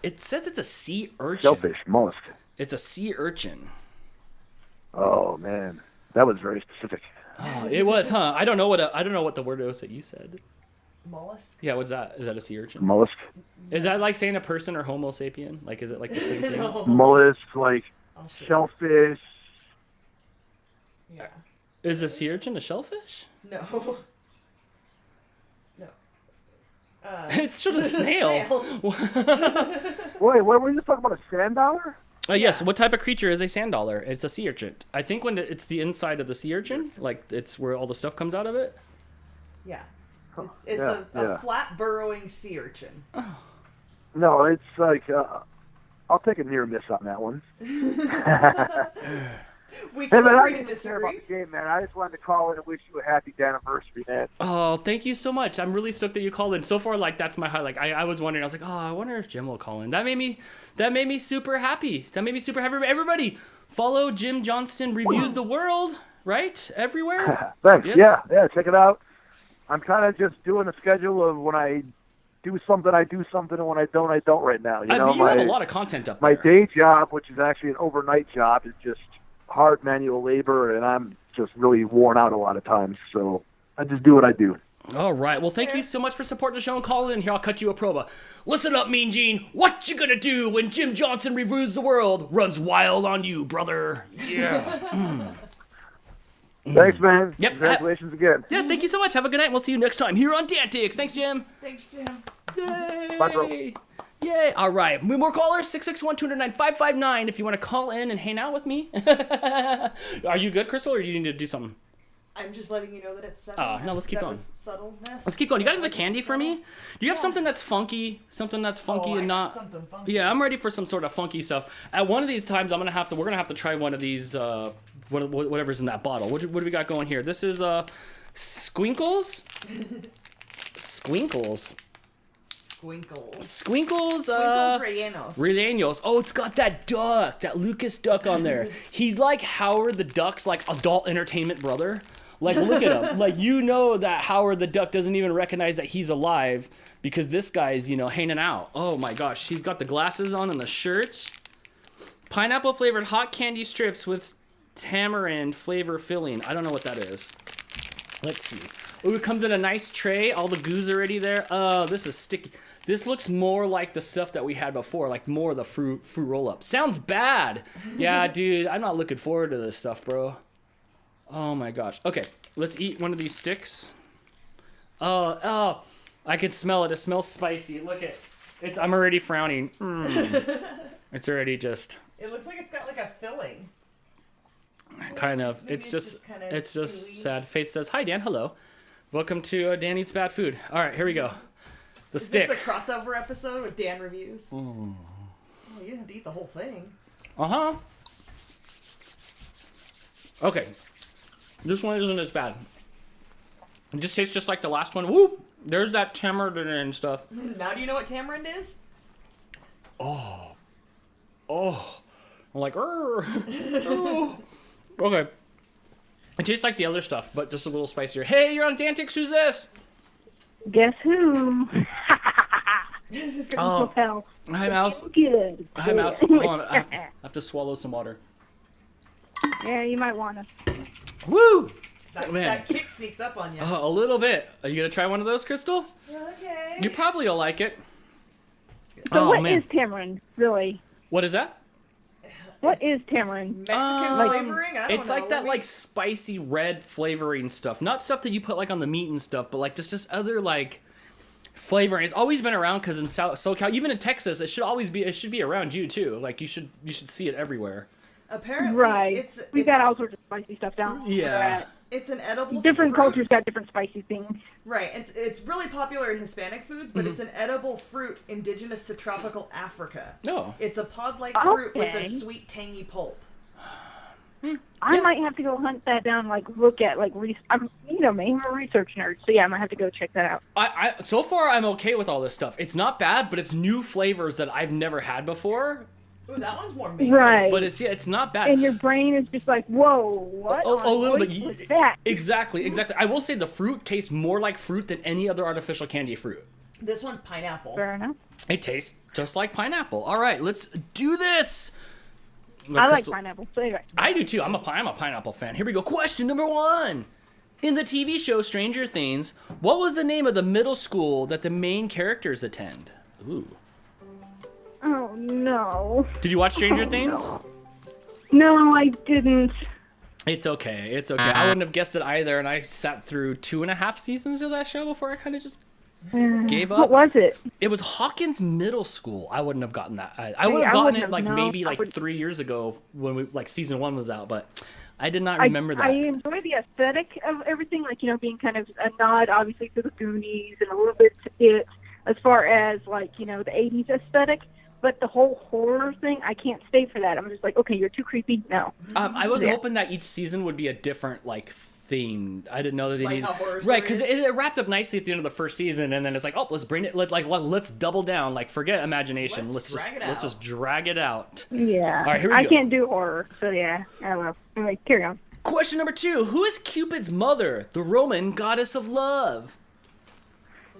Speaker 1: It says it's a sea urchin.
Speaker 11: Shellfish, mollusk.
Speaker 1: It's a sea urchin.
Speaker 11: Oh man, that was very specific.
Speaker 1: Oh, it was, huh? I don't know what the word was that you said.
Speaker 2: Mollusk?
Speaker 1: Yeah, what's that? Is that a sea urchin?
Speaker 11: Mollusk.
Speaker 1: Is that like saying a person or Homo sapien? Like, is it like the same thing?
Speaker 2: No.
Speaker 11: Mollusk, like shellfish.
Speaker 2: Yeah.
Speaker 1: Is a sea urchin a shellfish?
Speaker 2: No. No.
Speaker 1: It's just a snail.
Speaker 11: Wait, what were you talking about? A sand dollar?
Speaker 1: Yes. What type of creature is a sand dollar? It's a sea urchin. I think when it's the inside of the sea urchin, like it's where all the stuff comes out of it.
Speaker 2: Yeah. It's a flat burrowing sea urchin.
Speaker 1: Oh.
Speaker 11: No, it's like I'll take a near miss on that one.
Speaker 2: We
Speaker 11: Hey
Speaker 2: can
Speaker 11: man, I
Speaker 2: agree to
Speaker 11: didn't care about
Speaker 2: disagree.
Speaker 11: the game, man. I just wanted to call in and wish you a happy anniversary, man.
Speaker 1: Oh, thank you so much. I'm really stoked that you called in. So far, like that's my highlight. I was wondering. I was like, oh, I wonder if Jim will call in. That made me super happy. Everybody, follow Jim Johnston Reviews the World, right? Everywhere.
Speaker 11: Thanks.
Speaker 1: Yes.
Speaker 11: Yeah, check it out. I'm kind of just doing a schedule of when I do something, I do something, and when I don't right now. You know,
Speaker 1: you have a lot of content up there.
Speaker 11: My day job, which is actually an overnight job, is just hard manual labor, and I'm just really worn out a lot of times. So I just do what I do.
Speaker 1: All right. Well, thank you so much for supporting the show and calling in. Here, I'll cut you a proba. Listen up, Mean Gene. What you gonna do when Jim Johnson Reviews the World runs wild on you, brother? Yeah.
Speaker 11: Thanks, man.
Speaker 1: Yep.
Speaker 11: Congratulations again.
Speaker 1: Yeah, thank you so much. Have a good night. We'll see you next time here on DANtics. Thanks, Jim.
Speaker 2: Thanks, Jim.
Speaker 1: Yay.
Speaker 11: Bye, bro.
Speaker 1: Yay. All right. More callers, 661-209-559 if you want to call in and hang out with me. Are you good, Crystal, or do you need to do something?
Speaker 2: I'm just letting you know that it's subtle.
Speaker 1: Oh, no, let's keep going.
Speaker 2: Subtleness.
Speaker 1: Let's keep going. You got any candy for me? Do you have something that's funky? Something that's funky and not...
Speaker 2: Something funky.
Speaker 1: Yeah, I'm ready for some sort of funky stuff. At one of these times, we're gonna have to try one of these, whatever's in that bottle. What do we got going here? This is, Squinkles? Squinkles.
Speaker 2: Squinkles rellenos.
Speaker 1: Rellenos. Oh, it's got that duck, that Lucas duck on there. He's like Howard the Duck's like adult entertainment brother. Like, look at him. Like, you know that Howard the Duck doesn't even recognize that he's alive because this guy's, hanging out. Oh my gosh, he's got the glasses on and the shirt. Pineapple flavored hot candy strips with tamarind flavor filling. I don't know what that is. Let's see. Ooh, it comes in a nice tray. All the goo's already there. Oh, this is sticky. This looks more like the stuff that we had before, like more of the fruit roll-up. Sounds bad. Yeah, dude, I'm not looking forward to this stuff, bro. Oh my gosh. Okay, let's eat one of these sticks. Oh, I can smell it. It smells spicy. Look at it. I'm already frowning. It's already just...
Speaker 2: It looks like it's got like a filling.
Speaker 1: Kind of.
Speaker 2: Maybe
Speaker 1: It's just
Speaker 2: gooey.
Speaker 1: sad. Faith says, "Hi, Dan. Hello. Welcome to Dan Eats Bad Food." All right, here we go. The stick.
Speaker 2: Is this the crossover episode with Dan Reviews? Oh, you didn't have to eat the whole thing.
Speaker 1: Okay. This one isn't as bad. It just tastes just like the last one. Woo! There's that tamarind and stuff.
Speaker 2: Now do you know what tamarind is?
Speaker 1: Oh. I'm like, oh. Okay. It tastes like the other stuff, but just a little spicier. Hey, you're on DANtics. Who's this?
Speaker 12: Guess who?
Speaker 1: Oh. Hi, Mouse.
Speaker 12: Good.
Speaker 1: Hi, Mouse. Hold on. I have to swallow some water.
Speaker 12: Yeah, you might want to.
Speaker 1: Woo!
Speaker 2: That kick sneaks up on you.
Speaker 1: A little bit. Are you going to try one of those, Crystal?
Speaker 2: Okay.
Speaker 1: You probably will like it.
Speaker 12: So what is tamarind, really?
Speaker 1: What is that?
Speaker 12: What is tamarind?
Speaker 2: Mexican flavoring? I don't
Speaker 1: It's
Speaker 2: know.
Speaker 1: like that like spicy red flavoring stuff. Not stuff that you put like on the meat and stuff, but like just other like flavoring. It's always been around because in SoCal, even in Texas, it should be around you too. Like you should see it everywhere.
Speaker 2: Apparently,
Speaker 12: Right. We've got all sorts of spicy stuff down.
Speaker 1: Yeah.
Speaker 2: It's an edible
Speaker 12: Different
Speaker 2: fruit.
Speaker 12: cultures got different spicy things.
Speaker 2: Right. It's really popular in Hispanic foods, but
Speaker 1: Mhm.
Speaker 2: it's an edible fruit indigenous to tropical Africa.
Speaker 1: Oh.
Speaker 2: It's a pod-like fruit with a
Speaker 12: Okay.
Speaker 2: sweet, tangy pulp.
Speaker 12: I might have to go hunt that down, like look at, like, I'm me, I'm a research nerd, so yeah, I might have to go check that out.
Speaker 1: I so far I'm okay with all this stuff. It's not bad, but it's new flavors that I've never had before.
Speaker 2: Ooh, that one's more mango.
Speaker 12: Right.
Speaker 1: But it's not bad.
Speaker 12: And your brain is just like, whoa, what?
Speaker 1: A little bit.
Speaker 12: What was that?
Speaker 1: Exactly. I will say the fruit tastes more like fruit than any other artificial candy fruit.
Speaker 2: This one's pineapple.
Speaker 12: Fair enough.
Speaker 1: It tastes just like pineapple. All right, let's do this.
Speaker 12: I like pineapple. So anyway.
Speaker 1: I do too. I'm a pineapple fan. Here we go. Question number 1. In the TV show Stranger Things, what was the name of the middle school that the main characters attend? Ooh.
Speaker 12: Oh, no.
Speaker 1: Did you watch Stranger Things?
Speaker 12: No, I didn't.
Speaker 1: It's okay. It's okay. I wouldn't have guessed it either, and I sat through 2.5 seasons of that show before I kind of just gave up.
Speaker 12: What was it?
Speaker 1: It was Hawkins Middle School. I wouldn't have gotten that. I would have gotten it like maybe like 3 years ago when season 1 was out, but I did not remember that.
Speaker 12: I enjoy the aesthetic of everything, like, being kind of a nod, obviously, to the Goonies and a little bit to it, as far as, like, the 80s aesthetic. But the whole horror thing, I can't stay for that. I'm just like, okay, you're too creepy. No.
Speaker 1: I was hoping that each season would be a different like theme. I didn't know that they
Speaker 2: Like
Speaker 1: needed
Speaker 2: how horror
Speaker 1: right because
Speaker 2: stories?
Speaker 1: it wrapped up nicely at the end of the first season, and then it's like, oh, let's bring it. Let's double down. Like forget imagination. Let's just drag it out.
Speaker 12: Yeah.
Speaker 1: All right, here we
Speaker 12: I
Speaker 1: go.
Speaker 12: can't do horror, so yeah. I will. Anyway, carry on.
Speaker 1: Question number 2: Who is Cupid's mother, the Roman goddess of love?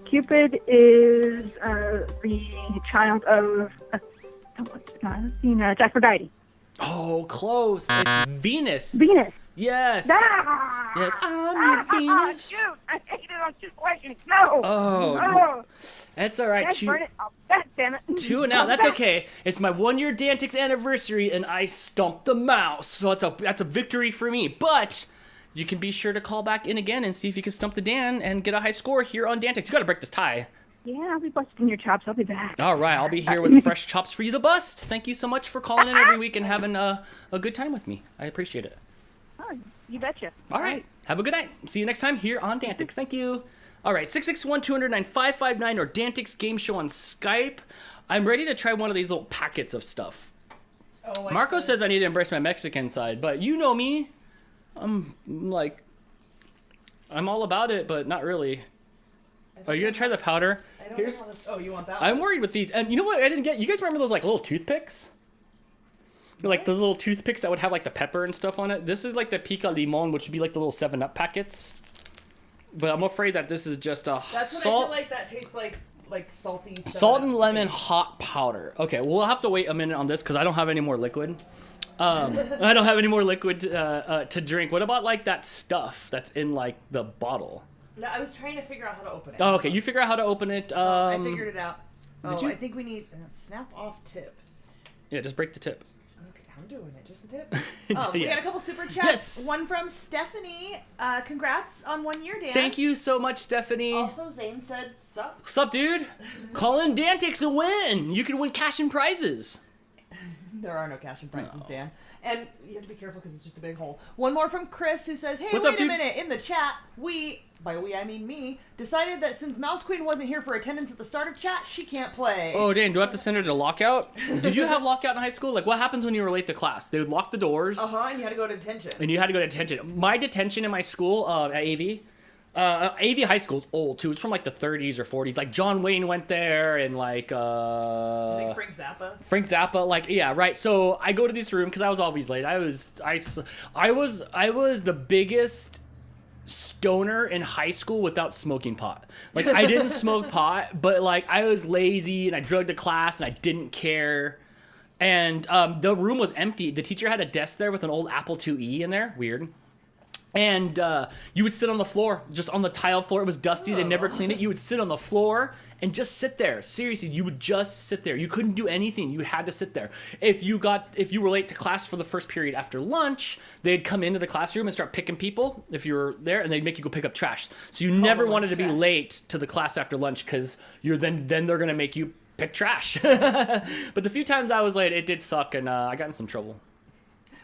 Speaker 12: Cupid is the child of it's Aphrodite.
Speaker 1: Oh, close. It's Venus.
Speaker 12: Venus.
Speaker 1: Yes.
Speaker 12: Ah!
Speaker 1: Yes, I'm your Venus.
Speaker 12: Shoot, I hate it on 2 questions. No.
Speaker 1: Oh, that's all right.
Speaker 12: Yes, burn it. Oh, God damn it.
Speaker 1: 2 and out. That's okay. It's my 1-year DANtics anniversary, and I stumped the mouse. So that's a victory for me. But you can be sure to call back in again and see if you can stump the Dan and get a high score here on DANtics. You got to break this tie.
Speaker 12: Yeah, I'll be busting your chops. I'll be back.
Speaker 1: All right, I'll be here with fresh chops for you to bust. Thank you so much for calling in every week and having a good time with me. I appreciate it.
Speaker 12: Oh, you betcha.
Speaker 1: All right. Have a good night. See you next time here on DANtics. Thank you. All right, 661-200-9559 or DANtics Game Show on Skype. I'm ready to try one of these little packets of stuff.
Speaker 2: Oh,
Speaker 1: Marco says I need to embrace my Mexican side, but you know me. I'm all about it, but not really. Are you going to try the powder?
Speaker 2: I don't know how this... Oh, you want that one?
Speaker 1: I'm worried with these. And you know what I didn't get? You guys remember those like little toothpicks? Like those little toothpicks that would have like the pepper and stuff on it. This is like the pica limon, which would be like the little 7-Up packets. But I'm afraid that this is just a
Speaker 2: That's
Speaker 1: salt.
Speaker 2: what I feel like that tastes like salty stuff.
Speaker 1: Salt and lemon hot powder. Okay, well, we'll have to wait a minute on this because I don't have any more liquid. I don't have any more liquid to drink. What about like that stuff that's in like the bottle?
Speaker 2: No, I was trying to figure out how to open it.
Speaker 1: Oh, okay. You figure out how to open it.
Speaker 2: I figured it out.
Speaker 1: Did
Speaker 2: Oh,
Speaker 1: you?
Speaker 2: I think we need a snap off tip.
Speaker 1: Yeah, just break the tip.
Speaker 2: Okay, I'm doing it. Just a tip. Oh, we got a couple super chats.
Speaker 1: Yes.
Speaker 2: One from Stephanie. Congrats on 1 year, Dan.
Speaker 1: Thank you so much, Stephanie.
Speaker 2: Also, Zane said, sup.
Speaker 1: Sup, dude? Call in DANtics and win. You can win cash and prizes.
Speaker 2: There are no cash and prizes, Dan. And you have to be careful because it's just a big hole. One more from Chris who says, hey,
Speaker 1: What's
Speaker 2: wait
Speaker 1: up,
Speaker 2: a
Speaker 1: dude?
Speaker 2: minute. In the chat, by we I mean me, decided that since Mouse Queen wasn't here for attendance at the start of chat, she can't play.
Speaker 1: Oh, Dan, do I have to send her to lockout? Did you have lockout in high school? Like, what happens when you were late to class? They would lock the doors.
Speaker 2: Uh-huh, and you had to go to detention.
Speaker 1: And you had to go to detention. My detention in my school at AV, AV High School's old too. It's from like the 30s or 40s. Like John Wayne went there, and like
Speaker 2: I think Frank Zappa.
Speaker 1: Frank Zappa, like yeah, right. So I go to this room because I was always late. I was the biggest stoner in high school without smoking pot. Like I didn't smoke pot, but like I was lazy and I drugged to class and I didn't care. And the room was empty. The teacher had a desk there with an old Apple IIe in there. Weird. And you would sit on the floor, just on the tile floor. It was dusty. They never cleaned it. You would sit on the floor and just sit there. Seriously, you would just sit there. You couldn't do anything. You had to sit there. If you were late to class for the first period after lunch, they'd come into the classroom and start picking people if you were there, and they'd make you go pick up trash. So you never wanted to be late to the class after lunch because you're then they're gonna make you pick trash. But the few times I was late, it did suck, and I got in some trouble.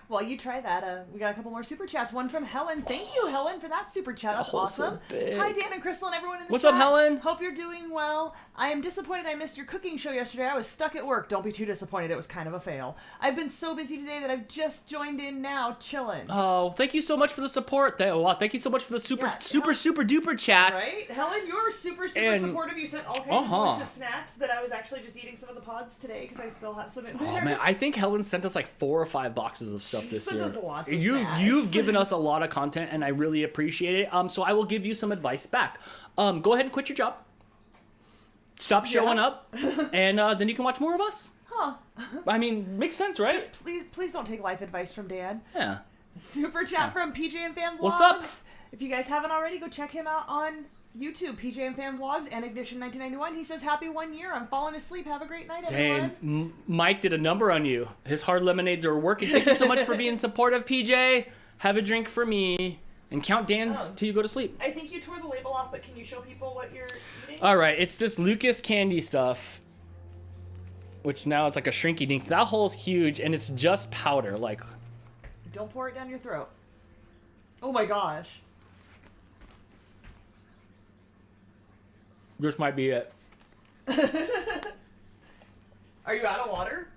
Speaker 2: Well, you try that. We got a couple more super chats. One from Helen. Thank you, Helen, for that super chat. That's awesome. Hi, Dan and Crystal and everyone in the chat.
Speaker 1: What's up, Helen?
Speaker 2: Hope you're doing well. I am disappointed I missed your cooking show yesterday. I was stuck at work. Don't be too disappointed. It was kind of a fail. I've been so busy today that I've just joined in now, chilling.
Speaker 1: Oh, thank you so much for the support. Thank you so much for the super duper chat.
Speaker 2: Right? Helen, you're super supportive. You sent all kinds of delicious snacks that I was actually just eating some of the pods today because I still have some in there.
Speaker 1: Oh, man, I think Helen sent us like 4 or 5 boxes of stuff this year.
Speaker 2: Lots of
Speaker 1: You've given us a lot of content, and I really appreciate it. So I will give you some advice back. Go ahead and quit your job. Stop showing up, and then you can watch more of us.
Speaker 2: Huh.
Speaker 1: I mean, makes sense, right?
Speaker 2: Please don't take life advice from Dan.
Speaker 1: Yeah.
Speaker 2: Super chat from PJ and Fan Vlogs.
Speaker 1: What's up?
Speaker 2: If you guys haven't already, go check him out on YouTube, PJ and Fan Vlogs and Ignition 1991. He says, happy 1 year. I'm falling asleep. Have a great night, everyone.
Speaker 1: Dang, Mike did a number on you. His hard lemonades are working. Thank you so much for being supportive, PJ. Have a drink for me. And count Dan's till you go to sleep.
Speaker 2: I think you tore the label off, but can you show people what you're eating?
Speaker 1: All right, it's this Lucas candy stuff, which now it's like a shrinky dink. That hole's huge, and it's just powder. Like,
Speaker 2: don't pour it down your throat. Oh my gosh.
Speaker 1: This might be it.
Speaker 2: Are you out of water?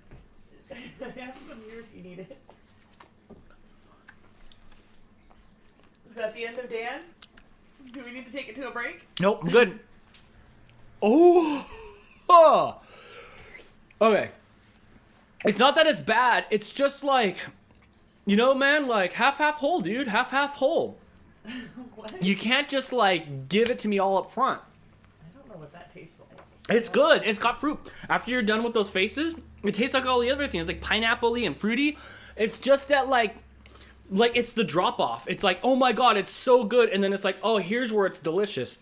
Speaker 2: I have some here if you need it. Is that the end of Dan? Do we need to take it to a break?
Speaker 1: Nope, I'm good. Oh. Okay. It's not that it's bad. It's just like, you know, man, like half whole, dude. Half whole.
Speaker 2: What?
Speaker 1: You can't just like give it to me all up front.
Speaker 2: I don't know what that tastes like.
Speaker 1: It's good. It's got fruit. After you're done with those faces, it tastes like all the other things. It's like pineapple-y and fruity. It's just that like it's the drop off. It's like, oh my god, it's so good, and then it's like, oh, here's where it's delicious.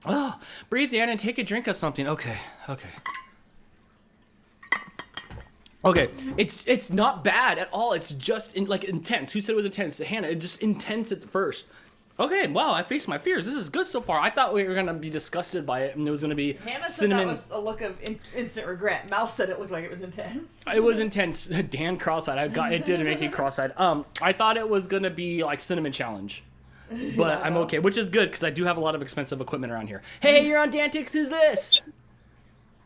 Speaker 1: Oh, breathe in and take a drink of something. Okay. It's not bad at all. It's just intense. Who said it was intense? Hannah. It's just intense at first. Okay, wow, I faced my fears. This is good so far. I thought we were going to be disgusted by it, and it was going to be
Speaker 2: Hannah
Speaker 1: cinnamon.
Speaker 2: said that was a look of instant regret. Mouse said it looked like it was intense.
Speaker 1: It was intense. Dan cross-eyed. It did make me cross-eyed. I thought it was going to be like cinnamon challenge. But I'm okay, which is good, because I do have a lot of expensive equipment around here. Hey, you're on DANtics. Who's this?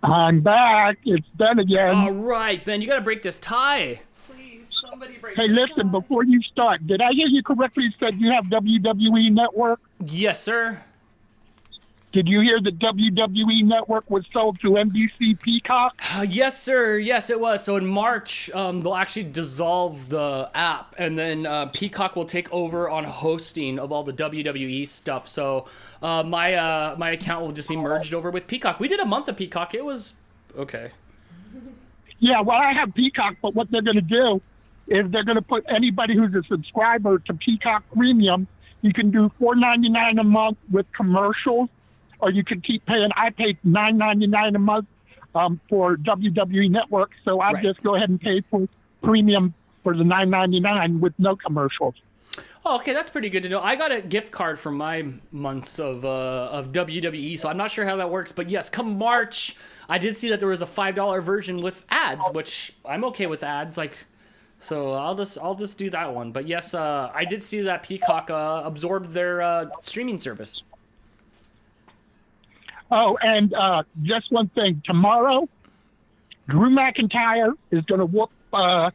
Speaker 5: I'm back. It's Ben again.
Speaker 1: All right, Ben, you got to break this tie.
Speaker 2: Somebody break
Speaker 5: Hey, listen, before you start, did I hear you correctly? You said you have WWE Network?
Speaker 1: Yes, sir.
Speaker 5: Did you hear the WWE Network was sold to NBC Peacock?
Speaker 1: Yes, sir. Yes, it was. So in March, they'll actually dissolve the app, and then Peacock will take over on hosting of all the WWE stuff. So my account will just be merged over with Peacock. We did a month of Peacock. It was okay.
Speaker 5: Yeah, well, I have Peacock, but what they're going to do is they're going to put anybody who's a subscriber to Peacock Premium, you can do $4.99 a month with commercials, or you can keep paying. I paid $9.99 a month for WWE Network, so I'll just go ahead and pay for Premium for the $9.99 with no commercials.
Speaker 1: Oh, okay, that's pretty good to know. I got a gift card for my months of WWE, so I'm not sure how that works. But yes, come March, I did see that there was a $5 version with ads, which I'm okay with ads. So I'll just do that one. But yes, I did see that Peacock absorbed their streaming service. Oh,
Speaker 5: and just one thing. Tomorrow, Drew McIntyre is going to whoop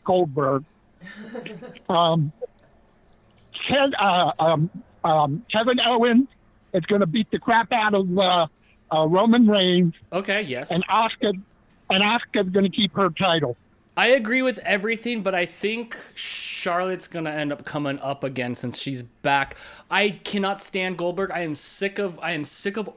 Speaker 5: Goldberg. Kevin Owens is going to beat the crap out of Roman Reigns.
Speaker 1: Okay, yes.
Speaker 5: And Asuka's going to keep her title.
Speaker 1: I agree with everything, but I think Charlotte's going to end up coming up again since she's back. I cannot stand Goldberg. I am sick of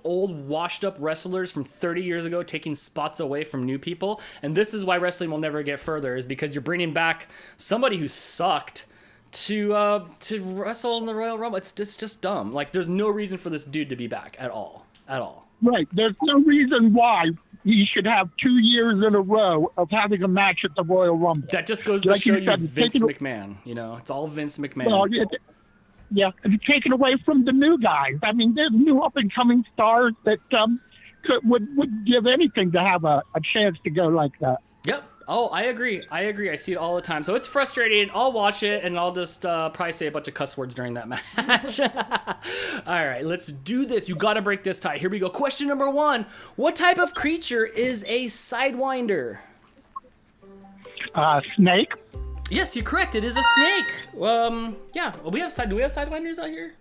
Speaker 1: old washed up wrestlers from 30 years ago taking spots away from new people. And this is why wrestling will never get further, is because you're bringing back somebody who sucked to wrestle in the Royal Rumble. It's just dumb. Like, there's no reason for this dude to be back at all.
Speaker 5: Right. There's no reason why he should have 2 years in a row of having a match at the Royal Rumble.
Speaker 1: That just goes to show you Vince McMahon. You know, it's all Vince McMahon.
Speaker 5: Well, yeah, and it's taken away from the new guys. I mean, there's new up-and-coming stars that would give anything to have a chance to go like that.
Speaker 1: Yep. Oh, I agree. I see it all the time. So it's frustrating. I'll watch it, and I'll just probably say a bunch of cuss words during that match. All right, let's do this. You got to break this tie. Here we go. Question number 1. What type of creature is a Sidewinder?
Speaker 5: Snake.
Speaker 1: Yes, you're correct. It is a snake. Yeah. Do we have Sidewinders out here?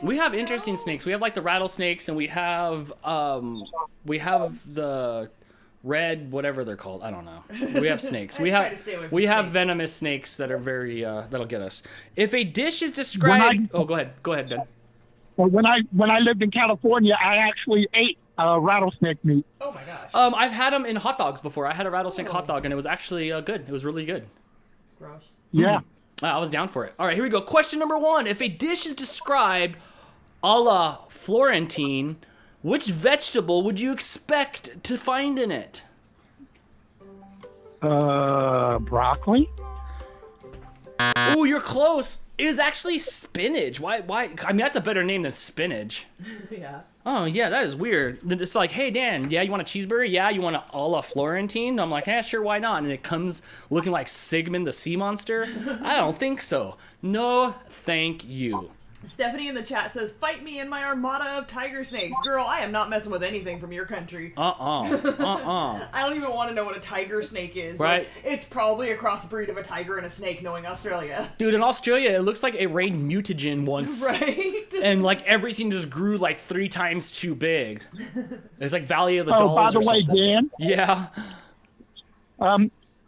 Speaker 1: We have interesting snakes. We have like the rattlesnakes, and we have the red, whatever they're called. I don't know. We have snakes. We have venomous snakes that are very that'll get us. If a dish is described, go ahead, Ben.
Speaker 5: Well, when I lived in California, I actually ate rattlesnake meat.
Speaker 2: Oh my gosh.
Speaker 1: I've had them in hot dogs before. I had a rattlesnake hot dog, and it was actually good. It was really good.
Speaker 2: Gross.
Speaker 5: Yeah.
Speaker 1: I was down for it. All right, here we go. Question number 1. If a dish is described a la Florentine, which vegetable would you expect to find in it?
Speaker 5: Broccoli.
Speaker 1: Ooh, you're close. It is actually spinach. Why? I mean, that's a better name than spinach.
Speaker 2: Yeah.
Speaker 1: Oh, yeah, that is weird. It's like, hey, Dan, yeah, you want a cheeseburger? Yeah, you want a la Florentine? I'm like, yeah, sure, why not? And it comes looking like Sigmund the sea monster? I don't think so. No, thank you.
Speaker 2: Stephanie in the chat says, fight me in my armada of tiger snakes. Girl, I am not messing with anything from your country. I don't even want to know what a tiger snake is.
Speaker 1: Right.
Speaker 2: Like, it's probably a crossbreed of a tiger and a snake, knowing Australia.
Speaker 1: Dude, in Australia, it looks like it rained mutagen once.
Speaker 2: Right.
Speaker 1: And, like, everything just grew, like, 3 times too big. It's like Valley of the Dolls.
Speaker 5: Oh, by the way,
Speaker 1: something.
Speaker 5: Dan.
Speaker 1: Yeah.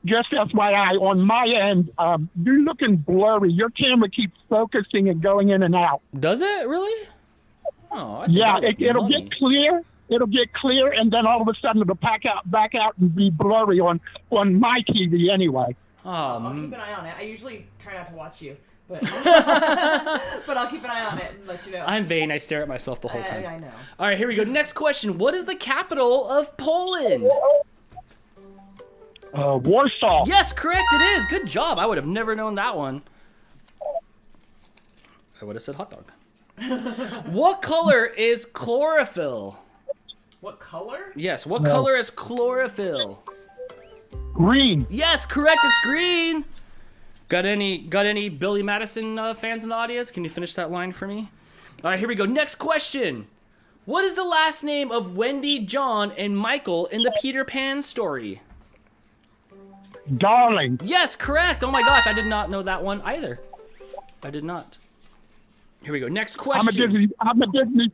Speaker 5: Just FYI, on my end, you're looking blurry. Your camera keeps focusing and going in and out.
Speaker 1: Does it really? Oh,
Speaker 5: yeah. It'll get clear. It'll get clear, and then all of a sudden it'll back out and be blurry on my TV anyway.
Speaker 2: I'll keep an eye on it. I usually try not to watch you, but I'll keep an eye on it and let you know.
Speaker 1: I'm vain. I stare at myself the whole time.
Speaker 2: I know.
Speaker 1: All right, here we go. Next question. What is the capital of Poland?
Speaker 5: Warsaw.
Speaker 1: Yes, correct. It is. Good job. I would have never known that one. I would have said hot dog. What color is chlorophyll?
Speaker 2: What color?
Speaker 1: Yes. What color is chlorophyll?
Speaker 5: Green.
Speaker 1: Yes, correct. It's green. Got any Billy Madison fans in the audience? Can you finish that line for me? All right, here we go. Next question. What is the last name of Wendy, John, and Michael in the Peter Pan story?
Speaker 5: Darling.
Speaker 1: Yes, correct. Oh my gosh, I did not know that one either. I did not. Here we go. Next question.
Speaker 5: I'm a Disney.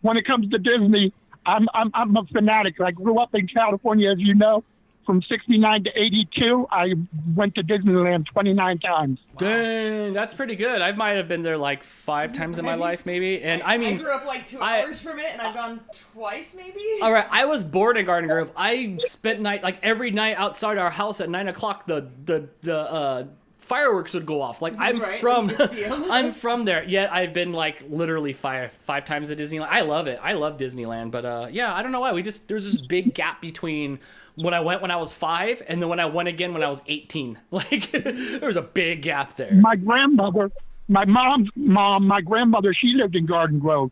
Speaker 5: When it comes to Disney, I'm a fanatic. I grew up in California, as you know. From 69 to 82, I went to Disneyland 29 times.
Speaker 1: Dang, that's pretty good. I might have been there like 5 times in my life, maybe. And I mean,
Speaker 2: I grew up like 2 hours from it, and I've gone twice, maybe.
Speaker 1: All right, I was born in Garden Grove. I spent every night outside our house at 9 o'clock. The fireworks would go off. Like I'm from there. Yet I've been like literally five times at Disneyland. I love it. I love Disneyland. But yeah, I don't know why. There's this big gap between when I went when I was 5 and then when I went again when I was 18. Like there was a big gap there.
Speaker 5: My grandmother, my mom's mom, my grandmother, she lived in Garden Grove.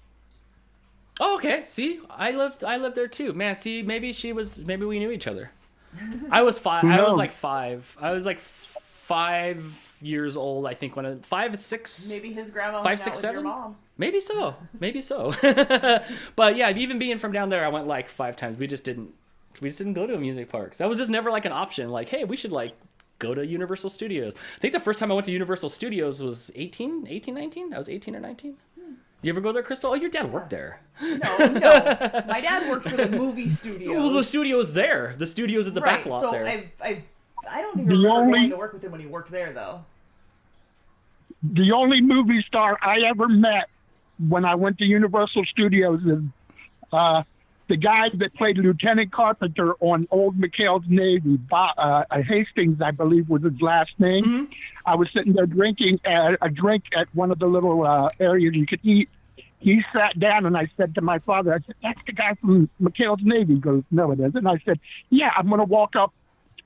Speaker 1: Oh, okay. See, I lived there too. Man, see, maybe we knew each other. I was 5. I was like 5. I was like 5 years old, I think, when 5, 6.
Speaker 2: Maybe his grandma
Speaker 1: 5, 6, 7.
Speaker 2: Your mom.
Speaker 1: Maybe so. But yeah, even being from down there, I went like 5 times. We just didn't go to amusement parks. That was just never like an option. Like, hey, we should like go to Universal Studios. I think the first time I went to Universal Studios was 19? I was 18 or 19. You ever go there, Crystal? Oh, your dad worked there.
Speaker 2: No. My dad worked for the movie studio.
Speaker 1: Well, the studio's there. The studio's at the back lot there.
Speaker 2: I don't even remember going to work with him when he worked there, though.
Speaker 5: The only movie star I ever met when I went to Universal Studios is the guy that played Lieutenant Carpenter on Old McHale's Navy. Hastings, I believe, was his last name.
Speaker 1: Mm-hmm.
Speaker 5: I was sitting there drinking a drink at one of the little areas you could eat. He sat down, and I said to my father, I said, that's the guy from McHale's Navy. He goes, no, it isn't. I said, yeah, I'm going to walk up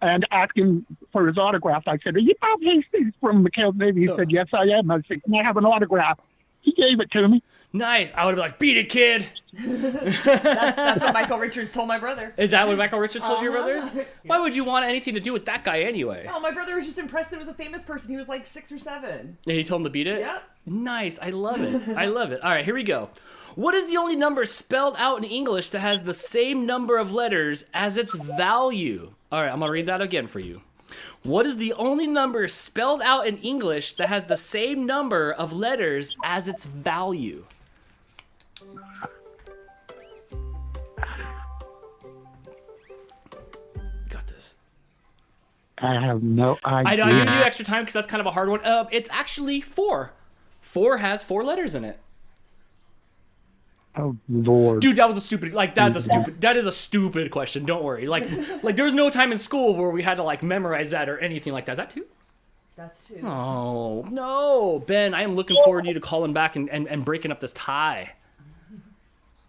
Speaker 5: and ask him for his autograph. I said, are you Bob Hastings from McHale's Navy? He said, yes, I am. I said, can I have an autograph? He gave it to me.
Speaker 1: Nice. I would have been like, beat it, kid.
Speaker 2: That's what Michael Richards told my brother.
Speaker 1: Is that what Michael Richards told your brothers? Yeah. Why would you want anything to do with that guy anyway?
Speaker 2: Oh, my brother was just impressed that it was a famous person. He was like 6 or 7.
Speaker 1: And he told him to beat it?
Speaker 2: Yeah.
Speaker 1: Nice. I love it. I love it. All right, here we go. What is the only number spelled out in English that has the same number of letters as its value? All right, I'm going to read that again for you. What is the only number spelled out in English that has the same number of letters as its value? Got this.
Speaker 5: I have no idea.
Speaker 1: I'm going to do extra time because that's kind of a hard one. It's actually 4. 4 has 4 letters in it.
Speaker 5: Oh Lord,
Speaker 1: dude, that was a stupid. That is a stupid question. Don't worry. Like there's no time in school where we had to like memorize that or anything like that. Is that 2?
Speaker 2: That's 2.
Speaker 1: Oh no, Ben, I am looking forward to you to calling back and breaking up this tie.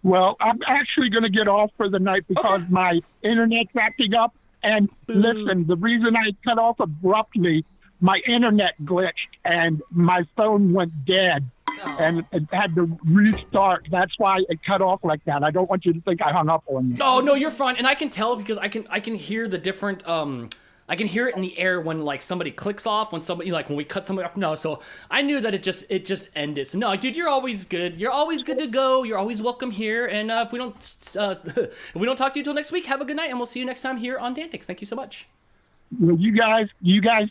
Speaker 5: Well, I'm actually going to get off for the night because my internet's acting up. And listen, the reason I cut off abruptly, my internet glitched and my phone went dead. And it had to restart. That's why it cut off like that. I don't want you to think I hung up on you.
Speaker 1: Oh no, you're fine. And I can tell because I can hear the different I can hear it in the air when like somebody clicks off, when somebody like when we cut somebody off. No, so I knew that it just ended. So no, dude, you're always good. You're always good to go. You're always welcome here. And if we don't talk to you till next week, have a good night, and we'll see you next time here on DANtics. Thank you so much.
Speaker 5: Well, you guys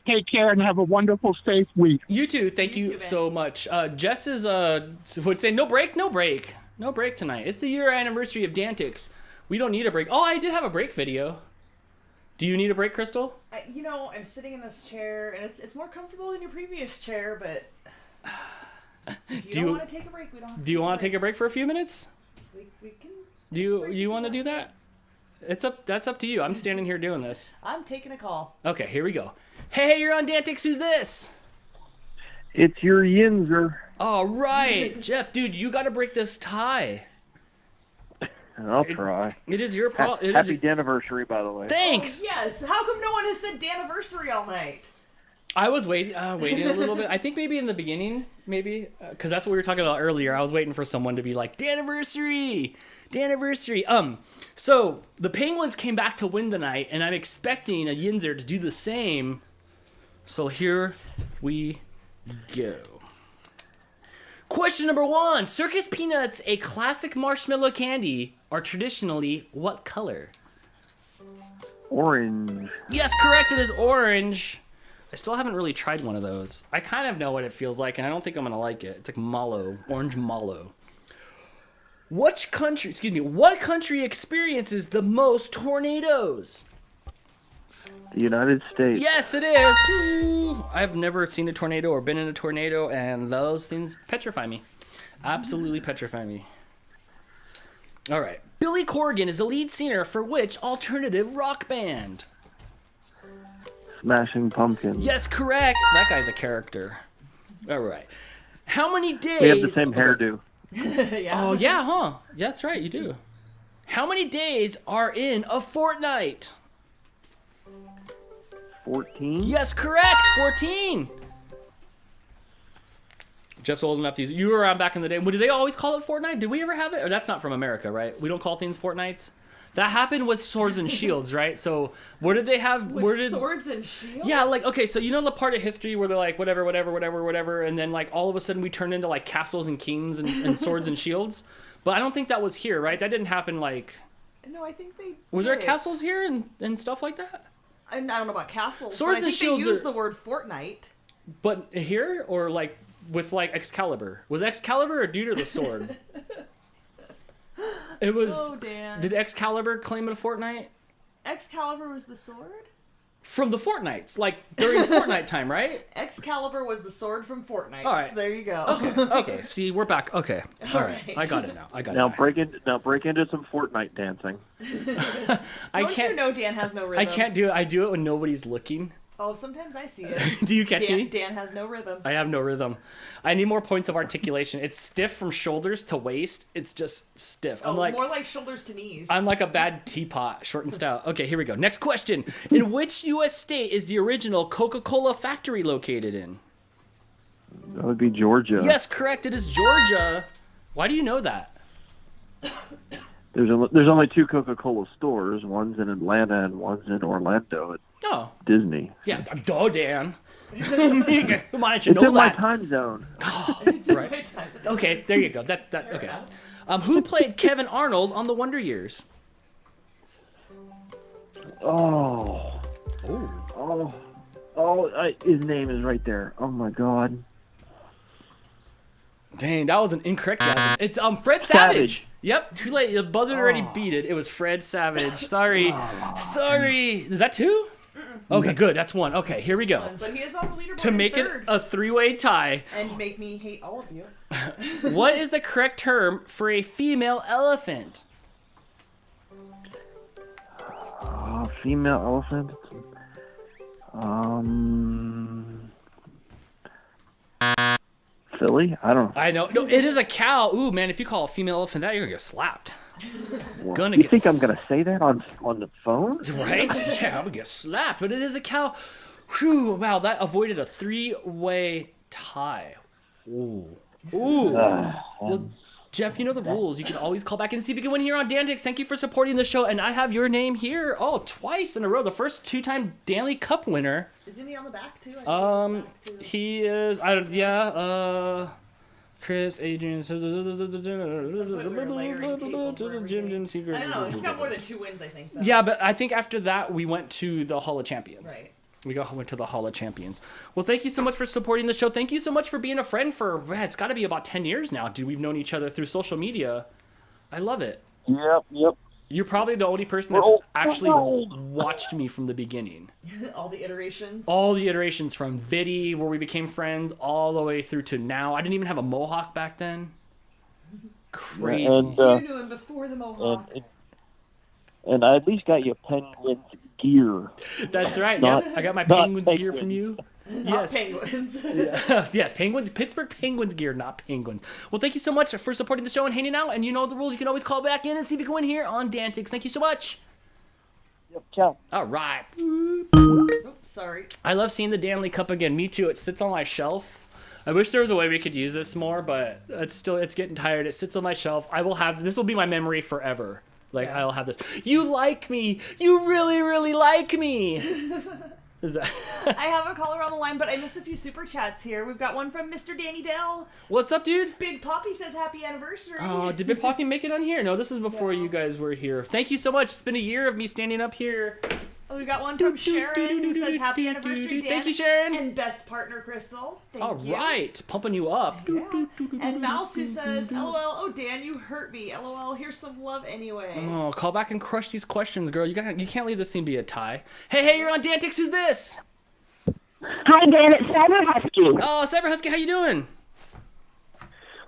Speaker 5: take care and have a wonderful, safe week.
Speaker 1: You too. Thank you so much. Jess is would say no break tonight. It's the year anniversary of DANtics. We don't need a break. Oh, I did have a break video. Do you need a break, Crystal?
Speaker 2: I'm sitting in this chair and it's more comfortable than your previous chair, but if you don't want to take a break, we don't have to.
Speaker 1: Do you want to take a break for a few minutes?
Speaker 2: We can.
Speaker 1: Do you want to do that? That's up to you. I'm standing here doing this.
Speaker 2: I'm taking a call.
Speaker 1: Okay, here we go. Hey, you're on DANtics. Who's this?
Speaker 11: It's your Yinzer.
Speaker 1: All right. Jeff, dude, you got to break this tie.
Speaker 11: I'll try.
Speaker 1: It is your problem.
Speaker 11: Happy anniversary, by the way.
Speaker 1: Thanks.
Speaker 2: Oh, yes. How come no one has said anniversary all night?
Speaker 1: I was waiting a little bit. I think maybe in the beginning, because that's what we were talking about earlier. I was waiting for someone to be like, anniversary. So the Penguins came back to win tonight, and I'm expecting a Yinzer to do the same. So here we go. Question number 1. Circus Peanuts, a classic marshmallow candy, are traditionally what color?
Speaker 11: Orange.
Speaker 1: Yes, correct. It is orange. I still haven't really tried one of those. I kind of know what it feels like, and I don't think I'm going to like it. It's like mallow, orange mallow. What country experiences the most tornadoes?
Speaker 11: The United States.
Speaker 1: Yes, it is. I've never seen a tornado or been in a tornado, and those things petrify me. Absolutely petrify me. All right. Billy Corgan is the lead singer for which alternative rock band?
Speaker 11: Smashing Pumpkins.
Speaker 1: Yes, correct. That guy's a character. All right. How many days...
Speaker 11: We have the same hairdo.
Speaker 2: Yeah.
Speaker 1: Oh, yeah, huh? Yeah, that's right, you do. How many days are in a fortnight?
Speaker 11: 14?
Speaker 1: Yes, correct. 14. Jeff's old enough to use it. You were around back in the day. Did they always call it fortnight? Did we ever have it? Or that's not from America, right? We don't call things fortnights? That happened with Swords and Shields, right? So where did they have...
Speaker 2: Swords and Shields?
Speaker 1: Yeah, like, okay, so you know the part of history where they're like, whatever, and then like all of a sudden we turned into like castles and kings and swords and shields? But I don't think that was here, right? That didn't happen like...
Speaker 2: No, I think they
Speaker 1: Was there castles here and stuff like that?
Speaker 2: I don't know about castles.
Speaker 1: Swords
Speaker 2: but I
Speaker 1: and
Speaker 2: think
Speaker 1: shields
Speaker 2: they use
Speaker 1: are-
Speaker 2: the word Fortnite.
Speaker 1: But here or like with like Excalibur? Was Excalibur a dude or the sword? It was.
Speaker 2: Oh, Dan.
Speaker 1: Did Excalibur claim it a Fortnite?
Speaker 2: Excalibur was the sword?
Speaker 1: From the Fortnites, like during Fortnite time, right?
Speaker 2: Excalibur was the sword from Fortnite.
Speaker 1: All right.
Speaker 2: So there you go.
Speaker 1: Okay. See, we're back. Okay. All right. I got it now.
Speaker 11: Now break into some Fortnite dancing.
Speaker 2: Don't you know Dan has no rhythm?
Speaker 1: I can't do it. I do it when nobody's looking.
Speaker 2: Oh, sometimes I see it.
Speaker 1: Do you catch me?
Speaker 2: Dan has no rhythm.
Speaker 1: I have no rhythm. I need more points of articulation. It's stiff from shoulders to waist. It's just stiff.
Speaker 2: Oh, more like shoulders to knees.
Speaker 1: I'm like a bad teapot, short and stout. Okay, here we go. Next question. In which U.S. state is the original Coca-Cola factory located in?
Speaker 11: That would be Georgia.
Speaker 1: Yes, correct. It is Georgia. Why do you know that?
Speaker 11: There's only 2 Coca-Cola stores. One's in Atlanta and one's in Orlando at Disney.
Speaker 1: Yeah, duh, Dan. Come on, you should
Speaker 11: It's
Speaker 1: know
Speaker 11: in
Speaker 1: that.
Speaker 11: my time zone.
Speaker 1: Right. Okay, there you go. That okay. Who played Kevin Arnold on The Wonder Years?
Speaker 11: His name is right there. Oh my God.
Speaker 1: Dang, that was an incorrect guess. It's Fred Savage. Yep, too late. The buzzer already beat it. It was Fred Savage. Sorry. Sorry. Is that 2? Okay, good. That's 1. Okay, here we go.
Speaker 2: But he is on the leaderboard
Speaker 1: To make it a 3-way tie.
Speaker 2: And make me hate all of you.
Speaker 1: What is the correct term for a female elephant?
Speaker 11: Female elephant. Philly? I don't know.
Speaker 1: I know. No, it is a cow. Ooh, man, if you call a female elephant that, you're going to get slapped.
Speaker 11: You think I'm going to say that on the phone?
Speaker 1: Right? Yeah, I'm going to get slapped. But it is a cow. Whew, wow, that avoided a 3-way tie. Ooh. Well, Jeff, you know the rules. You can always call back and see if you can win here on DANtics. Thank you for supporting the show. And I have your name here. Oh, twice in a row. The first 2-time Danley Cup winner.
Speaker 2: Isn't he on the back too?
Speaker 1: He is. Chris, Adrian.
Speaker 2: I don't know. He's got more than 2 wins, I think. Though.
Speaker 1: Yeah, but I think after that we went to the Hall of Champions.
Speaker 2: Right.
Speaker 1: Went to the Hall of Champions. Well, thank you so much for supporting the show. Thank you so much for being a friend for, it's got to be about 10 years now, dude. We've known each other through social media. I love it.
Speaker 11: Yep.
Speaker 1: You're probably the only person that's actually watched me from the beginning.
Speaker 2: All the iterations?
Speaker 1: All the iterations from Viddy, where we became friends, all the way through to now. I didn't even have a mohawk back then. Crazy.
Speaker 11: And,
Speaker 2: you knew him before the mohawk.
Speaker 11: And I at least got you Penguins gear.
Speaker 1: That's right. I got my Penguins gear from you.
Speaker 2: Not penguins.
Speaker 1: Yes, Penguins. Pittsburgh Penguins gear, not Penguins. Well, thank you so much for supporting the show and hanging out. And you know the rules. You can always call back in and see if you can win here on DANtics. Thank you so much.
Speaker 11: Yep, ciao.
Speaker 1: All right.
Speaker 2: Oops, sorry.
Speaker 1: I love seeing the Danley Cup again. Me too. It sits on my shelf. I wish there was a way we could use this more, but it's getting tired. It sits on my shelf. This will be my memory forever. I'll have this. You like me. You really, really like me. Is that?
Speaker 2: I have a caller on the line, but I missed a few super chats here. We've got one from Mr. Danny Dell.
Speaker 1: What's up, dude?
Speaker 2: Big Poppy says happy anniversary.
Speaker 1: Oh, did Big Poppy make it on here? No, this is before you guys were here. Thank you so much. It's been a year of me standing up here.
Speaker 2: Oh, we got one from Sharon who says happy anniversary, Dan.
Speaker 1: Thank you, Sharon.
Speaker 2: And best partner, Crystal. Thank you.
Speaker 1: All right. Pumping you up.
Speaker 2: Yeah. And Mouse who says, LOL, oh, Dan, you hurt me. LOL, here's some love anyway.
Speaker 1: Oh, call back and crush these questions, girl. You can't leave this thing be a tie. Hey, you're on DANtics. Who's this?
Speaker 13: Hi, Dan. It's Cyber Husky.
Speaker 1: Oh, Cyber Husky, how you doing?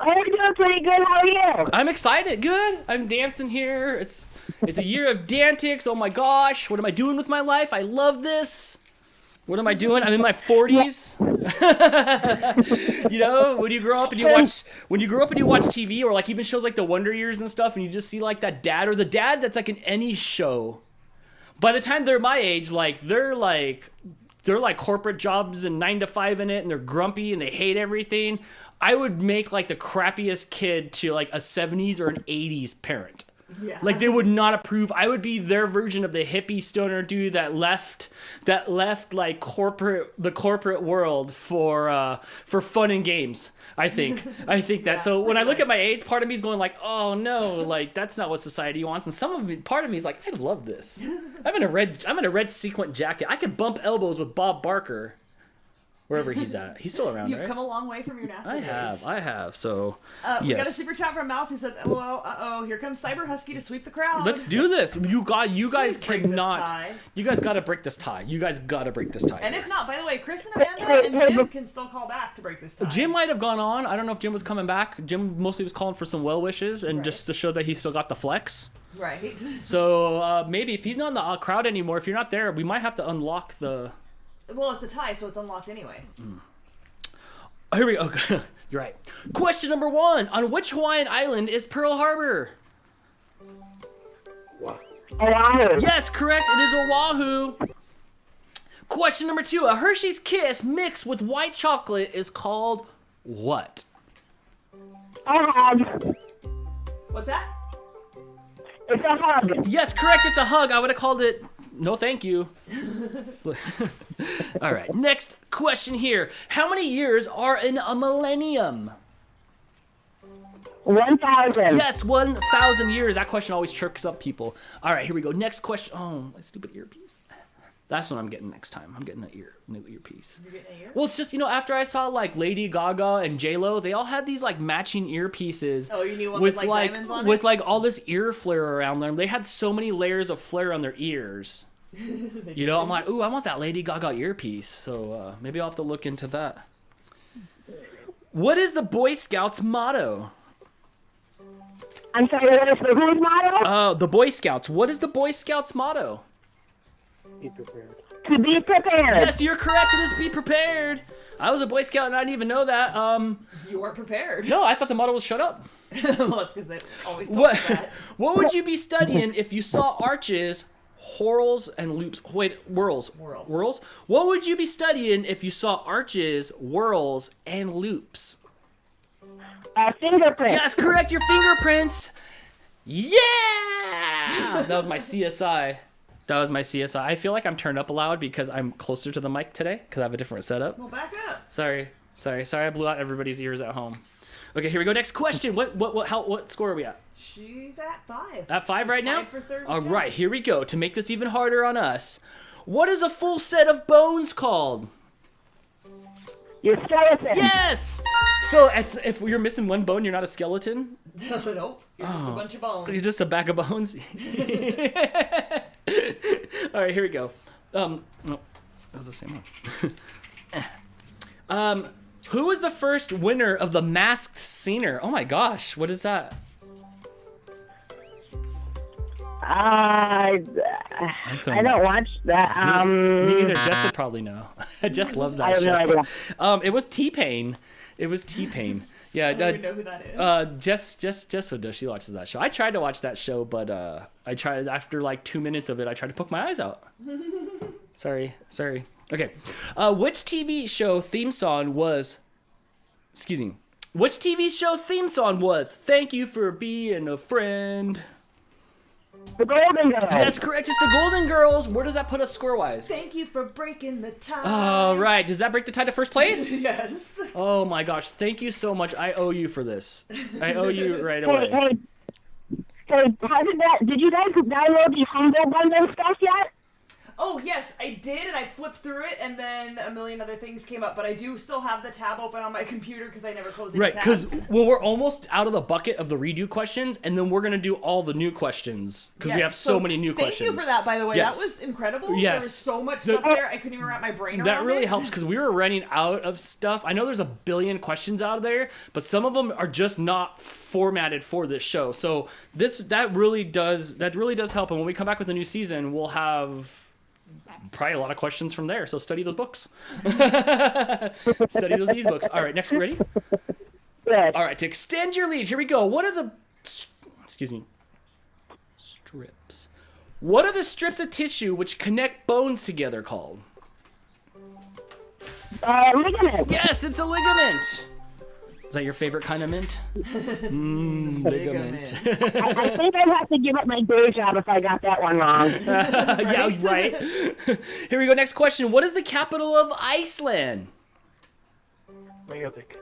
Speaker 13: I'm doing pretty good. How are you?
Speaker 1: I'm excited. Good. I'm dancing here. It's a year of DANtics. Oh my gosh. What am I doing with my life? I love this. What am I doing? I'm in my 40s. You know, when you grow up and you watch TV or like even shows like The Wonder Years and stuff, and you just see like that dad or the dad that's like in any show. By the time they're my age, they're like corporate jobs and 9 to 5 in it, and they're grumpy and they hate everything. I would make like the crappiest kid to like a 70s or an 80s parent.
Speaker 2: Yeah.
Speaker 1: Like they would not approve. I would be their version of the hippie stoner dude that left like the corporate world for fun and games. I think that. So when I look at my age, part of me is going like, oh no, like that's not what society wants. And part of me is like, I love this. I'm in a red sequin jacket. I could bump elbows with Bob Barker. Wherever he's at. He's still around,
Speaker 2: You've
Speaker 1: right?
Speaker 2: come a long way from your nasty days.
Speaker 1: I have. So,
Speaker 2: We got a
Speaker 1: yes.
Speaker 2: super chat from Mouse who says, LOL, here comes Cyber Husky to sweep the crowd.
Speaker 1: Let's do this. You guys
Speaker 2: break this tie.
Speaker 1: You guys got to break this tie. You guys got to break this tie.
Speaker 2: And if not, by the way, Chris and Amanda and Jim can still call back to break this tie.
Speaker 1: Jim might have gone on. I don't know if Jim was coming back. Jim mostly was calling for some well wishes and just to show that he still got the flex.
Speaker 2: Right.
Speaker 1: So maybe if he's not in the crowd anymore, if you're not there, we might have to unlock the...
Speaker 2: Well, it's a tie, so it's unlocked anyway.
Speaker 1: Here we go. You're right. Question number 1. On which Hawaiian island is Pearl Harbor?
Speaker 13: Oahu.
Speaker 1: Yes, correct. It is Oahu. Question number 2. A Hershey's Kiss mixed with white chocolate is called what?
Speaker 13: A hug.
Speaker 2: What's that?
Speaker 13: It's a hug.
Speaker 1: Yes, correct. It's a hug. I would have called it no thank you. All right. Next question here. How many years are in a millennium?
Speaker 13: 1,000.
Speaker 1: Yes, 1,000 years. That question always trips up people. All right, here we go. Next question. Oh, my stupid earpiece. That's what I'm getting next time. I'm getting new earpiece.
Speaker 2: You're getting an ear?
Speaker 1: Well, it's just, after I saw like Lady Gaga and J-Lo, they all had these like matching earpieces.
Speaker 2: Oh, you knew one with like diamonds on it?
Speaker 1: With like all this ear flare around them. They had so many layers of flare on their ears. I'm like, ooh, I want that Lady Gaga earpiece. So maybe I'll have to look into that. What is the Boy Scouts motto?
Speaker 13: I'm sorry, what is the whose motto?
Speaker 1: The Boy Scouts. What is the Boy Scouts motto?
Speaker 11: Be prepared.
Speaker 13: To be prepared.
Speaker 1: Yes, you're correct. It is be prepared. I was a Boy Scout and I didn't even know that.
Speaker 2: You weren't prepared.
Speaker 1: No, I thought the motto was shut up.
Speaker 2: Well, that's because they always told us that.
Speaker 1: What would you be studying if you saw arches, whorls, and loops? Wait, whirls. Whirls? What would you be studying if you saw arches, whirls, and loops?
Speaker 13: Fingerprints.
Speaker 1: Yes, correct. Your fingerprints. Yeah! That was my CSI. I feel like I'm turned up loud because I'm closer to the mic today because I have a different setup.
Speaker 2: Well, back up.
Speaker 1: Sorry. I blew out everybody's ears at home. Okay, here we go. Next question. What score are we at?
Speaker 2: She's at 5.
Speaker 1: At 5 right now?
Speaker 2: Tied for third
Speaker 1: All
Speaker 2: place.
Speaker 1: right, here we go. To make this even harder on us, what is a full set of bones called?
Speaker 13: Your skeleton.
Speaker 1: Yes! So if you're missing one bone, you're not a skeleton?
Speaker 2: Nope. You're just a bunch of bones.
Speaker 1: You're just a bag of bones? All right, here we go. No, that was the same one. Who was the first winner of the Masked Singer? Oh my gosh, what is that?
Speaker 13: I don't watch that.
Speaker 1: Me neither. Jess would probably know. Jess loves that show.
Speaker 13: I have no idea.
Speaker 1: It was T-Pain. Yeah,
Speaker 2: I don't even know who that is.
Speaker 1: Jess would know. She watches that show. I tried to watch that show, but I tried after like 2 minutes of it. I tried to poke my eyes out. Sorry. Okay. Which TV show theme song was? Which TV show theme song was "Thank You for Being a Friend"?
Speaker 13: The Golden Girls.
Speaker 1: That's correct. It's the Golden Girls. Where does that put us score-wise?
Speaker 2: Thank you for breaking the tie.
Speaker 1: All right. Does that break the tie to first place?
Speaker 2: Yes.
Speaker 1: Oh my gosh. Thank you so much. I owe you for this. I owe you right away.
Speaker 13: Hey, did you guys download the Humble Bundle stuff yet?
Speaker 2: Oh, yes, I did, and I flipped through it, and then a million other things came up, but I do still have the tab open on my computer because I never close any
Speaker 1: Right,
Speaker 2: tabs.
Speaker 1: because we're almost out of the bucket of the redo questions, and then we're going to do all the new questions because we have so many new questions.
Speaker 2: Thank you for that, by the way.
Speaker 1: Yes.
Speaker 2: That was incredible.
Speaker 1: Yes.
Speaker 2: There was so much stuff there, I couldn't even wrap my brain around
Speaker 1: That really
Speaker 2: it.
Speaker 1: helps because we were running out of stuff. I know there's a billion questions out there, but some of them are just not formatted for this show. So that really does help. And when we come back with a new season, we'll have probably a lot of questions from there. So study those books. Study those ebooks. All right, next, ready?
Speaker 13: Yes.
Speaker 1: All right, to extend your lead, here we go. What are the strips? What are the strips of tissue which connect bones together called?
Speaker 13: Ligament.
Speaker 1: Yes, it's a ligament. Is that your favorite kind of mint? Ligament.
Speaker 13: I think I'd have to give up my day job if I got that one wrong.
Speaker 1: Yeah, right. Here we go. Next question. What is the capital of Iceland?
Speaker 11: Reykjavik.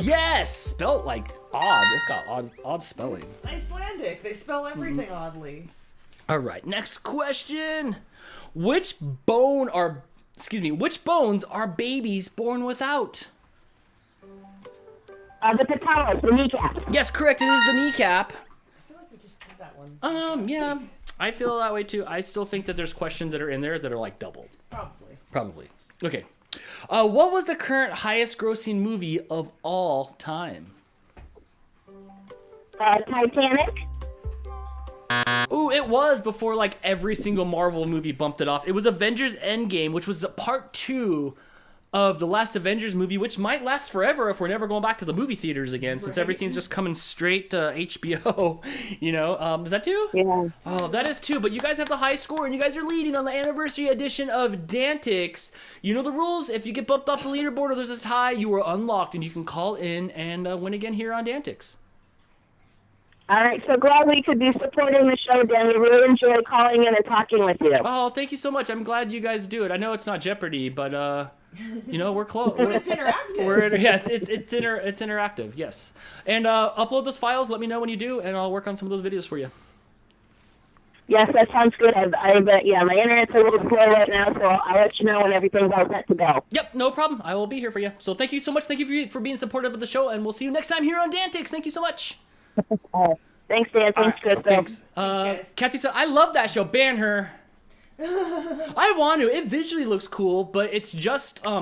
Speaker 1: Yes, spelled like odd. It's got odd spelling.
Speaker 2: It's Icelandic. They spell everything oddly.
Speaker 1: All right. Next question. Which bones are babies born without?
Speaker 13: The patellas, the kneecap.
Speaker 1: Yes, correct. It is the kneecap.
Speaker 2: I feel like we just did that one.
Speaker 1: Yeah, I feel that way too. I still think that there's questions that are in there that are like doubled. Probably. Okay. What was the current highest grossing movie of all time?
Speaker 13: Titanic.
Speaker 1: Ooh, it was before like every single Marvel movie bumped it off. It was Avengers Endgame, which was the part 2 of the last Avengers movie, which might last forever if we're never going back to the movie theaters again, since everything's just coming straight to HBO. You know, is that 2?
Speaker 13: Yeah.
Speaker 1: Oh, that is 2. But you guys have the high score, and you guys are leading on the anniversary edition of DANtics. You know the rules. If you get bumped off the leaderboard or there's a tie, you are unlocked, and you can call in and win again here on DANtics.
Speaker 13: All right, so glad we could be supporting the show, Dan. We really enjoy calling in and talking with you.
Speaker 1: Oh, thank you so much. I'm glad you guys do it. I know it's not Jeopardy, but you know, we're close.
Speaker 2: It's interactive.
Speaker 1: It's interactive. Yes, and upload those files. Let me know when you do, and I'll work on some of those videos for you.
Speaker 13: Yes, that sounds good. Yeah, my internet's a little slow right now, so I'll let you know when everything's all set to go.
Speaker 1: Yep, no problem. I will be here for you. So thank you so much. Thank you for being supportive of the show, and we'll see you next time here on DANtics. Thank you so much.
Speaker 13: Thanks, Dan. Thanks, Crystal.
Speaker 1: Thanks. Kathy said, I love that show. Ban her. I want to. It visually looks cool, but it's just
Speaker 2: show are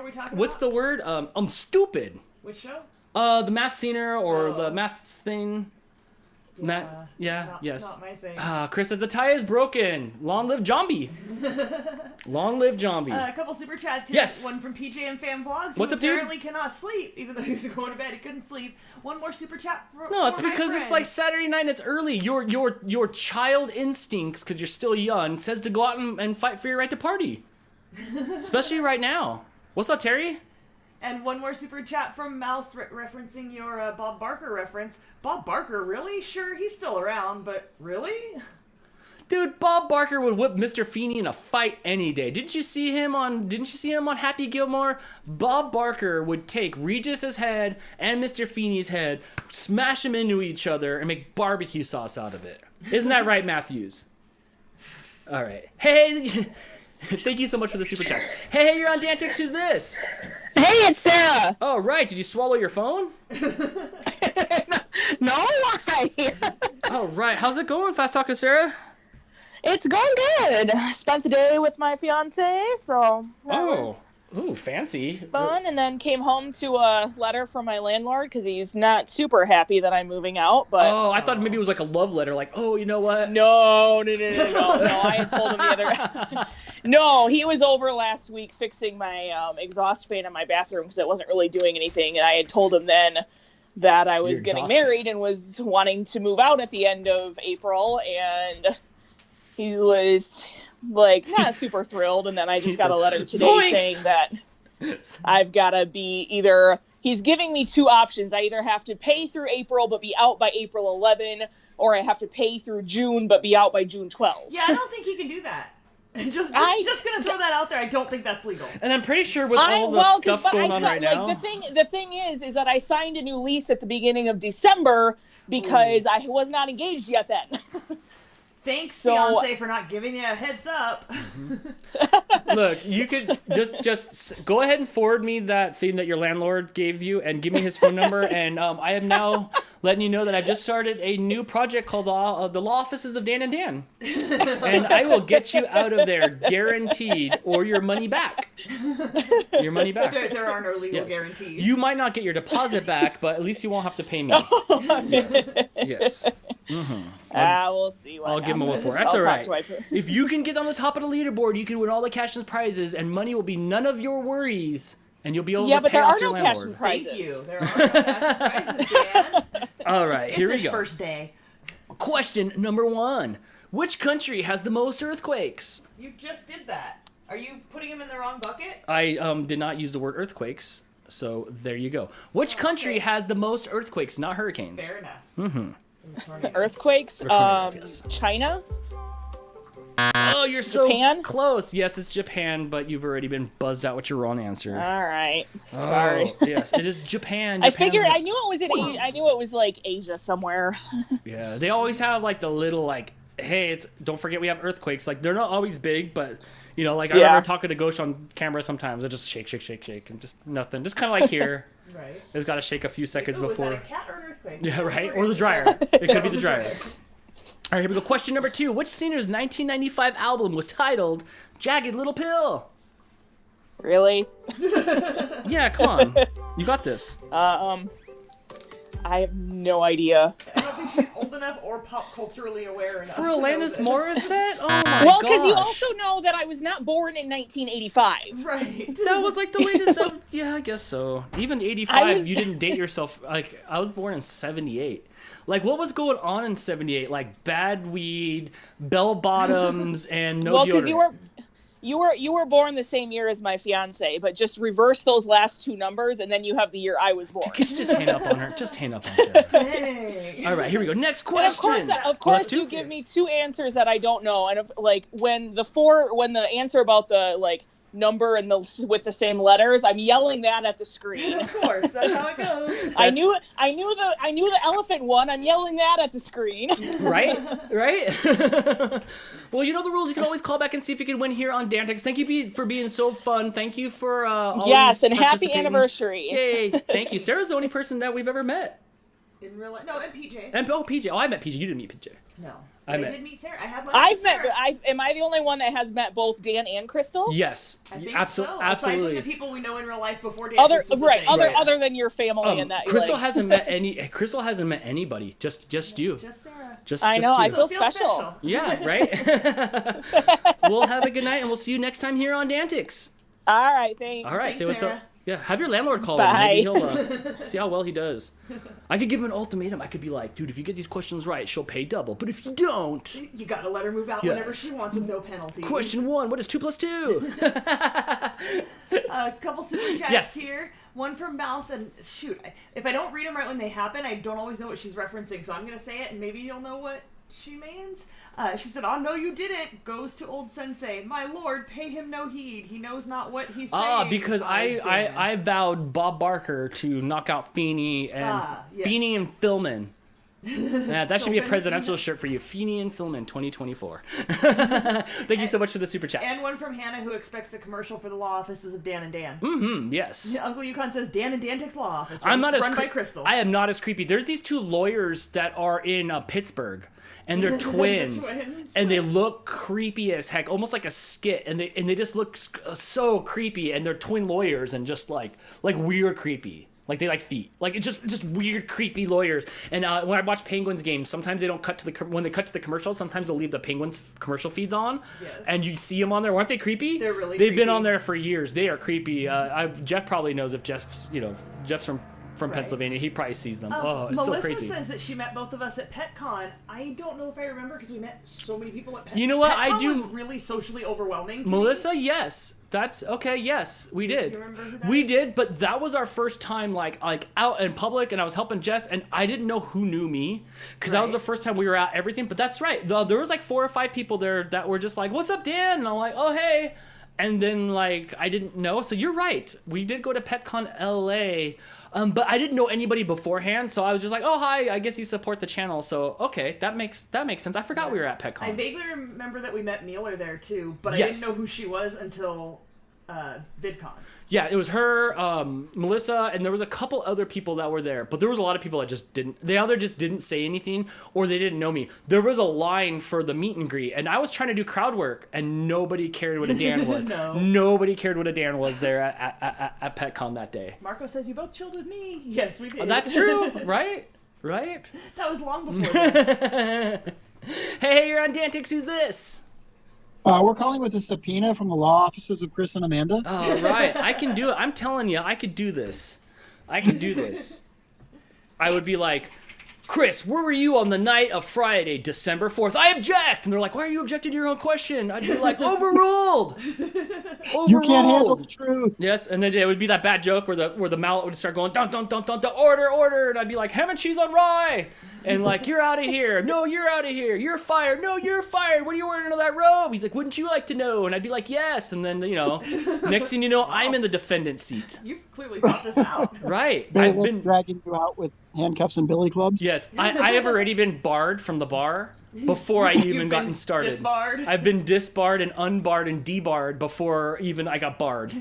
Speaker 2: we talking
Speaker 1: what's
Speaker 2: about?
Speaker 1: the word? Stupid.
Speaker 2: Which show?
Speaker 1: The Masked Singer or the Masked Thing. Yes.
Speaker 2: Not my thing.
Speaker 1: Chris says the tie is broken. Long live Zombie. Long live Zombie.
Speaker 2: A couple super chats here.
Speaker 1: Yes.
Speaker 2: One from PJ and Fan Vlogs.
Speaker 1: What's
Speaker 2: who
Speaker 1: up, dude?
Speaker 2: Apparently cannot sleep, even though he was going to bed. He couldn't sleep. One more super chat.
Speaker 1: No, it's
Speaker 2: for my
Speaker 1: because it's
Speaker 2: friend.
Speaker 1: like Saturday night and it's early. Your child instincts, because you're still young, says to go out and fight for your right to party. Especially right now. What's up, Terry?
Speaker 2: And one more super chat from Mouse referencing your Bob Barker reference. Bob Barker, really? Sure, he's still around, but really?
Speaker 1: Dude, Bob Barker would whip Mr. Feeney in a fight any day. Didn't you see him on Happy Gilmore? Bob Barker would take Regis's head and Mr. Feeney's head, smash them into each other, and make barbecue sauce out of it. Isn't that right, Matthews? All right. Hey, thank you so much for the super chats. Hey, you're on DANtics. Who's this?
Speaker 14: Hey, it's Sarah.
Speaker 1: Oh, right. Did you swallow your phone?
Speaker 14: No, why?
Speaker 1: Oh, right. How's it going, Fast Talking Sarah?
Speaker 14: It's going good. Spent the day with my fiance, so that was
Speaker 1: ooh, fancy.
Speaker 14: fun. And then came home to a letter from my landlord because he's not super happy that I'm moving out. But
Speaker 1: I thought maybe it was like a love letter, like, oh, you know what?
Speaker 14: No. I had told him the other. No, he was over last week fixing my exhaust fan in my bathroom because it wasn't really doing anything, and I had told him then that I was getting married and was wanting to move out at the end of April, and he was like not super thrilled. And then I just got a letter today saying that I've got to be either. He's giving me two options. I either have to pay through April but be out by April 11, or I have to pay through June but be out by June 12.
Speaker 2: Yeah, I don't think he can do that. Just gonna throw that out there. I don't think that's legal.
Speaker 1: And I'm pretty sure with all the stuff going on right now.
Speaker 14: The thing is that I signed a new lease at the beginning of December because I was not engaged yet then.
Speaker 2: Thanks, fiance, for not giving you a heads up.
Speaker 1: Look, you could just go ahead and forward me that thing that your landlord gave you and give me his phone number. And I am now letting you know that I've just started a new project called the Law Offices of Dan and Dan. And I will get you out of there, guaranteed, or your money back. Your money back.
Speaker 2: There are no legal guarantees.
Speaker 1: You might not get your deposit back, but at least you won't have to pay me. Yes. Mm-hmm.
Speaker 14: We'll see what
Speaker 1: I'll give him a for. That's all right. If you can get on the top of the leaderboard, you can win all the cash and prizes, and money will be none of your worries, and you'll be able to pay off your landlord.
Speaker 14: Yeah, but there are no cash and prizes.
Speaker 2: Thank you. There are no cash and prizes, Dan.
Speaker 1: All right, here we go.
Speaker 2: It's his first day.
Speaker 1: Question number 1. Which country has the most earthquakes?
Speaker 2: You just did that. Are you putting him in the wrong bucket?
Speaker 1: I did not use the word earthquakes. So there you go. Which country has the most earthquakes, not hurricanes?
Speaker 2: Fair enough.
Speaker 1: Mm-hmm.
Speaker 14: Earthquakes?
Speaker 1: Or tornadoes, yes.
Speaker 14: China?
Speaker 1: Oh, you're so
Speaker 14: Japan?
Speaker 1: close. Yes, it's Japan, but you've already been buzzed out with your wrong answer.
Speaker 14: All right.
Speaker 1: Oh,
Speaker 14: Sorry.
Speaker 1: Yes, it is Japan.
Speaker 14: I figured I knew it was in Asia. I knew it was like Asia somewhere.
Speaker 1: Yeah, they always have like the little like, hey, don't forget we have earthquakes. Like they're not always big, but you know, like I remember talking to Ghosh on camera sometimes. I just shake, and just nothing. Just kind of like here.
Speaker 2: Right.
Speaker 1: It's got to shake a few seconds
Speaker 2: Ooh,
Speaker 1: before.
Speaker 2: Is that a cat or an earthquake?
Speaker 1: Yeah, right. Or the dryer. It could be the dryer. All right, here we go. Question number 2. Which singer's 1995 album was titled Jagged Little Pill?
Speaker 14: Really?
Speaker 1: Yeah, come on. You got this.
Speaker 14: I have no idea.
Speaker 2: I don't think she's old enough or pop culturally aware enough.
Speaker 1: For Alanis Morissette? Oh my
Speaker 14: well,
Speaker 1: gosh.
Speaker 14: because you also know that I was not born in 1985.
Speaker 2: Right.
Speaker 1: That was like the latest. Yeah, I guess so. Even 85, you didn't date yourself. Like, I was born in 78. Like, what was going on in 78? Like, bad weed, bell bottoms, and no
Speaker 14: well,
Speaker 1: deodorant.
Speaker 14: because you were born the same year as my fiance, but just reverse those last 2 numbers, and then you have the year I was born.
Speaker 1: Could you just hang up on her? Just hang up on Sarah.
Speaker 2: Dang.
Speaker 1: All right, here we go. Next question.
Speaker 14: Of course, you give me 2 answers that I don't know, and like when the answer about the like number and with the same letters, I'm yelling that at the screen.
Speaker 2: Of course, that's how it goes.
Speaker 14: I knew the elephant one. I'm yelling that at the screen.
Speaker 1: Right? Well, you know the rules. You can always call back and see if you can win here on DANtics. Thank you for being so fun. Thank you for
Speaker 14: yes, and happy
Speaker 1: participating.
Speaker 14: anniversary.
Speaker 1: Yay! Thank you. Sarah's the only person that we've ever met.
Speaker 2: In real life, no, and PJ.
Speaker 1: PJ. Oh, I met PJ. You didn't meet PJ.
Speaker 2: No.
Speaker 1: I
Speaker 2: did meet Sarah. I had lunch
Speaker 14: I've
Speaker 2: with
Speaker 14: met.
Speaker 2: Sarah.
Speaker 14: Am I the only one that has met both Dan and Crystal?
Speaker 1: Yes.
Speaker 2: I think
Speaker 1: so.
Speaker 2: Aside
Speaker 1: Absolutely.
Speaker 2: from the people we know in real life before Dan.
Speaker 14: Other than your family and that.
Speaker 1: Crystal hasn't met Crystal hasn't met anybody. Just you.
Speaker 2: Just Sarah.
Speaker 1: I
Speaker 14: know.
Speaker 1: You.
Speaker 14: I feel special.
Speaker 1: Yeah. Right. We'll have a good night, and we'll see you next time here on DANtics.
Speaker 14: All right. Thanks.
Speaker 1: All right.
Speaker 2: Thanks,
Speaker 1: say what's
Speaker 2: Sarah.
Speaker 1: up. Yeah, have your landlord call
Speaker 14: Bye.
Speaker 1: in. Maybe he'll see how well he does. I could give him an ultimatum. I could be like, dude, if you get these questions right, she'll pay double. But if you don't...
Speaker 2: You gotta let her move out whenever she wants with no penalties.
Speaker 1: Question 1, what is 2 plus 2?
Speaker 2: A couple super chats
Speaker 1: Yes.
Speaker 2: here. One from Mouse, and shoot, if I don't read them right when they happen, I don't always know what she's referencing, so I'm gonna say it, and maybe you'll know what she means. She said, "Oh no, you didn't." Goes to old sensei. My lord, pay him no heed. He knows not what he's saying.
Speaker 1: Because I vowed Bob Barker to knock out Feeney and
Speaker 2: yes.
Speaker 1: Feeney and Philman. Yeah, that should be a presidential shirt for you. Feeney and Philman 2024. Thank you so much for the super chat.
Speaker 2: And one from Hannah, who expects a commercial for the law offices of Dan and Dan.
Speaker 1: Mm-hmm, yes.
Speaker 2: Uncle Yukon says Dan and DANtics law office.
Speaker 1: I'm not
Speaker 2: run by Crystal.
Speaker 1: I am not as creepy. There's these 2 lawyers that are in Pittsburgh. And they're twins, and they look creepy as heck, almost like a skit. And they just look so creepy. And they're twin lawyers, and just like weird creepy. Like they like feet. Like it's just weird creepy lawyers. And when I watch Penguins games, sometimes they don't cut to when they cut to the commercials. Sometimes they'll leave the Penguins commercial feeds on, and you see them on there. Aren't they creepy?
Speaker 2: They're really.
Speaker 1: They've
Speaker 2: creepy.
Speaker 1: been on there for years. They are creepy. Jeff probably knows if Jeff's from Pennsylvania. He probably sees them. It's
Speaker 2: Melissa
Speaker 1: so crazy.
Speaker 2: says that she met both of us at PetCon. I don't know if I remember because we met so many people at PetCon.
Speaker 1: You know what?
Speaker 2: PetCon
Speaker 1: I do.
Speaker 2: Was really socially overwhelming. To
Speaker 1: Melissa,
Speaker 2: me.
Speaker 1: yes, that's okay. Yes, we did.
Speaker 2: You remember who that
Speaker 1: we
Speaker 2: is?
Speaker 1: did, but that was our first time like out in public, and I was helping Jess, and I didn't know who knew me because that was the first time we were at everything. But that's right. There was like 4 or 5 people there that were just like, "What's up, Dan?" And I'm like, "Oh, hey." And then, like, I didn't know. So you're right. We did go to PetCon LA, but I didn't know anybody beforehand. So I was just like, oh, hi, I guess you support the channel. So, okay, that makes sense. I forgot we were at PetCon.
Speaker 2: I vaguely remember that we met Mueller there, too, but I
Speaker 1: Yes.
Speaker 2: didn't know who she was until VidCon.
Speaker 1: Yeah, it was her, Melissa, and there was a couple other people that were there. But there was a lot of people that just didn't. They either just didn't say anything or they didn't know me. There was a line for the meet and greet, and I was trying to do crowd work, and nobody cared what a Dan was.
Speaker 2: No.
Speaker 1: Nobody cared what a Dan was there at PetCon that day.
Speaker 2: Marco says, you both chilled with me. Yes, we did.
Speaker 1: That's true, right? Right?
Speaker 2: That was long before this.
Speaker 1: Hey, you're on DANtics. Who's this?
Speaker 3: We're calling with a subpoena from the law offices of Chris and Amanda.
Speaker 1: All right. I can do it. I'm telling you, I could do this. I would be like, Chris, where were you on the night of Friday, December 4th? I object! And they're like, why are you objecting to your own question? I'd be like, overruled! Overruled!
Speaker 3: You can't handle the truth.
Speaker 1: Yes, and then it would be that bad joke where the mallet would start going, dun, dun, dun, dun, dun, order, order! And I'd be like, ham and cheese on rye! And like, you're out of here! No, you're out of here! You're fired! No, you're fired! What are you wearing under that robe? He's like, wouldn't you like to know? And I'd be like, yes! And then, next thing you know, I'm in the defendant's seat.
Speaker 2: You've clearly thought this out.
Speaker 1: Right.
Speaker 3: They're dragging you out with handcuffs and billy clubs.
Speaker 1: Yes, I have already been barred from the bar before I even gotten started.
Speaker 2: Disbarred?
Speaker 1: I've been disbarred and unbarred and debarred before even I got barred.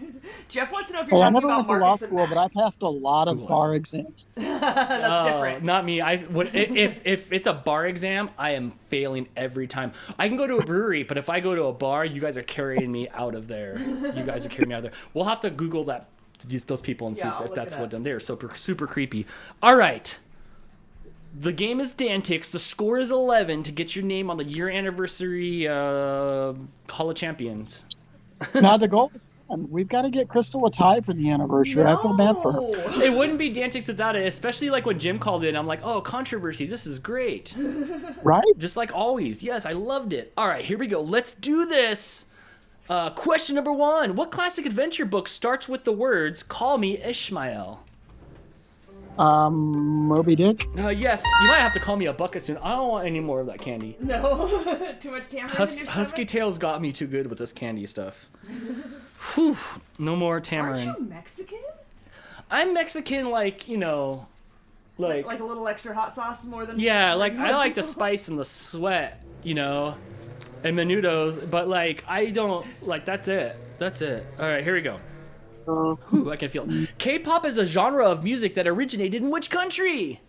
Speaker 2: Jeff wants to know if you're
Speaker 3: I
Speaker 2: talking
Speaker 3: never
Speaker 2: about
Speaker 3: went to law
Speaker 2: Marcus and
Speaker 3: school, but I passed a lot of bar exams.
Speaker 2: That's different.
Speaker 1: Not me. If it's a bar exam, I am failing every time. I can go to a brewery, but if I go to a bar, you guys are carrying me out of there. You guys are carrying me out of there. We'll have to Google those people and see if that's what done. They're super creepy. All right. The game is DANtics. The score is 11 to get your name on the year anniversary Hall of Champions.
Speaker 3: Now the goal is we've got to get Crystal a tie for the anniversary. I feel bad for her.
Speaker 1: It wouldn't be DANtics without it, especially like when Jim called in. I'm like, oh, controversy. This is great.
Speaker 3: Right?
Speaker 1: Just like always. Yes, I loved it. All right, here we go. Let's do this. Question number 1. What classic adventure book starts with the words, call me Ishmael?
Speaker 3: Moby Dick?
Speaker 1: Yes, you might have to call me a bucket soon. I don't want any more of that candy.
Speaker 2: No, too much tamarind in your stomach?
Speaker 1: Husky Tails got me too good with this candy stuff. Whew, no more tamarind.
Speaker 2: Aren't you Mexican?
Speaker 1: I'm Mexican, like a
Speaker 2: little extra hot sauce more than...
Speaker 1: Yeah, like, I like the spice and the sweat, and menudos, but, like, I don't, like, that's it. That's it. All right, here we go. Ooh, I can feel it. K-pop is a genre of music that originated in which country?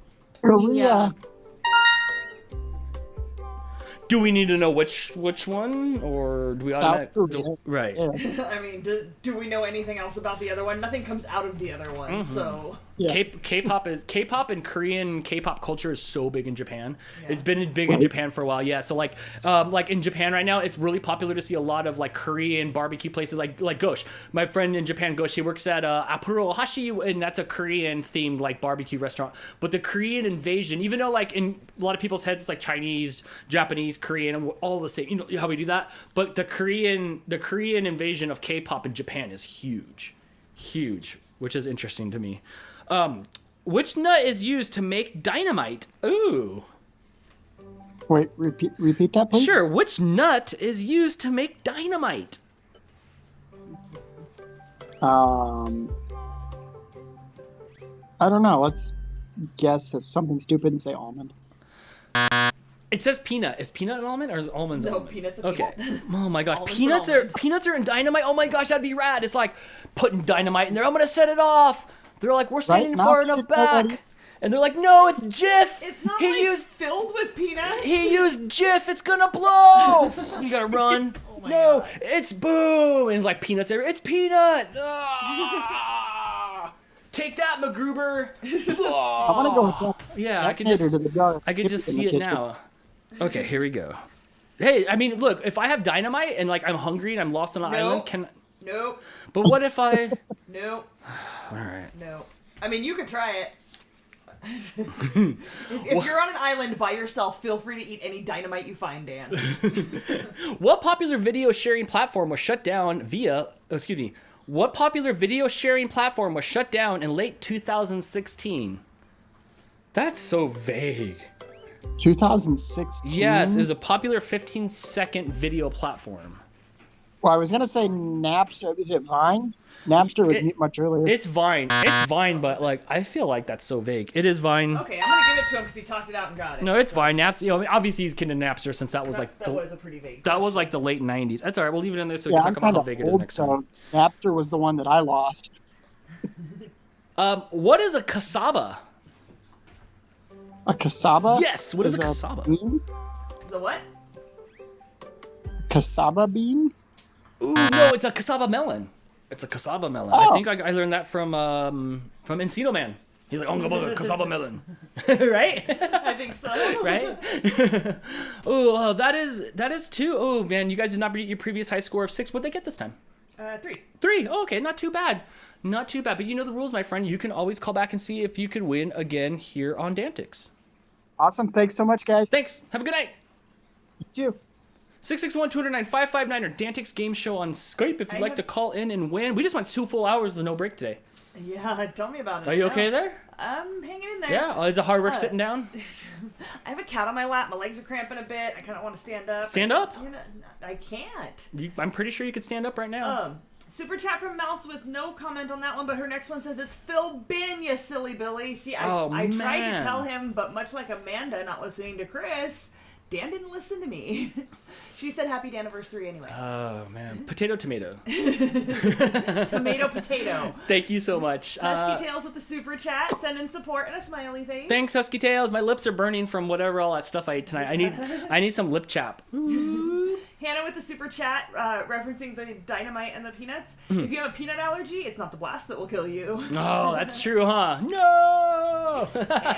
Speaker 3: Korea.
Speaker 1: Do we need to know which one, or do we
Speaker 3: South Korea?
Speaker 1: Right.
Speaker 3: Yeah.
Speaker 2: I mean, do we know anything else about the other one? Nothing comes out of the other one, so...
Speaker 3: Yeah.
Speaker 1: K-pop and Korean K-pop culture is so big in Japan. Yeah. It's been big in Japan for a while. Yeah, so like in Japan right now, it's really popular to see a lot of like Korean barbecue places like Gosh. My friend in Japan, Gosh, he works at Apuro Hashi, and that's a Korean themed like barbecue restaurant. But the Korean invasion, even though like in a lot of people's heads it's like Chinese, Japanese, Korean, and all the same. You know how we do that? But the Korean invasion of K-pop in Japan is huge, which is interesting to me. Which nut is used to make dynamite? Ooh.
Speaker 3: Wait, repeat that, please?
Speaker 1: Sure. Which nut is used to make dynamite?
Speaker 3: I don't know. Let's guess something stupid and say almond.
Speaker 1: It says peanut. Is peanut an almond or is almonds an almond?
Speaker 2: No, peanuts are
Speaker 1: okay.
Speaker 2: peanut.
Speaker 1: Oh my gosh,
Speaker 2: Almonds
Speaker 1: peanuts are in dynamite. Oh my gosh, that'd be rad. It's like putting dynamite in there. I'm gonna set it off. They're like, we're standing far enough back. And they're like, no, it's Jif.
Speaker 2: It's not used filled with peanuts.
Speaker 1: He used Jif. It's gonna blow. You gotta run.
Speaker 2: God.
Speaker 1: It's boom. And it's like peanuts everywhere. It's peanut. Ah. Take that, MacGruber.
Speaker 3: I want to go with that.
Speaker 1: Yeah, I can just see it now. Okay, here we go. Hey, I mean, look, if I have dynamite and like I'm hungry and I'm lost on an island,
Speaker 2: Nope.
Speaker 1: But what if I?
Speaker 2: Nope.
Speaker 1: All right.
Speaker 2: No. I mean, you could try it. If you're on an island by yourself, feel free to eat any dynamite you find, Dan.
Speaker 1: What popular video sharing platform was shut down What popular video sharing platform was shut down in late 2016? That's so vague.
Speaker 3: 2016?
Speaker 1: Yes, it was a popular 15-second video platform.
Speaker 3: Well, I was going to say Napster. Is it Vine? Napster was much earlier.
Speaker 1: It's Vine. It's Vine, but like I feel like that's so vague. It is Vine.
Speaker 2: Okay, I'm going to give it to him because he talked it out and got it.
Speaker 1: No, it's Vine. Napster, obviously he's kidding Napster since that was like
Speaker 2: that was a pretty vague.
Speaker 1: That was like the late 90s. That's all right. We'll leave it in there so we can talk about how vague it is next time.
Speaker 3: Napster was the one that I lost.
Speaker 1: What is a cassava?
Speaker 3: A cassava?
Speaker 1: Yes. What is a cassava?
Speaker 2: The what?
Speaker 3: Cassava bean?
Speaker 1: Ooh, no, it's a cassava melon. It's a cassava melon.
Speaker 3: Oh.
Speaker 1: I think I learned that from Encino Man. He's like, oh, cassava melon. Right?
Speaker 2: I think so.
Speaker 1: Right? Oh, that is 2. Oh, man, you guys did not beat your previous high score of 6. What'd they get this time?
Speaker 2: 3.
Speaker 1: 3. Oh, okay, not too bad. Not too bad. But you know the rules, my friend. You can always call back and see if you could win again here on DANtics.
Speaker 3: Awesome. Thanks so much, guys.
Speaker 1: Thanks. Have a good night.
Speaker 3: You too.
Speaker 1: 661-209-5599 or DANtics Game Show on Skype if you'd like to call in and win. We just went 2 full hours with no break today.
Speaker 2: Yeah, tell me about it.
Speaker 1: Are you okay there?
Speaker 2: I'm hanging in there.
Speaker 1: Yeah? Oh, is it hard work sitting down?
Speaker 2: I have a cat on my lap. My legs are cramping a bit. I kind of want to stand up.
Speaker 1: Stand up?
Speaker 2: I can't.
Speaker 1: I'm pretty sure you could stand up right now.
Speaker 2: Super chat from Mouse with no comment on that one, but her next one says it's Phil Bin, you silly Billy. See, I tried to tell him, but much like Amanda not listening to Chris, Dan didn't listen to me. She said happy Daniversary anyway.
Speaker 1: Oh, man. Potato, tomato.
Speaker 2: Tomato, potato.
Speaker 1: Thank you so much.
Speaker 2: Husky Tails with the super chat. Send in support and a smiley face.
Speaker 1: Thanks, Husky Tails. My lips are burning from whatever all that stuff I ate tonight. I need some lip chap.
Speaker 2: Hannah with the super chat, referencing the dynamite and the peanuts. If you have a peanut allergy, it's not the blast that will kill you.
Speaker 1: Oh, that's true, huh? No!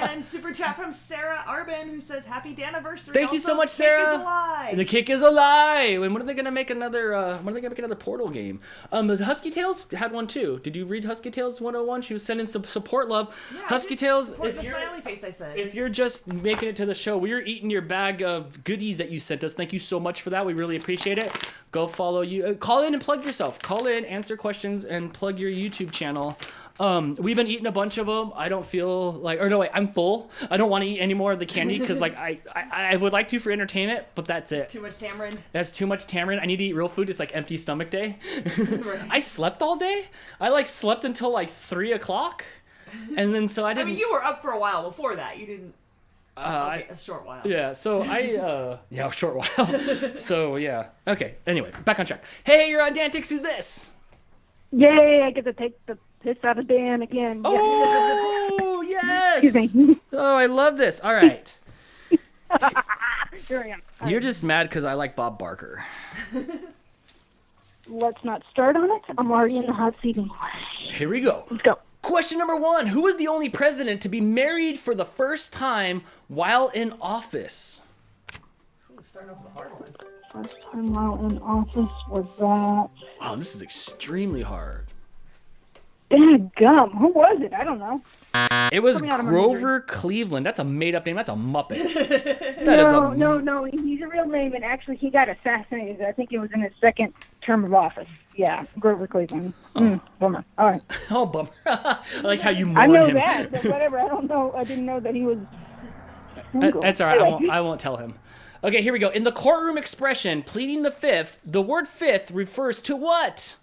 Speaker 2: And super chat from Sarah Arbin, who says happy Daniversary.
Speaker 1: Thank you so much, Sarah.
Speaker 2: The cake is a lie.
Speaker 1: The cake is a lie. And when are they gonna make another? When are they gonna make another Portal game? The Husky Tails had one too. Did you read Husky Tails 101? She was sending some support love. Yeah, Husky Tails,
Speaker 2: if you're, smiley face, I said.
Speaker 1: If you're just making it to the show, we are eating your bag of goodies that you sent us. Thank you so much for that. We really appreciate it. Go follow you. Call in and plug yourself. Call in, answer questions, and plug your YouTube channel. We've been eating a bunch of them. I don't feel like, or no, wait, I'm full. I don't want to eat any more of the candy because like I would like to for entertainment, but that's it.
Speaker 2: Too much tamarind.
Speaker 1: That's too much tamarind. I need to eat real food. It's like empty stomach day. I slept all day. I like slept until like 3 o'clock, and then so I didn't.
Speaker 2: I mean, you were up for a while before that. You didn't. Okay, a short while.
Speaker 1: Yeah, so a short while. So yeah. Okay. Anyway, back on track. Hey, you're on DANtics. Who's this?
Speaker 12: Yay! I get to take the piss out of Dan again.
Speaker 1: Oh yes. Oh, I love this. All right.
Speaker 12: Here I am.
Speaker 1: You're just mad because I like Bob Barker.
Speaker 12: Let's not start on it. I'm already in the hot seat anyway.
Speaker 1: Here we go.
Speaker 12: Let's go.
Speaker 1: Question number 1. Who was the only president to be married for the first time while in office?
Speaker 2: Starting off with the hard one.
Speaker 12: First time while in office was that.
Speaker 1: Wow, this is extremely hard.
Speaker 12: Dadgum. Who was it? I don't know.
Speaker 1: It was Grover Cleveland. That's a made-up name. That's a Muppet.
Speaker 12: No. He's a real name, and actually he got assassinated. I think it was in his second term of office. Yeah, Grover Cleveland. Bummer. All right.
Speaker 1: Oh, bummer. I like how you mourn
Speaker 12: I know
Speaker 1: him.
Speaker 12: that, but whatever. I don't know. I didn't know that he was single.
Speaker 1: That's all right. I won't tell him. Okay, here we go. In the courtroom expression, pleading the fifth, the word fifth refers to what?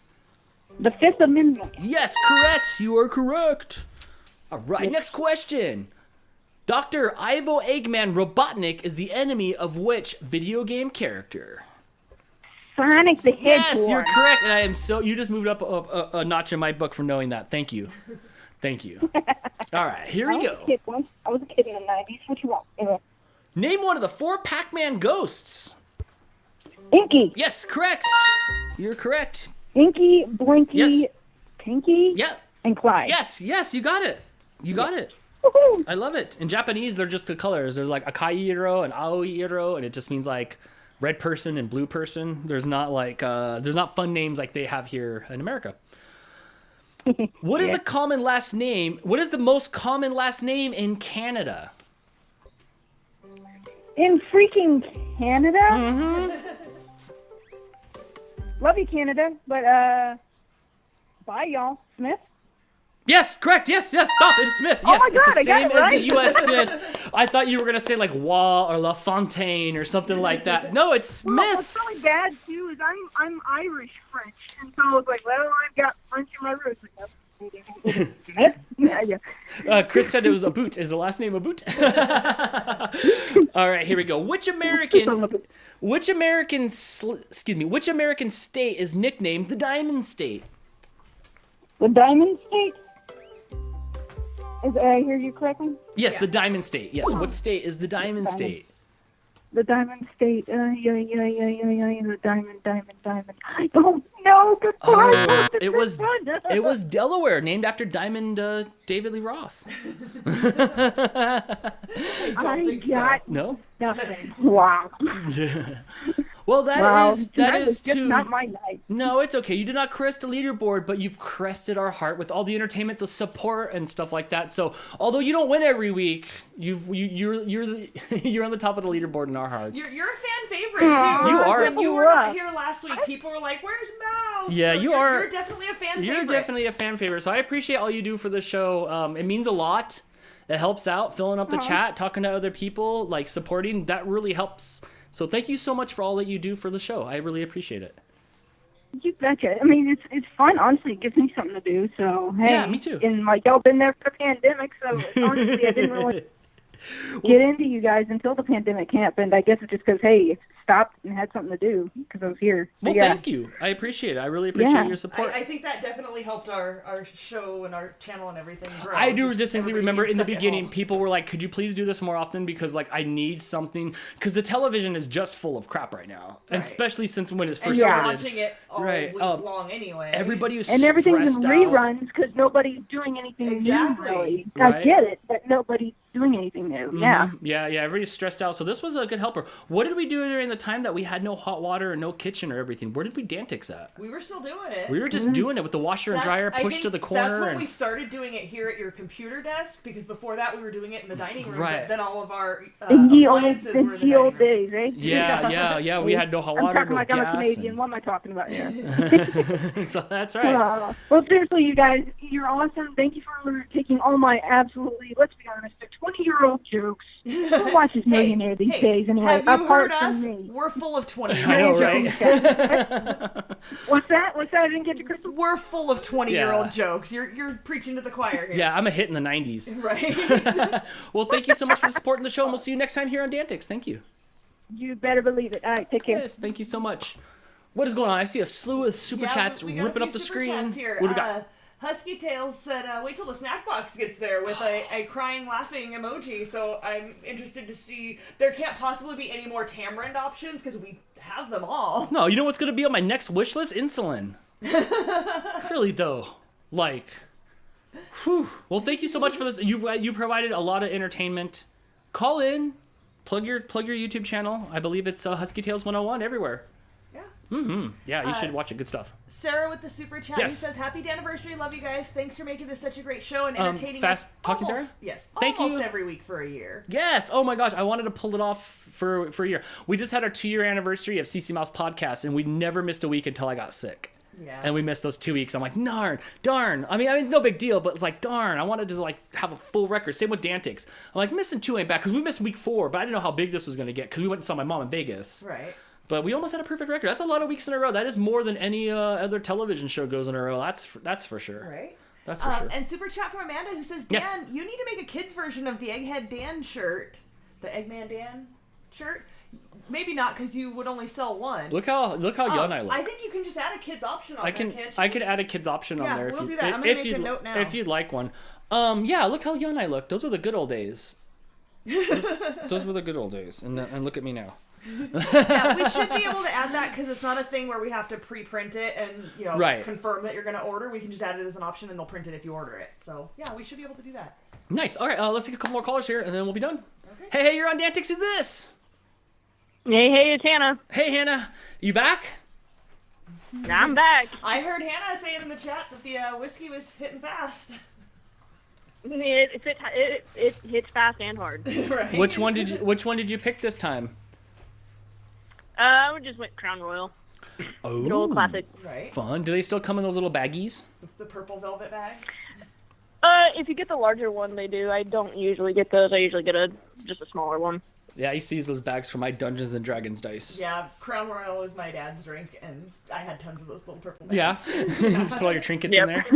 Speaker 12: The Fifth Amendment.
Speaker 1: Yes, correct. You are correct. All right, next question. Dr. Ivo Eggman Robotnik is the enemy of which video game character?
Speaker 12: Sonic the Hedgehog.
Speaker 1: Yes, you're correct. And I am so... You just moved up a notch in my book for knowing that. Thank you. Thank you. All right, here we go.
Speaker 12: I was a kid in the 90s. What you want? Anyway.
Speaker 1: Name one of the 4 Pac-Man ghosts.
Speaker 12: Inky.
Speaker 1: Yes, correct. You're correct.
Speaker 12: Inky, Blinky,
Speaker 1: yes.
Speaker 12: Pinky, and Clyde.
Speaker 1: Yes, you got it. You got it.
Speaker 12: Woo-hoo.
Speaker 1: I love it. In Japanese, they're just the colors. There's like Akai-iro and Aoi-iro, and it just means like red person and blue person. There's not like there's not fun names like they have here in America. What is the common last name? What is the most common last name in Canada?
Speaker 12: In freaking Canada?
Speaker 1: Mm-hmm.
Speaker 12: Love you, Canada, but bye, y'all. Smith?
Speaker 1: Yes, correct. Yes. Stop. It's Smith. Yes,
Speaker 12: Oh my God,
Speaker 1: it's the
Speaker 12: I got
Speaker 1: same
Speaker 12: it right.
Speaker 1: as the U.S. Smith. I thought you were gonna say like Wa or La Fontaine or something like that. No, it's Smith.
Speaker 12: Well, what's really bad too is I'm Irish French, and so I was like, well, I've got French in my roots. Smith? Yeah.
Speaker 1: Chris said it was Aboot. Is the last name Aboot? All right, here we go. Which American state is nicknamed the Diamond State?
Speaker 12: The Diamond State? Did I hear you correctly?
Speaker 1: Yes, the Diamond State. Yes, what state is the Diamond State?
Speaker 12: The Diamond State. The Diamond. I don't know.
Speaker 1: It was Delaware, named after Diamond David Lee Roth.
Speaker 12: I got
Speaker 1: no?
Speaker 12: nothing. Wow.
Speaker 1: Well, Well, that is
Speaker 12: just
Speaker 1: too.
Speaker 12: not my night.
Speaker 1: No, it's okay. You did not crest a leaderboard, but you've crested our heart with all the entertainment, the support, and stuff like that. So, although you don't win every week, you're on the top of the leaderboard in our hearts.
Speaker 2: You're a fan favorite too.
Speaker 1: You are.
Speaker 2: When you were not here last week, people were like, "Where's Mouse?"
Speaker 1: Yeah,
Speaker 2: so
Speaker 1: you are.
Speaker 2: You're definitely a fan favorite.
Speaker 1: You're definitely a fan favorite. So I appreciate all you do for the show. It means a lot. It helps out, filling up the chat, talking to other people, like supporting. That really helps. So thank you so much for all that you do for the show. I really appreciate it.
Speaker 12: You betcha. I mean, it's fun. Honestly, it gives me something to do. So hey,
Speaker 1: yeah, me too.
Speaker 12: And like y'all been there for the pandemic, so honestly, I didn't really get into you guys until the pandemic happened. I guess it's just because hey, it stopped and had something to do because I was here.
Speaker 1: Well, thank you. I appreciate it. I really appreciate your support.
Speaker 2: I think that definitely helped our show and our channel and everything grow.
Speaker 1: I do distinctly remember in the beginning, people were like, could you please do this more often? Because like I need something. Because the television is just full of crap right now.
Speaker 2: Right.
Speaker 1: And especially since when it first
Speaker 2: and you're
Speaker 1: started.
Speaker 2: watching it all week long anyway.
Speaker 1: Everybody was
Speaker 12: and everything's in
Speaker 1: stressed out.
Speaker 12: reruns because nobody's doing anything new, really.
Speaker 1: Right.
Speaker 12: I get it, but nobody's doing anything new. Yeah.
Speaker 1: Yeah, everybody's stressed out. So this was a good helper. What did we do during the time that we had no hot water or no kitchen or everything? Where did we DANtics at?
Speaker 2: We were still doing it.
Speaker 1: We were just doing it with the washer and dryer pushed to the corner.
Speaker 2: That's when we started doing it here at your computer desk, because before that we were doing it in the dining room.
Speaker 1: Right.
Speaker 2: But then all of our
Speaker 12: the
Speaker 2: appliances were in the dining room.
Speaker 12: days, right?
Speaker 1: Yeah. We had no hot water,
Speaker 12: I'm talking
Speaker 1: no
Speaker 12: like
Speaker 1: gas.
Speaker 12: I'm a Canadian. What am I talking about here?
Speaker 1: So that's right.
Speaker 12: Well, seriously, you guys, you're awesome. Thank you for taking all my absolutely, let's be honest, 20-year-old jokes. Who watches Millionaire these days anyway?
Speaker 2: Have you
Speaker 12: apart
Speaker 2: heard
Speaker 12: from
Speaker 2: us?
Speaker 12: me.
Speaker 2: We're full of 20-year-old
Speaker 1: I know,
Speaker 2: jokes.
Speaker 1: right?
Speaker 12: What's that? I didn't get you, Crystal.
Speaker 2: We're full of 20-year-old jokes. You're preaching to the choir here.
Speaker 1: Yeah, I'm a hit in the 90s.
Speaker 2: Right.
Speaker 1: Well, thank you so much for supporting the show, and we'll see you next time here on DANtics. Thank you.
Speaker 12: You better believe it. All right, take care.
Speaker 1: Yes, thank you so much. What is going on? I see a slew of super chats
Speaker 2: we got
Speaker 1: ripping
Speaker 2: a
Speaker 1: up
Speaker 2: few
Speaker 1: the
Speaker 2: super
Speaker 1: screen.
Speaker 2: chats here.
Speaker 1: What do we got?
Speaker 2: Husky Tails said, wait till the snack box gets there with a crying, laughing emoji. So I'm interested to see. There can't possibly be any more tamarind options because we have them all.
Speaker 1: No, you know what's going to be on my next wish list? Insulin. Really, though. Like, whew. Well, thank you so much for this. You provided a lot of entertainment. Call in. Plug your YouTube channel. I believe it's Husky Tales 101 everywhere. Yeah, you should watch it. Good stuff.
Speaker 2: Sarah with the super chat,
Speaker 1: Yes.
Speaker 2: who says, happy anniversary, love you guys. Thanks for making this such a great show and entertaining
Speaker 1: fast
Speaker 2: us
Speaker 1: talking,
Speaker 2: almost,
Speaker 1: Sarah?
Speaker 2: Yes,
Speaker 1: Thank
Speaker 2: almost
Speaker 1: you.
Speaker 2: every week for a year.
Speaker 1: Yes. Oh my gosh, I wanted to pull it off for a year. We just had our 2-year anniversary of CC Mouse podcast, and we never missed a week until I got sick.
Speaker 2: Yeah.
Speaker 1: And we missed those 2 weeks. I'm like, darn. I mean, it's no big deal, but it's like, darn. I wanted to like have a full record. Same with DANtics. I'm like, missing 2 ain't bad, because we missed week 4, but I didn't know how big this was gonna get because we went and saw my mom in Vegas.
Speaker 2: Right.
Speaker 1: But we almost had a perfect record. That's a lot of weeks in a row. That is more than any other television show goes in a row. That's for sure.
Speaker 2: Right.
Speaker 1: That's for sure.
Speaker 2: And super chat from Amanda, who says, Dan,
Speaker 1: Yes.
Speaker 2: you need to make a kid's version of the Egghead Dan shirt. The Eggman Dan shirt? Maybe not, because you would only sell one.
Speaker 1: Look how young I look.
Speaker 2: I think you can just add a kid's option on there, can't you?
Speaker 1: I could add a kid's option on there.
Speaker 2: We'll
Speaker 1: if
Speaker 2: do
Speaker 1: you,
Speaker 2: that. I'm going to make a note now.
Speaker 1: If you'd like one. Yeah, look how young I look. Those were the good old days. Those were the good old days. And look at me now.
Speaker 2: Yeah, we should be able to add that because it's not a thing where we have to pre-print it and
Speaker 1: Right.
Speaker 2: confirm that you're going to order. We can just add it as an option and they'll print it if you order it. So yeah, we should be able to do that.
Speaker 1: Nice. All right, let's take a couple more callers here, and then we'll be done. Okay. Hey, you're on DANtics. Who's this?
Speaker 10: Hey, it's Hannah.
Speaker 1: Hey, Hannah. You back?
Speaker 10: I'm back.
Speaker 2: I heard Hannah say it in the chat that the whiskey was hitting fast.
Speaker 10: It hits fast and hard.
Speaker 2: Right.
Speaker 1: Which one did you pick this time?
Speaker 10: We just went Crown Royal.
Speaker 1: Oh,
Speaker 10: Good old classic.
Speaker 2: Right.
Speaker 1: Fun. Do they still come in those little baggies?
Speaker 2: The purple velvet bags.
Speaker 10: If you get the larger one, they do. I don't usually get those. I usually get just a smaller one.
Speaker 1: Yeah, I used to use those bags for my Dungeons and Dragons dice.
Speaker 2: Yeah, Crown Royal was my dad's drink, and I had tons of those little purple
Speaker 1: Yeah.
Speaker 2: bags.
Speaker 1: Just put all your trinkets in there.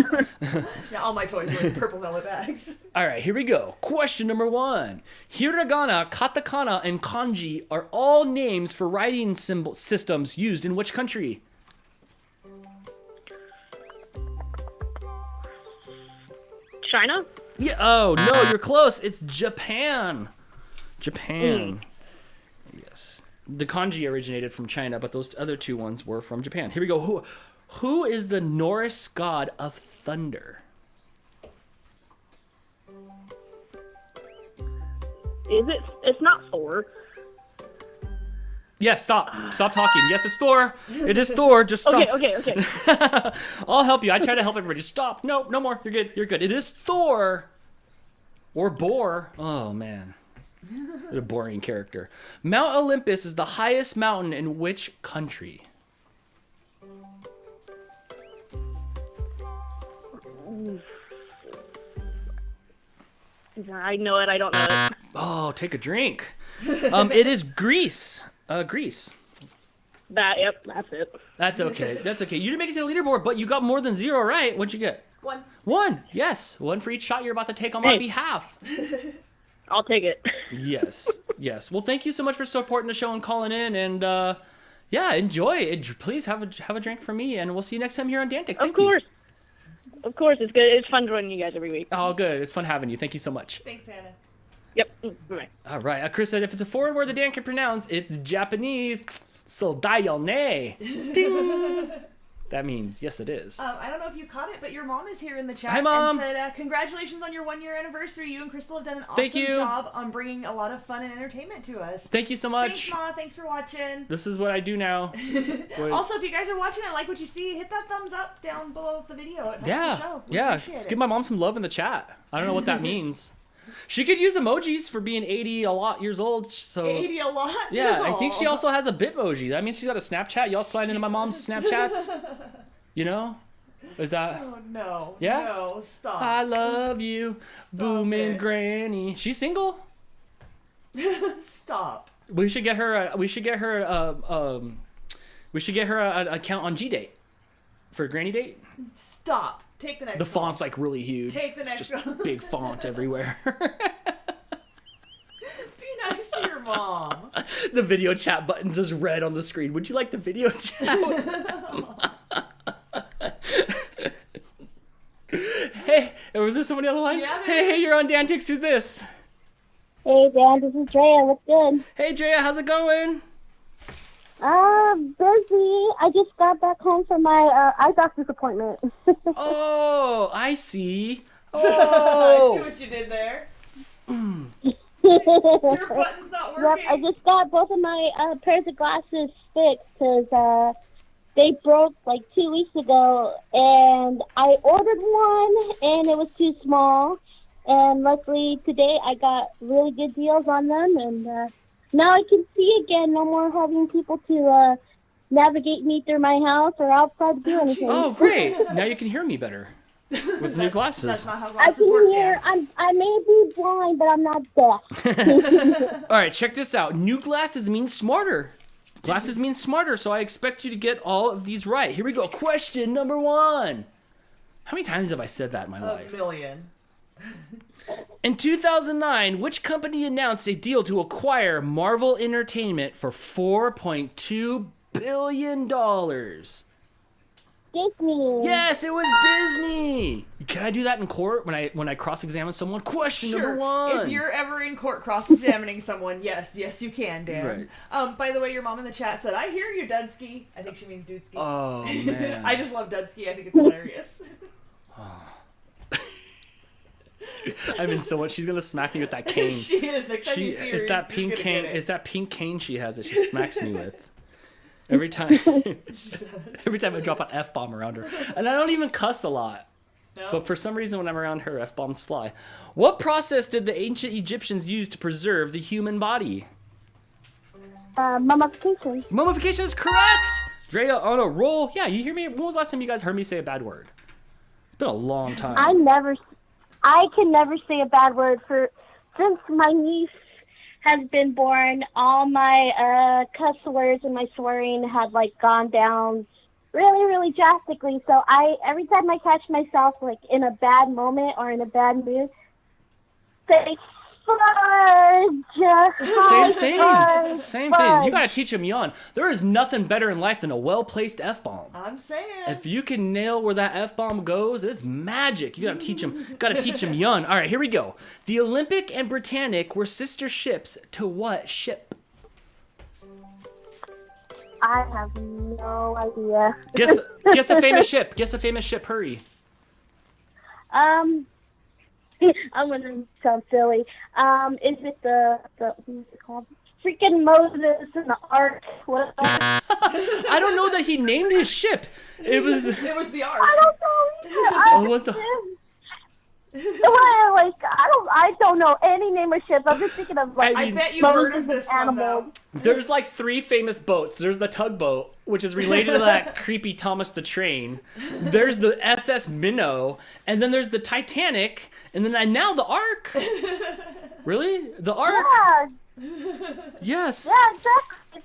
Speaker 2: Yeah, all my toys were in purple velvet bags.
Speaker 1: All right, here we go. Question number 1. Hiragana, katakana, and kanji are all names for writing symbol systems used in which country?
Speaker 10: China?
Speaker 1: Yeah. Oh, no, you're close. It's Japan. Japan. Yes. The kanji originated from China, but those other 2 ones were from Japan. Here we go. Who is the Norse god of thunder?
Speaker 10: Is it? It's not Thor.
Speaker 1: Yes, stop talking. Yes, it's Thor. It is Thor. Just stop.
Speaker 10: Okay.
Speaker 1: I'll help you. I try to help everybody. Stop. No more. You're good. You're good. It is Thor. Or Boar. Oh, man. What a boring character. Mount Olympus is the highest mountain in which country?
Speaker 10: I know it. I don't know it.
Speaker 1: Oh, take a drink. It is Greece. Greece.
Speaker 10: Yep, that's it.
Speaker 1: That's okay. That's okay. You didn't make it to the leaderboard, but you got more than 0 right. What'd you get?
Speaker 2: 1.
Speaker 1: 1. Yes. 1 for each shot you're about to take on my behalf.
Speaker 10: I'll take it.
Speaker 1: Yes. Well, thank you so much for supporting the show and calling in. And yeah, enjoy it. Please have a drink from me, and we'll see you next time here on DANtics.
Speaker 10: Of course. Of course. It's good. It's fun joining you guys every week.
Speaker 1: Oh, good. It's fun having you. Thank you so much.
Speaker 2: Thanks, Hannah.
Speaker 10: Yep. Bye.
Speaker 1: All right. Chris said if it's a foreign word that Dan can pronounce, it's Japanese. So dayone. Ding. That means yes, it is.
Speaker 2: I don't know if you caught it, but your mom is here in the chat.
Speaker 1: Hi, Mom.
Speaker 2: And said, congratulations on your 1-year anniversary. You and Crystal have done an awesome job on bringing a lot of fun and entertainment to us.
Speaker 1: Thank you so much.
Speaker 2: Thanks, Ma. Thanks for watching.
Speaker 1: This is what I do now.
Speaker 2: Also, if you guys are watching and like what you see, hit that thumbs up down below the video. It helps the show. We appreciate
Speaker 1: Just
Speaker 2: it.
Speaker 1: give my mom some love in the chat. I don't know what that means. She could use emojis for being 80 a lot years old. So
Speaker 2: 80 a lot?
Speaker 1: Yeah, I think she also has a Bitmoji. That means she's got a Snapchat. Y'all slide into my mom's Snapchats. You know? Is that...
Speaker 2: Oh, no.
Speaker 1: Yeah?
Speaker 2: No, stop.
Speaker 1: I love you, booming granny. She's single?
Speaker 2: Stop.
Speaker 1: We should get her an account on G-Date. For a granny date?
Speaker 2: Stop. Take the next
Speaker 1: The
Speaker 2: one.
Speaker 1: font's like really huge.
Speaker 2: Take the next
Speaker 1: It's just
Speaker 2: one.
Speaker 1: big font everywhere.
Speaker 2: Be nice to your mom.
Speaker 1: The video chat button's just red on the screen. Would you like the video chat? Hey, was there somebody on the line?
Speaker 2: Yeah,
Speaker 1: hey, you're on DANtics. Who's this?
Speaker 15: Hey, Dan, this is Drea. What's good?
Speaker 1: Hey, Drea, how's it going?
Speaker 15: Busy. I just got back home from my eye doctor's appointment.
Speaker 1: Oh, I see.
Speaker 2: I
Speaker 1: Oh.
Speaker 2: see what you did there.
Speaker 15: Your
Speaker 2: button's not working.
Speaker 15: Yep, I just got both of my pairs of glasses fixed because they broke like 2 weeks ago, and I ordered one, and it was too small. And luckily today I got really good deals on them, and now I can see again. No more having people to navigate me through my house or outside to do anything.
Speaker 1: Oh, great. Now you can hear me better with new glasses.
Speaker 2: That's not how
Speaker 15: I
Speaker 2: glasses
Speaker 15: can
Speaker 2: work,
Speaker 15: hear.
Speaker 2: Dan.
Speaker 15: I may be blind, but I'm not deaf.
Speaker 1: All right, check this out. New glasses mean smarter. Glasses mean smarter, so I expect you to get all of these right. Here we go. Question number 1. How many times have I said that in my life?
Speaker 2: A million.
Speaker 1: In 2009, which company announced a deal to acquire Marvel Entertainment for $4.2 billion?
Speaker 15: Disney.
Speaker 1: Yes, it was Disney. Can I do that in court when I cross-examine someone? Question number 1.
Speaker 2: If you're ever in court cross-examining someone, yes, you can, Dan.
Speaker 1: Right.
Speaker 2: By the way, your mom in the chat said, "I hear you, Dudski." I think she means Dudski.
Speaker 1: Oh, man.
Speaker 2: I just love Dudski. I think it's hilarious.
Speaker 1: I'm in so much. She's gonna smack me with that cane.
Speaker 2: She is. Next time you see her,
Speaker 1: it's that
Speaker 2: you're
Speaker 1: pink
Speaker 2: gonna
Speaker 1: cane.
Speaker 2: get it.
Speaker 1: It's that pink cane she has that she smacks me with every time. Every time I drop an F-bomb around her, and I don't even cuss a lot.
Speaker 2: No?
Speaker 1: But for some reason, when I'm around her, F-bombs fly. What process did the ancient Egyptians use to preserve the human body?
Speaker 15: Mummification.
Speaker 1: Mummification is correct. Drea on a roll. Yeah, you hear me? When was the last time you guys heard me say a bad word? It's been a long time.
Speaker 15: I can never say a bad word since my niece has been born. All my cuss words and my swearing have like gone down really, really drastically. So every time I catch myself like in a bad moment or in a bad mood, say fudge.
Speaker 1: Same thing.
Speaker 15: Fudge,
Speaker 1: Same
Speaker 15: fudge.
Speaker 1: thing. You gotta teach them young. There is nothing better in life than a well-placed F-bomb.
Speaker 2: I'm saying.
Speaker 1: If you can nail where that F-bomb goes, it's magic. You gotta teach them young. All right, here we go. The Olympic and Britannic were sister ships to what ship?
Speaker 15: I have no idea.
Speaker 1: Guess a famous ship. Guess a famous ship. Hurry.
Speaker 15: I'm gonna sound silly. Is it the what's it called? freaking Moses in the ark. What?
Speaker 1: I don't know that he named his ship. It was
Speaker 2: the ark.
Speaker 15: I don't know either.
Speaker 1: It was the.
Speaker 15: Well, like I don't know any name of ship. I'm just thinking of like
Speaker 2: I bet you've heard of this
Speaker 15: animal.
Speaker 1: There's like 3 famous boats. There's the tugboat, which is related to that creepy Thomas the Train. There's the SS Minnow, and then there's the Titanic, and then now the Ark. Really? The Ark?
Speaker 15: Yeah.
Speaker 1: Yes.
Speaker 15: Yeah, exactly.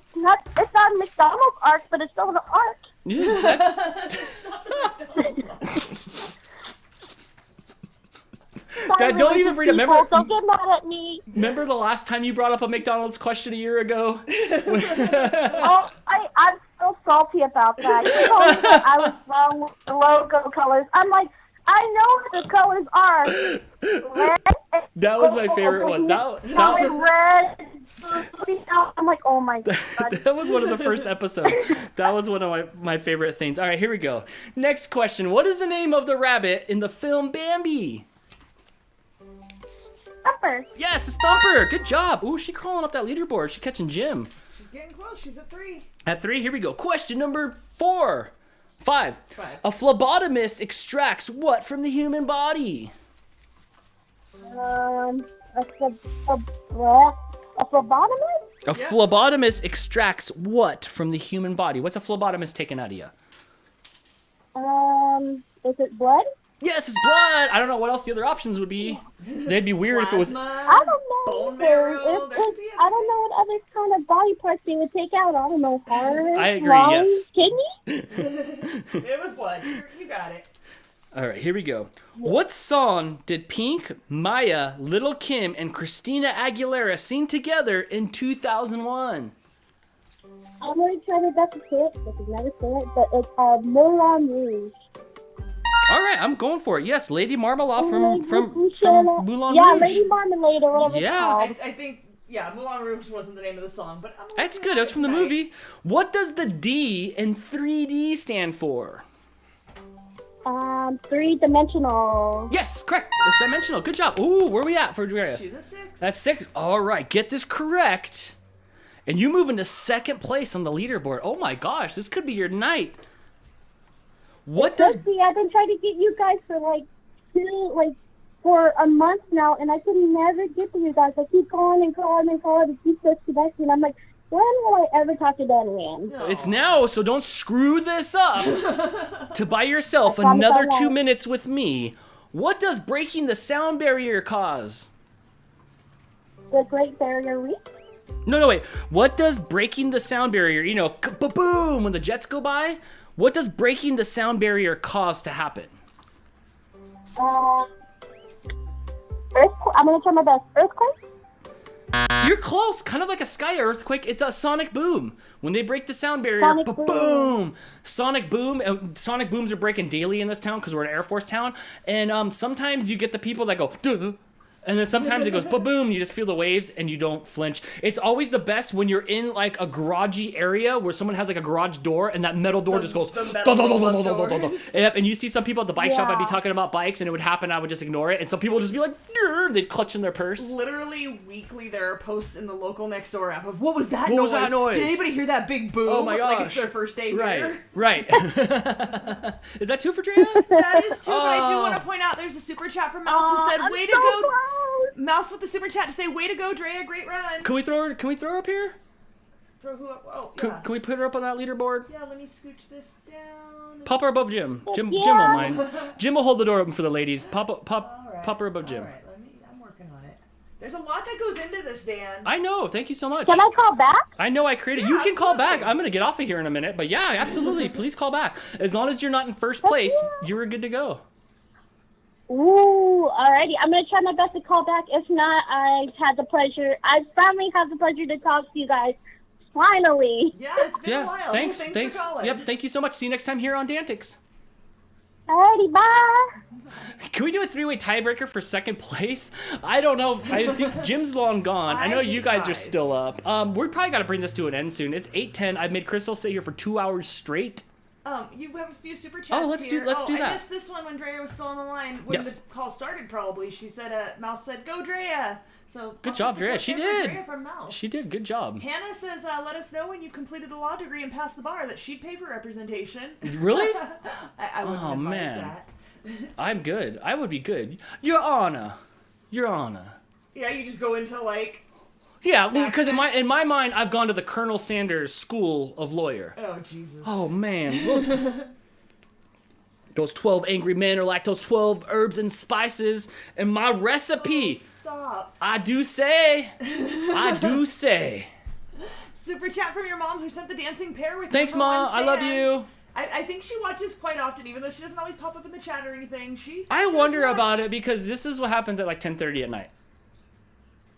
Speaker 15: It's not a McDonald's ark, but it's still an ark.
Speaker 1: Yeah, that's... Dad, don't even bring it. Remember?
Speaker 15: Don't get mad at me.
Speaker 1: Remember the last time you brought up a McDonald's question a year ago?
Speaker 15: Oh, I'm so salty about that. You told me that I was wrong with the logo colors. I'm like, I know what the colors are. Red.
Speaker 1: That was my favorite one.
Speaker 15: Red. I'm like, oh my god.
Speaker 1: That was one of the first episodes. That was one of my favorite things. All right, here we go. Next question. What is the name of the rabbit in the film Bambi?
Speaker 15: Thumper.
Speaker 1: Yes, it's Thumper. Good job. Ooh, she's crawling up that leaderboard. She's catching Jim.
Speaker 2: She's getting close. She's at 3.
Speaker 1: At 3, here we go. Question number 5. A phlebotomist extracts what from the human body?
Speaker 15: A phlebotomist?
Speaker 1: A phlebotomist extracts what from the human body? What's a phlebotomist taking out of you?
Speaker 15: Is it blood?
Speaker 1: Yes, it's blood. I don't know what else the other options would be. They'd be weird if it was.
Speaker 15: I don't know.
Speaker 2: Bone marrow.
Speaker 15: I don't know what other kind of body parts they would take out. I don't know. Heart,
Speaker 1: I agree,
Speaker 15: lung,
Speaker 1: yes.
Speaker 15: kidney?
Speaker 2: It was blood. You got it.
Speaker 1: All right, here we go. What song did Pink, Maya, Little Kim, and Christina Aguilera sing together in 2001?
Speaker 15: I'm going to try my best to say it, because I've never seen it, but it's Moulin Rouge.
Speaker 1: All right, I'm going for it. Yes, Lady Marmalade from Moulin
Speaker 15: Yeah,
Speaker 1: Rouge.
Speaker 15: Lady Marmalade or whatever it's called.
Speaker 2: I think, Moulin Rouge wasn't the name of the song, but
Speaker 1: That's good. That's from the movie. What does the D in 3D stand for?
Speaker 15: 3-dimensional.
Speaker 1: Yes, correct. It's dimensional. Good job. Ooh, where are we at for Drea?
Speaker 2: She's a 6.
Speaker 1: That's 6. All right, get this correct, and you move into 2nd place on the leaderboard. Oh my gosh, this could be your night. What does?
Speaker 15: See, I've been trying to get you guys for a month now, and I can never get to you guys. I keep calling and calling and calling to keep disconnecting. I'm like, when will I ever talk to Dan Rand?
Speaker 2: No.
Speaker 1: It's now, so don't screw this up. To buy yourself another 2 minutes with me. What does breaking the sound barrier cause?
Speaker 15: The Great Barrier Reef?
Speaker 1: No, wait. What does breaking the sound barrier, boom, when the jets go by? What does breaking the sound barrier cause to happen?
Speaker 15: I'm going to try my best. Earthquake?
Speaker 1: You're close. Kind of like a sky earthquake. It's a sonic boom. When they break the sound barrier, boom. Sonic boom. And sonic booms are breaking daily in this town because we're an Air Force town. And sometimes you get the people that go, duh. And then sometimes it goes boom, you just feel the waves and you don't flinch. It's always the best when you're in like a garagey area where someone has like a garage door and that metal door just goes Yep, and you see some people at the bike shop, I'd be talking about bikes and it would happen, I would just ignore it, and some people would just be like, they'd clutch in their purse.
Speaker 2: Literally weekly there are posts in the local next door app of what was that
Speaker 1: noise?
Speaker 2: Did anybody hear that big boom?
Speaker 1: Oh my gosh.
Speaker 2: Like it's their first day here.
Speaker 1: Right. Is that 2 for Drea?
Speaker 2: That is 2, but I do want to point out there's a super chat from Mouse who said, way to go. Mouse with the super chat to say, way to go, Drea, great run.
Speaker 1: Can we throw her up here?
Speaker 2: Throw who up? Oh,
Speaker 1: yeah. Can we put her up on that leaderboard?
Speaker 2: Yeah, let me scooch this down.
Speaker 1: Pop her above Jim. Jim won't mind. Jim will hold the door open for the ladies. Pop her above Jim.
Speaker 2: All right, I'm working on it. There's a lot that goes into this, Dan.
Speaker 1: I know. Thank you so much.
Speaker 15: Can I call back?
Speaker 1: I know I created. You can call back. I'm going to get off of here in a minute. But yeah, absolutely. Please call back. As long as you're not in first place, you're good to go.
Speaker 15: Ooh, alrighty. I'm going to try my best to call back. If not, I finally had the pleasure to talk to you guys. Finally.
Speaker 2: Yeah, it's been a while.
Speaker 1: Thanks.
Speaker 2: For calling.
Speaker 1: Yep, thank you so much. See you next time here on DANtics.
Speaker 15: Alrighty, bye.
Speaker 1: Can we do a 3-way tiebreaker for 2nd place? I don't know. I think Jim's long gone. I know you guys are still up. We probably got to bring this to an end soon. It's 8:10. I've made Crystal sit here for 2 hours straight.
Speaker 2: You have a few super chats.
Speaker 1: Oh, let's
Speaker 2: here.
Speaker 1: do that.
Speaker 2: I missed this one when Drea was still on the line. When the call started, probably. She said, Mouse said, "Go, Drea." So
Speaker 1: good job, Drea. She did.
Speaker 2: Drea from Mouse.
Speaker 1: She did. Good job.
Speaker 2: Hannah says, "Let us know when you've completed a law degree and passed the bar that she'd pay for representation."
Speaker 1: Really?
Speaker 2: I wouldn't advise that.
Speaker 1: I'm good. I would be good. Your Honor.
Speaker 2: Yeah, you just go into like.
Speaker 1: Yeah, because in my mind, I've gone to the Colonel Sanders School of Lawyer.
Speaker 2: Oh Jesus.
Speaker 1: Oh man, those 12 angry men are like those 12 herbs and spices in my recipe.
Speaker 2: Stop.
Speaker 1: I do say.
Speaker 2: Super chat from your mom who sent the dancing pear with.
Speaker 1: Thanks, Mom. I love you.
Speaker 2: I think she watches quite often, even though she doesn't always pop up in the chat or anything.
Speaker 1: I wonder about it because this is what happens at like 10:30 at night.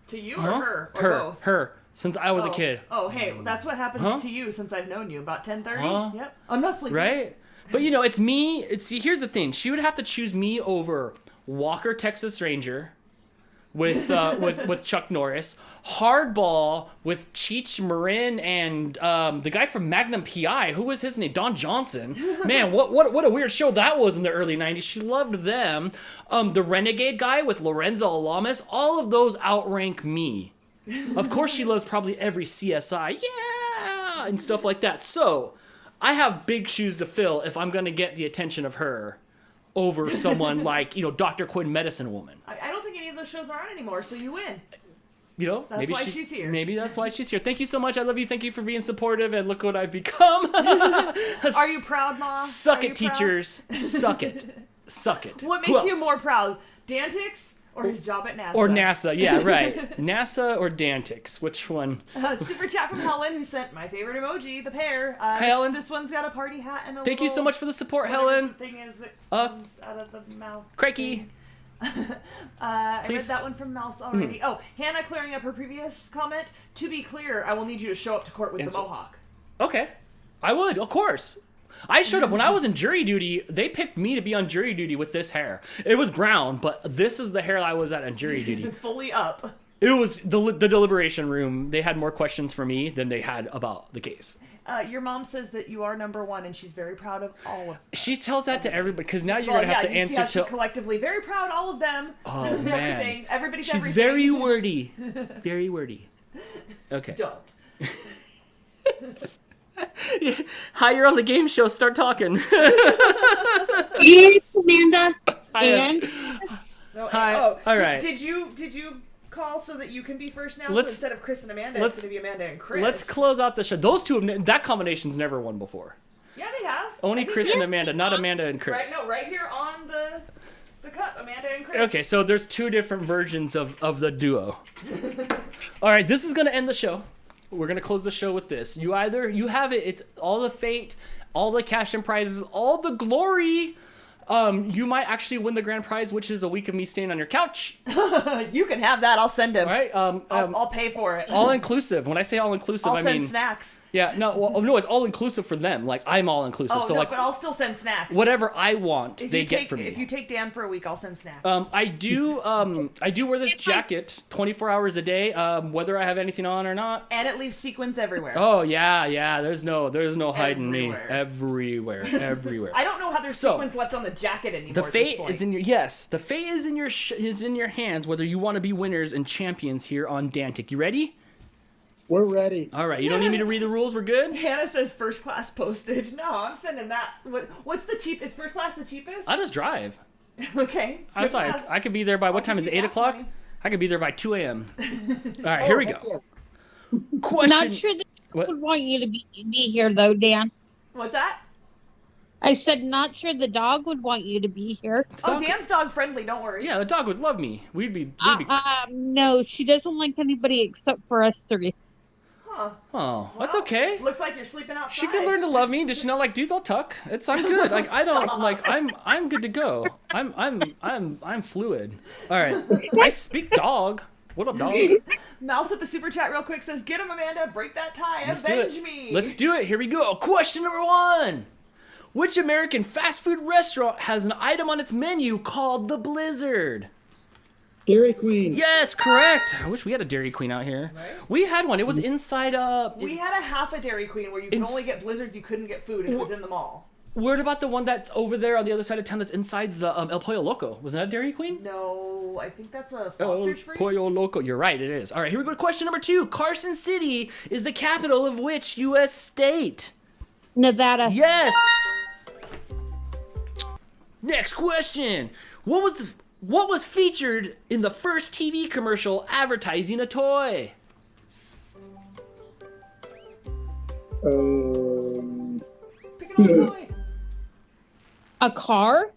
Speaker 2: To you or her? Or both?
Speaker 1: Her. Since I was a kid.
Speaker 2: Oh, hey, that's what happens to you since I've known you. About 10:30? Yep. I'm not sleeping.
Speaker 1: Right? But you know, it's me. Here's the thing. She would have to choose me over Walker, Texas Ranger with Chuck Norris, Hardball with Cheech Marin and the guy from Magnum PI. Who was his name? Don Johnson. Man, what a weird show that was in the early 90s. She loved them. The Renegade guy with Lorenzo Lamas. All of those outrank me. Of course, she loves probably every CSI. Yeah! And stuff like that. So, I have big shoes to fill if I'm going to get the attention of her over someone like, Dr. Quinn, Medicine Woman.
Speaker 2: I don't think any of those shows are on anymore, so you win.
Speaker 1: That's
Speaker 2: maybe why she's here.
Speaker 1: Maybe that's why she's here. Thank you so much. I love you. Thank you for being supportive, and look what I've become.
Speaker 2: Are you proud, Mom?
Speaker 1: Suck it, teachers. Suck it. Suck it.
Speaker 2: What makes you more proud? DANtics? Or his job at NASA.
Speaker 1: Or NASA, yeah, right. NASA or DANtics, which one?
Speaker 2: Super chat from Helen, who sent my favorite emoji, the pear.
Speaker 1: Hi, Helen.
Speaker 2: This one's got a party hat and a
Speaker 1: Thank you so much for the support, Helen.
Speaker 2: The thing is that comes out of the mouth.
Speaker 1: Crikey.
Speaker 2: I read that one from Mouse already. Oh, Hannah clearing up her previous comment. To be clear, I will need you to show up to court with the mohawk.
Speaker 1: Okay. I would, of course. I showed up when I was in jury duty. They picked me to be on jury duty with this hair. It was brown, but this is the hair I was at on jury duty.
Speaker 2: Fully up.
Speaker 1: It was the deliberation room. They had more questions for me than they had about the case.
Speaker 2: Your mom says that you are number one, and she's very proud of all of them.
Speaker 1: She tells that to everybody because now you're gonna have to answer
Speaker 2: see how
Speaker 1: to
Speaker 2: collectively very proud all of them.
Speaker 1: Oh man,
Speaker 2: everything. Everybody's
Speaker 1: she's
Speaker 2: everything.
Speaker 1: very wordy, very wordy. Okay.
Speaker 2: Don't.
Speaker 1: Hi, you're on the game show. Start talking.
Speaker 4: It's Amanda. And
Speaker 1: hi. All right.
Speaker 2: Did you call so that you can be first now? So instead of Chris and Amanda, it's going to be Amanda and Chris.
Speaker 1: Let's close out the show. Those two, that combination's never won before.
Speaker 2: Yeah, they have.
Speaker 1: Only Chris and Amanda, not Amanda and Chris.
Speaker 2: Right here on the cup, Amanda and Chris.
Speaker 1: Okay, so there's two different versions of the duo. All right, this is going to end the show. We're going to close the show with this. You have it. It's all the fate, all the cash and prizes, all the glory. You might actually win the grand prize, which is a week of me staying on your couch.
Speaker 2: You can have that. I'll send him.
Speaker 1: All right.
Speaker 2: I'll pay for it.
Speaker 1: All inclusive. When I say all inclusive,
Speaker 2: I
Speaker 1: mean
Speaker 2: send snacks.
Speaker 1: Yeah. No, it's all inclusive for them. Like I'm all inclusive.
Speaker 2: Oh,
Speaker 1: so
Speaker 2: no,
Speaker 1: like,
Speaker 2: but I'll still send snacks.
Speaker 1: Whatever I want, they get from me.
Speaker 2: If you take Dan for a week, I'll send snacks.
Speaker 1: I do wear this jacket 24 hours a day, whether I have anything on or not.
Speaker 2: And it leaves sequins everywhere.
Speaker 1: Oh yeah. There's no hiding me. Everywhere.
Speaker 2: I don't know how there's sequins left on the jacket anymore.
Speaker 1: The fate is in your hands. Whether you want to be winners and champions here on DANtic. You ready?
Speaker 3: We're ready.
Speaker 1: All right. You don't need me to read the rules. We're good.
Speaker 2: Hannah says first class postage. No, I'm sending that. What's the cheap? Is first class the cheapest?
Speaker 1: I just drive.
Speaker 2: Okay.
Speaker 1: I'm sorry. I could be there by what time is it? 8 o'clock? I could be there by 2 a.m. All right. Here we go. Question.
Speaker 4: Not sure that I would want you to be here though, Dan.
Speaker 2: What's that?
Speaker 4: I said not sure the dog would want you to be here.
Speaker 2: Oh, Dan's dog friendly. Don't worry.
Speaker 1: Yeah, the dog would love me. We'd be.
Speaker 4: No, she doesn't like anybody except for us three.
Speaker 2: Huh.
Speaker 1: Oh, that's okay.
Speaker 2: Looks like you're sleeping outside.
Speaker 1: She could learn to love me. Does she not like dudes? I'll tuck. I'm good. Like I don't like. I'm good to go. I'm fluid. All right. I speak dog. What up, dog?
Speaker 2: Mouse at the super chat real quick says, "Get him, Amanda. Break that tie. Avenge me."
Speaker 1: Let's do it. Here we go. Question number 1. Which American fast food restaurant has an item on its menu called the Blizzard?
Speaker 3: Dairy Queen.
Speaker 1: Yes, correct. I wish we had a Dairy Queen out here.
Speaker 2: Right?
Speaker 1: We had one. It was inside
Speaker 2: We had a half a Dairy Queen where you could only get Blizzards. You couldn't get food. It was in the mall.
Speaker 1: What about the one that's over there on the other side of town that's inside the El Pollo Loco? Wasn't that a Dairy Queen?
Speaker 2: No, I think that's a
Speaker 1: El
Speaker 2: Foster's Freeze.
Speaker 1: Pollo Loco. You're right, it is. All right, here we go to question number 2. Carson City is the capital of which U.S. state?
Speaker 4: Nevada.
Speaker 1: Yes. Next question. What was featured in the first TV commercial advertising a toy?
Speaker 2: Pick an old toy.
Speaker 4: A car?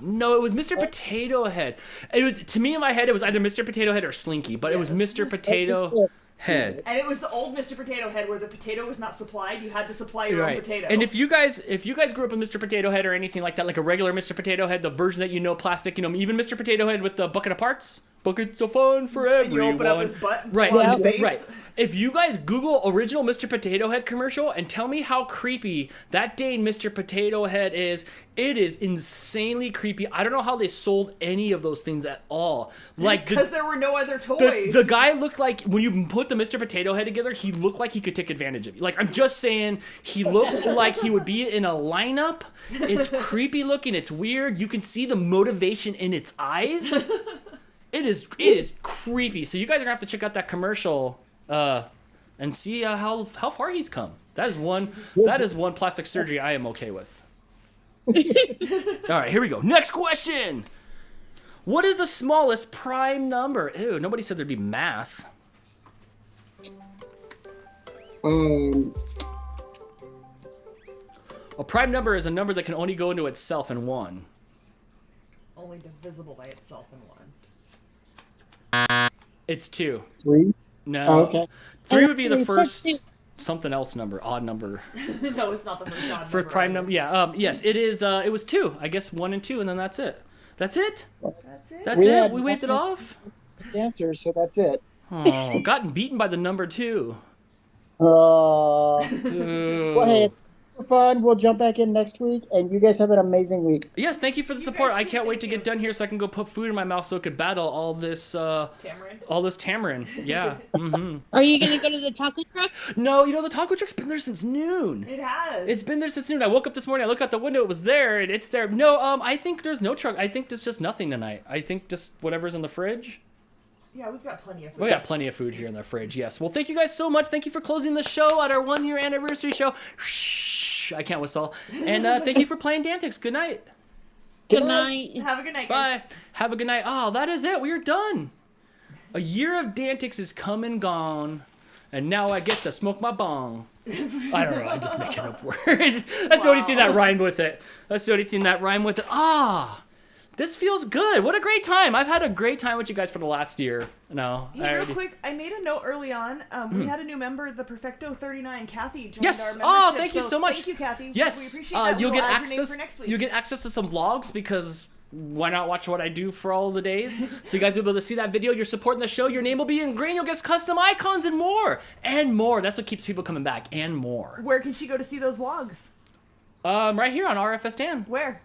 Speaker 1: No, it was Mr. Potato Head. It was, to me in my head, it was either Mr. Potato Head or Slinky, but it was Mr. Potato Head.
Speaker 2: And it was the old Mr. Potato Head where the potato was not supplied. You had to supply your own potato.
Speaker 1: And if you guys grew up with Mr. Potato Head or anything like that, like a regular Mr. Potato Head, the version that you know, plastic, even Mr. Potato Head with the bucket of parts, buckets of fun for everyone.
Speaker 2: And you open up his butt.
Speaker 1: Right,
Speaker 2: on his face.
Speaker 1: right. If you guys Google original Mr. Potato Head commercial and tell me how creepy that Dane Mr. Potato Head is, it is insanely creepy. I don't know how they sold any of those things at all. Like
Speaker 2: because there were no other toys.
Speaker 1: The guy looked like, when you put the Mr. Potato Head together, he looked like he could take advantage of you. Like, I'm just saying, he looked like he would be in a lineup. It's creepy looking. It's weird. You can see the motivation in its eyes. It is creepy. So you guys are gonna have to check out that commercial and see how far he's come. That is one plastic surgery I am okay with. All right, here we go. Next question. What is the smallest prime number? Ew, nobody said there'd be math. A prime number is a number that can only go into itself in one.
Speaker 2: Only divisible by itself in one.
Speaker 1: It's 2.
Speaker 3: 3?
Speaker 1: No.
Speaker 3: Oh, okay.
Speaker 1: 3 would be the first something else number, odd number.
Speaker 2: No, it's not the first odd
Speaker 1: For
Speaker 2: number.
Speaker 1: prime number, yeah. Yes, it is. It was 2. I guess 1 and 2, and then that's it. That's it?
Speaker 2: That's it.
Speaker 1: That's it? We waved it off?
Speaker 3: Answer, so that's it.
Speaker 1: Oh, gotten beaten by the number 2.
Speaker 3: Well, hey, it's super fun. We'll jump back in next week, and you guys have an amazing week.
Speaker 1: Yes, thank you for the support. I can't wait to get done here so I can go put food in my mouth so it could battle all this
Speaker 2: tamarind.
Speaker 1: Yeah. Mm-hmm.
Speaker 4: Are you going to go to the taco truck?
Speaker 1: No, the taco truck's been there since noon.
Speaker 2: It has.
Speaker 1: It's been there since noon. I woke up this morning, I looked out the window, it was there, and it's there. No, I think there's no truck. I think there's just nothing tonight. I think just whatever's in the fridge.
Speaker 2: Yeah, we've got plenty of food.
Speaker 1: We got plenty of food here in the fridge, yes. Well, thank you guys so much. Thank you for closing the show at our 1-year anniversary show. Shh, I can't whistle. And thank you for playing DANtics. Good night.
Speaker 4: Good night.
Speaker 2: Have a good night,
Speaker 1: Bye.
Speaker 2: guys.
Speaker 1: Have a good night. Oh, that is it. We are done. A year of DANtics is come and gone, and now I get to smoke my bong. I don't know. I'm just making up words. That's the only thing that rhymed with it. Ah. This feels good. What a great time. I've had a great time with you guys for the last year. No.
Speaker 2: Hey, real quick, I made a note early on. We had a new member, the Perfecto 39, Kathy, joined our membership.
Speaker 1: Oh, thank you so much.
Speaker 2: Thank you, Kathy.
Speaker 1: Yes.
Speaker 2: We appreciate that.
Speaker 1: You'll
Speaker 2: We'll
Speaker 1: get
Speaker 2: add your name
Speaker 1: access.
Speaker 2: for next week.
Speaker 1: You'll get access to some vlogs because why not watch what I do for all the days? So you guys will be able to see that video. You're supporting the show. Your name will be in green. You'll get custom icons and more. And more. That's what keeps people coming back. And more.
Speaker 2: Where can she go to see those vlogs?
Speaker 1: Right here on RFSDan.
Speaker 2: Where?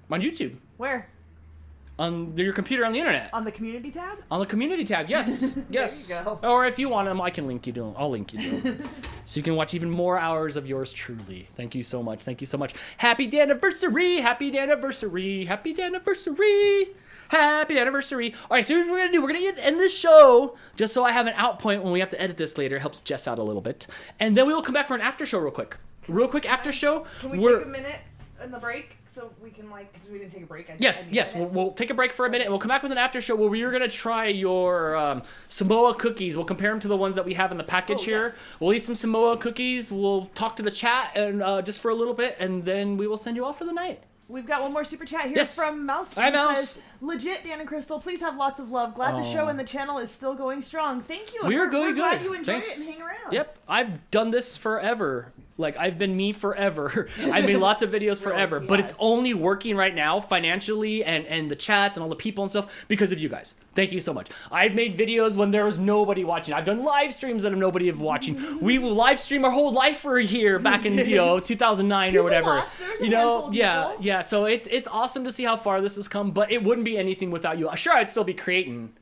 Speaker 1: On YouTube.
Speaker 2: Where?
Speaker 1: On your computer on the internet.
Speaker 2: On the community tab?
Speaker 1: On the community tab, yes. Yes.
Speaker 2: There you go.
Speaker 1: Or if you want them, I can link you to them. I'll link you to them. So you can watch even more hours of yours truly. Thank you so much. Thank you so much. Happy DANiversary. Happy DANiversary. Happy DANiversary. Happy anniversary. All right, so here's what we're going to do. We're going to end this show just so I have an out point when we have to edit this later. It helps Jess out a little bit. And then we will come back for an after show real quick. Real quick after show.
Speaker 2: Can we take a minute in the break? So we can, because we didn't take a break.
Speaker 1: Yes. We'll take a break for a minute, and we'll come back with an after show where we're going to try your Samoa cookies. We'll compare them to the ones that we have in the package here. Yes. We'll eat some Samoa cookies. We'll talk to the chat and just for a little bit, and then we will send you off for the night.
Speaker 2: We've got one more super chat here from Mouse.
Speaker 1: Hi, Mouse.
Speaker 2: Says, legit, Dan and Crystal, please have lots of love. Glad the show and the channel is still going strong. Thank you.
Speaker 1: We're going good.
Speaker 2: Glad you enjoy
Speaker 1: Thanks.
Speaker 2: it and hang around.
Speaker 1: Yep. I've done this forever. Like, I've been me forever. I made lots of videos forever, but it's only working right now financially and the chats and all the people and stuff because of you guys. Thank you so much. I've made videos when there was nobody watching. I've done live streams that have nobody of watching. We will live stream our whole life for a year back in 2009 or whatever. Yeah. So it's awesome to see how far this has come, but it wouldn't be anything without you. Sure, I'd still be creating,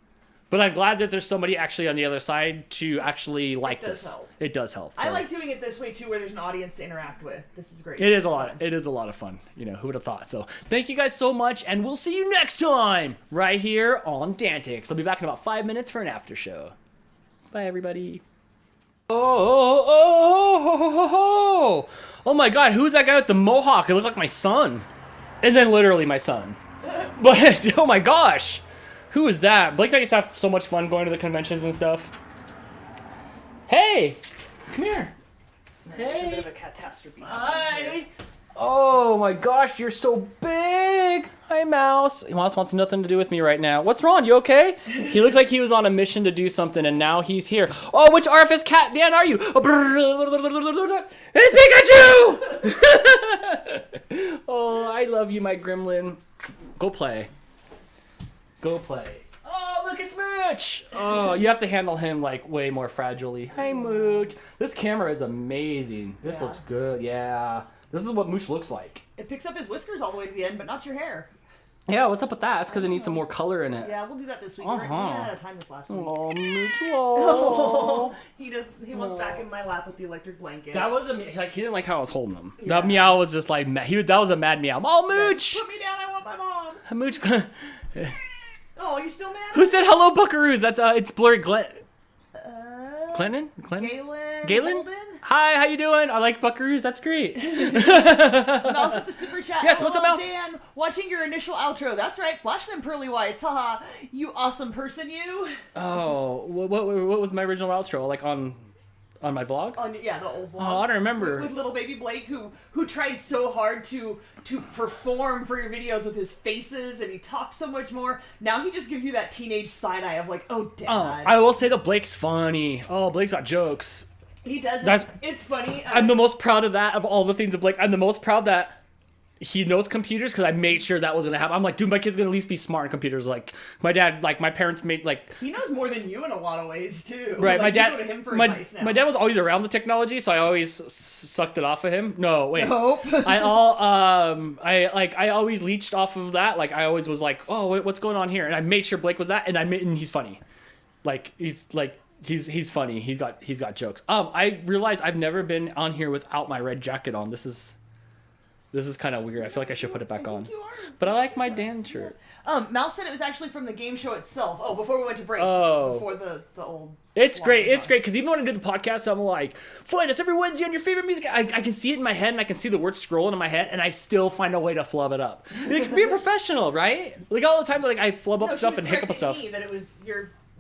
Speaker 1: But I'm glad that there's somebody actually on the other side to actually like this.
Speaker 2: Help.
Speaker 1: It does help. So.
Speaker 2: I like doing it this way too, where there's an audience to interact with. This is great.
Speaker 1: It is a lot. It is a lot of fun. You know, who would have thought? So thank you guys so much, and we'll see you next time right here on DANtics. I'll be back in about 5 minutes for an after show. Bye, everybody. Oh my God! Who's that guy with the mohawk? It looks like my son, and then literally my son. But oh my gosh, who is that? Blake and I used to have so much fun going to the conventions and stuff. Hey, come here.
Speaker 2: It's a bit of a catastrophe.
Speaker 1: Hi. Oh my gosh, you're so big. Hi, Mouse. Mouse wants nothing to do with me right now. What's wrong? You okay? He looks like he was on a mission to do something, and now he's here. Oh, which RFSDan are you? It's Pikachu! Oh, I love you, my gremlin. Go play. Go play. Oh, look, it's Mooch! Oh, you have to handle him, like, way more fragilely. Hi, Mooch. This camera is amazing. This looks good, yeah. This is what Mooch looks like.
Speaker 2: It picks up his whiskers all the way to the end, but not your hair.
Speaker 1: Yeah, what's up with that? It's because it needs some more color in it.
Speaker 2: Yeah, we'll do that this week. We ran out of time this last week.
Speaker 1: Oh, Mooch.
Speaker 2: Oh. He wants back in my lap with the electric blanket.
Speaker 1: That was like he didn't like how I was holding him. Yeah. That meow was just like that was a mad meow. Oh, Mooch!
Speaker 2: Put me down. I want my mom.
Speaker 1: Mooch.
Speaker 2: Oh, you're still mad?
Speaker 1: Who said hello, Buckaroos? That's it's blurry. Glennon? Galen?
Speaker 2: Holden?
Speaker 1: Hi, how you doing? I like Buckaroos. That's great.
Speaker 2: Mouse with the super chat.
Speaker 1: Yes, what's up, Mouse?
Speaker 2: Dan, watching your initial outro. That's right. Flash them pearly whites. Haha. You awesome person, you.
Speaker 1: Oh, what was my original outro? Like on my vlog?
Speaker 2: The old vlog.
Speaker 1: Oh, I don't remember.
Speaker 2: With little baby Blake, who tried so hard to perform for your videos with his faces, and he talked so much more. Now he just gives you that teenage side eye of like, oh, Dad.
Speaker 1: Oh, I will say that Blake's funny. Oh, Blake's got jokes.
Speaker 2: He does. It's funny.
Speaker 1: I'm the most proud of that, of all the things of Blake. I'm the most proud that he knows computers, because I made sure that was going to happen. I'm like, dude, my kid's going to at least be smart in computers. Like, my dad, like, my parents made, like...
Speaker 2: He knows more than you in a lot of ways, too.
Speaker 1: Right,
Speaker 2: like,
Speaker 1: my dad...
Speaker 2: You go to him for advice now.
Speaker 1: My dad was always around the technology, so I always sucked it off of him. No, wait.
Speaker 2: Nope.
Speaker 1: I always leached off of that. Like, I always was like, oh, what's going on here? And I made sure Blake was that, and he's funny. Like, he's funny. He's got jokes. I realized I've never been on here without my red jacket on. This is kind of weird. I feel like I should put it back on. But I like my Dan shirt.
Speaker 2: Mouse said it was actually from the game show itself. Oh, before we went to break.
Speaker 1: Oh.
Speaker 2: Before the old...
Speaker 1: It's great. It's great, because even when I do the podcast, I'm like, find us every Wednesday on your favorite music. I can see it in my head, and I can see the words scrolling in my head, and I still find a way to flub it up. Like, be a professional, right? Like, all the time, like, I flub up stuff and hiccup stuff.
Speaker 2: Me that it was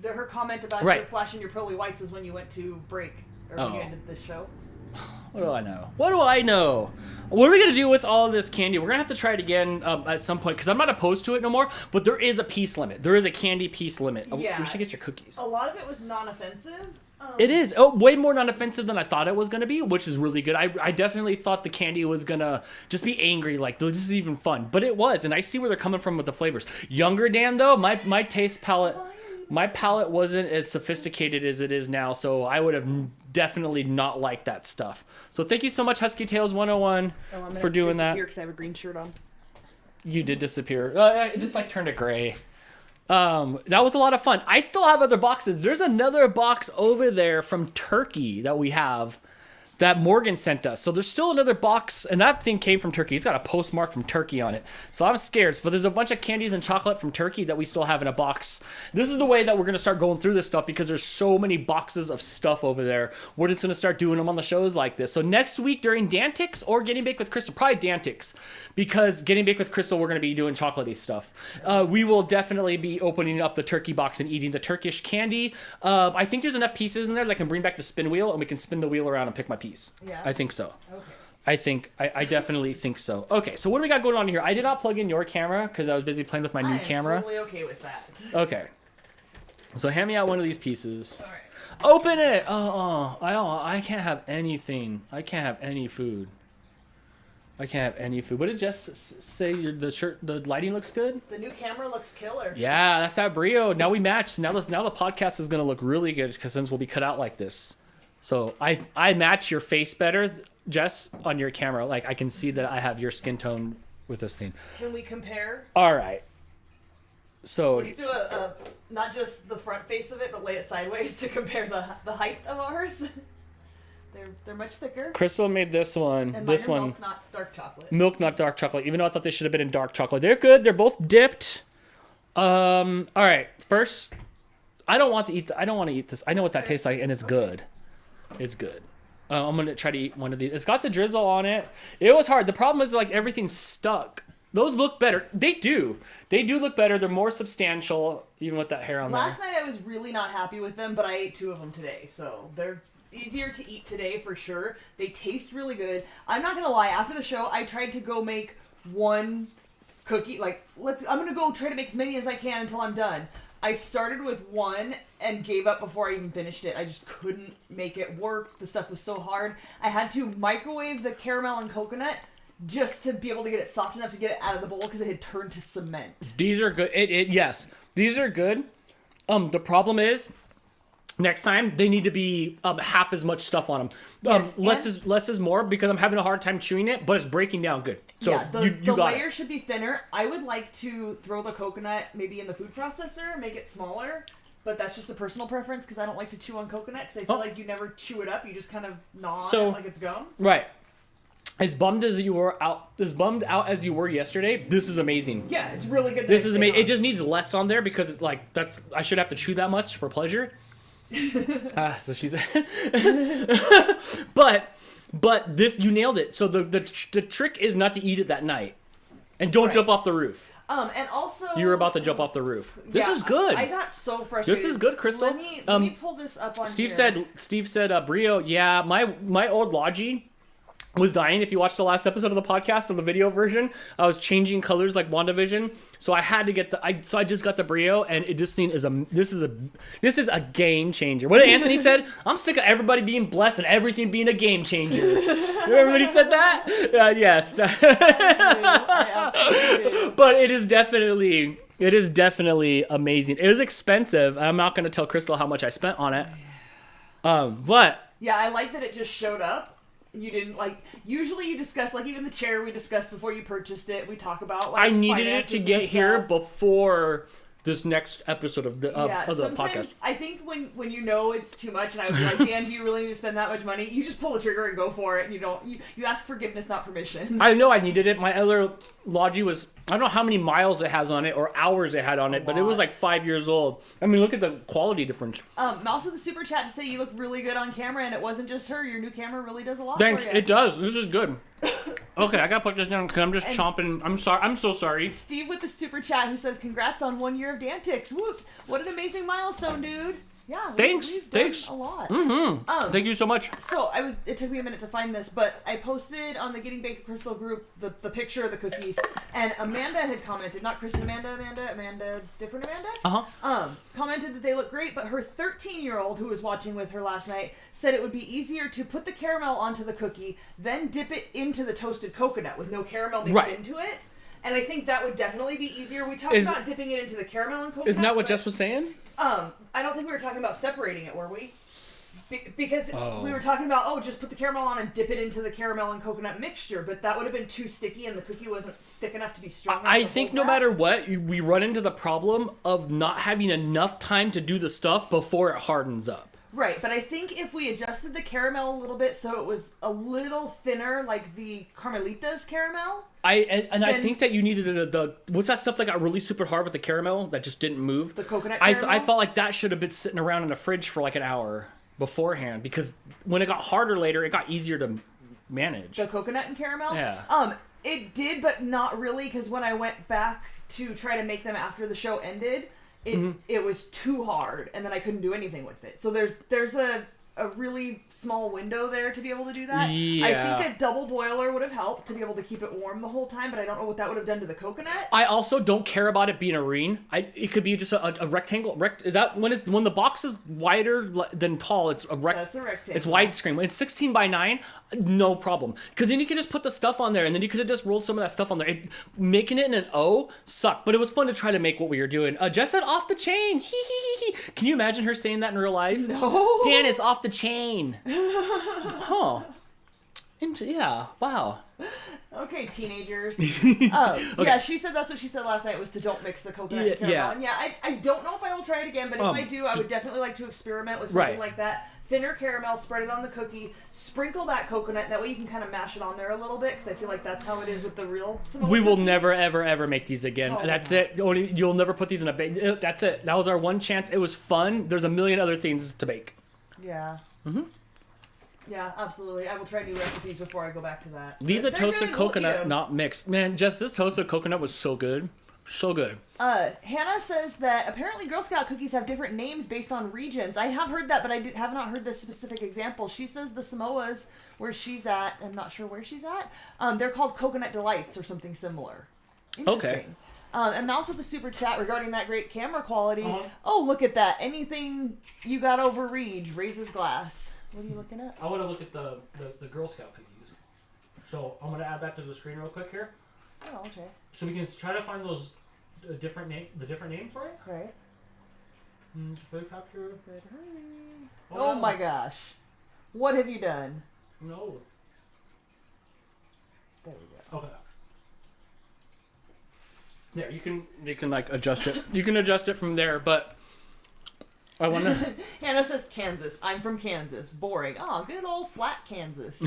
Speaker 2: her comment about your flashing your pearly whites was when you went to break, or when you ended the show.
Speaker 1: What do I know? What are we going to do with all of this candy? We're going to have to try it again at some point, because I'm not opposed to it no more, but there is a piece limit. There is a candy piece limit.
Speaker 2: Yeah.
Speaker 1: We should get your cookies.
Speaker 2: A lot of it was non-offensive.
Speaker 1: It is. Oh, way more non-offensive than I thought it was going to be, which is really good. I definitely thought the candy was going to just be angry, like, this is even fun. But it was, and I see where they're coming from with the flavors. Younger Dan, though, my taste palette... My palate wasn't as sophisticated as it is now, so I would have definitely not liked that stuff. So thank you so much, Husky Tales 101, for doing that.
Speaker 2: Because I have a green shirt on.
Speaker 1: You did disappear. It just like turned to gray. That was a lot of fun. I still have other boxes. There's another box over there from Turkey that we have that Morgan sent us. So there's still another box, and that thing came from Turkey. It's got a postmark from Turkey on it. So I'm scared. But there's a bunch of candies and chocolate from Turkey that we still have in a box. This is the way that we're going to start going through this stuff, because there's so many boxes of stuff over there. We're just going to start doing them on the shows like this. So next week during DANtics or Getting Baked with Crystal, probably DANtics, because Getting Baked with Crystal, we're going to be doing chocolatey stuff. We will definitely be opening up the turkey box and eating the Turkish candy. I think there's enough pieces in there that I can bring back the spin wheel, and we can spin the wheel around and pick my piece.
Speaker 2: Yeah.
Speaker 1: I think so.
Speaker 2: Okay.
Speaker 1: I definitely think so. Okay, so what do we got going on here? I did not plug in your camera because I was busy playing with my new camera.
Speaker 2: I'm totally okay with that.
Speaker 1: Okay. So hand me out one of these pieces.
Speaker 2: All right.
Speaker 1: Open it! I can't have anything. I can't have any food. I can't have any food. What did Jess say? The lighting looks good?
Speaker 2: The new camera looks killer.
Speaker 1: Yeah, that's that brio. Now we match. Now the podcast is going to look really good, because since we'll be cut out like this. So I match your face better, Jess, on your camera. Like, I can see that I have your skin tone with this thing.
Speaker 2: Can we compare?
Speaker 1: All right. So
Speaker 2: Let's do a not just the front face of it, but lay it sideways to compare the height of ours. They're much thicker.
Speaker 1: Crystal made this one.
Speaker 2: And
Speaker 1: this
Speaker 2: mine are
Speaker 1: one.
Speaker 2: milk, not dark chocolate.
Speaker 1: Milk, not dark chocolate. Even though I thought they should have been in dark chocolate. They're good. They're both dipped. All right. First, I don't want to eat this. I know what that tastes like, and it's good. It's good. I'm gonna try to eat one of these. It's got the drizzle on it. It was hard. The problem is like everything's stuck. Those look better. They do. They do look better. They're more substantial, even with that hair on there.
Speaker 2: Last night I was really not happy with them, but I ate 2 of them today, so they're easier to eat today for sure. They taste really good. I'm not gonna lie. After the show, I tried to go make one cookie. Like, I'm gonna go try to make as many as I can until I'm done. I started with one and gave up before I even finished it. I just couldn't make it work. The stuff was so hard. I had to microwave the caramel and coconut just to be able to get it soft enough to get it out of the bowl because it had turned to cement.
Speaker 1: These are good. Yes, these are good. The problem is, next time they need to be half as much stuff on them.
Speaker 2: Yes,
Speaker 1: less is more because I'm having a hard time chewing it, but it's breaking down good. So
Speaker 2: yeah,
Speaker 1: you
Speaker 2: the
Speaker 1: got
Speaker 2: layer
Speaker 1: it.
Speaker 2: should be thinner. I would like to throw the coconut maybe in the food processor, make it smaller, but that's just a personal preference because I don't like to chew on coconut because I feel like you never chew it up. You just kind of gnaw on it like it's gum.
Speaker 1: Right. As bummed as you were out as you were yesterday, this is amazing.
Speaker 2: Yeah, it's really good.
Speaker 1: This is amazing. It just needs less on there because it's like I should have to chew that much for pleasure. So she's but this, you nailed it. So the trick is not to eat it that night, and don't jump off the roof.
Speaker 2: And also
Speaker 1: You were about to jump off the roof. This
Speaker 2: yeah,
Speaker 1: is good.
Speaker 2: I got so frustrated.
Speaker 1: This is good, Crystal.
Speaker 2: Let me pull this up on
Speaker 1: Steve
Speaker 2: here.
Speaker 1: said Brio. Yeah, my old Logi was dying. If you watched the last episode of the podcast, of the video version, I was changing colors like WandaVision, so I had to get I just got the Brio, and this thing is this is a game changer. What Anthony said, I'm sick of everybody being blessed and everything being a game changer. Everybody said that? Yes. I absolutely do. But it is definitely amazing. It was expensive. I'm not going to tell Crystal how much I spent on it. But
Speaker 2: yeah, I like that it just showed up. You didn't usually you discuss even the chair we discussed before you purchased it. We talk about
Speaker 1: I needed it to get here before this next episode of the podcast.
Speaker 2: I think when you know it's too much, and I was like, Dan, do you really need to spend that much money? You just pull the trigger and go for it, and you ask forgiveness, not permission.
Speaker 1: I know I needed it. My other Logi was, I don't know how many miles it has on it or hours it had on it, but it was like 5 years old. I mean, look at the quality difference.
Speaker 2: Also the super chat to say you look really good on camera, and it wasn't just her. Your new camera really does a lot
Speaker 1: Thanks.
Speaker 2: for you.
Speaker 1: It does. This is good. Okay, I gotta put this down because I'm just chomping. I'm sorry. I'm so sorry.
Speaker 2: Steve with the super chat who says, "Congrats on 1 year of DANtics. Whoop! What an amazing milestone, dude." Yeah. We've done a lot.
Speaker 1: Mm-hmm. Thank you so much.
Speaker 2: So it took me a minute to find this, but I posted on the Getting Baked Crystal group the picture of the cookies, and Amanda had commented, not Kristen, Amanda, different Amanda. Commented that they look great, but her 13-year-old who was watching with her last night said it would be easier to put the caramel onto the cookie, then dip it into the toasted coconut with no caramel mixed into it. And I think that would definitely be easier. We talked about dipping it into the caramel and coconut.
Speaker 1: Isn't that what Jess was saying?
Speaker 2: I don't think we were talking about separating it, were we? Because we were talking about, just put the caramel on and dip it into the caramel and coconut mixture, but that would have been too sticky and the cookie wasn't thick enough to be strong enough.
Speaker 1: I think no matter what, we run into the problem of not having enough time to do the stuff before it hardens up.
Speaker 2: Right, but I think if we adjusted the caramel a little bit so it was a little thinner, like the Carmelita's caramel.
Speaker 1: I think that you needed the what's that stuff that got really super hard with the caramel that just didn't move?
Speaker 2: The coconut caramel?
Speaker 1: I felt like that should have been sitting around in the fridge for like an hour beforehand, because when it got harder later, it got easier to manage.
Speaker 2: The coconut and caramel?
Speaker 1: Yeah.
Speaker 2: It did, but not really, because when I went back to try to make them after the show ended, it was too hard, and then I couldn't do anything with it. So there's a really small window there to be able to do that.
Speaker 1: Yeah.
Speaker 2: I think a double boiler would have helped to be able to keep it warm the whole time, but I don't know what that would have done to the coconut.
Speaker 1: I also don't care about it being a ring. It could be just a rectangle. Is that when the box is wider than tall? It's a
Speaker 2: That's a rectangle.
Speaker 1: It's widescreen. When it's 16:9, no problem. Because then you could just put the stuff on there, and then you could have just rolled some of that stuff on there. Making it in an O sucked, but it was fun to try to make what we were doing. Jess said off the chain. Can you imagine her saying that in real life?
Speaker 2: No.
Speaker 1: Dan, it's off the chain. Huh. Yeah. Wow.
Speaker 2: Okay, teenagers.
Speaker 1: Okay.
Speaker 2: Yeah, she said that's what she said last night was to don't mix the coconut and caramel. And yeah, I don't know if I will try it again, but if I do, I would definitely like to experiment with something like that. Thinner caramel, spread it on the cookie, sprinkle that coconut, and that way you can kind of mash it on there a little bit, because I feel like that's how it is with the real Samoan
Speaker 1: We will
Speaker 2: cookies.
Speaker 1: never, ever, ever make these again.
Speaker 2: Oh,
Speaker 1: That's it. You'll never put these in a bake. That's it. That was our one chance. It was fun. There's a million other things to bake.
Speaker 2: Yeah.
Speaker 1: Mm-hmm.
Speaker 2: Yeah, absolutely. I will try new recipes before I go back to that.
Speaker 1: Leave the
Speaker 2: They're
Speaker 1: toasted
Speaker 2: good. We'll eat
Speaker 1: coconut
Speaker 2: 'em.
Speaker 1: not mixed. Man, Jess, this toasted coconut was so good. So good.
Speaker 2: Hannah says that apparently Girl Scout cookies have different names based on regions. I have heard that, but I have not heard this specific example. She says the Samoas, where she's at, I'm not sure where she's at, they're called Coconut Delights or something similar. Interesting. And Mouse with the super chat regarding that great camera quality. Oh, look at that. Anything you got over Reed raises glass. What are you looking at?
Speaker 1: I want to look at the Girl Scout cookies. So I'm going to add that to the screen real quick here.
Speaker 2: Oh, okay.
Speaker 1: So we can try to find those the different name for it.
Speaker 2: Right.
Speaker 1: Chapter.
Speaker 2: Oh my gosh. What have you done?
Speaker 1: No.
Speaker 2: There we go.
Speaker 1: Okay. Yeah, you can like adjust it. You can adjust it from there, but I want to.
Speaker 2: Hannah says Kansas. I'm from Kansas. Boring. Oh, good old flat Kansas.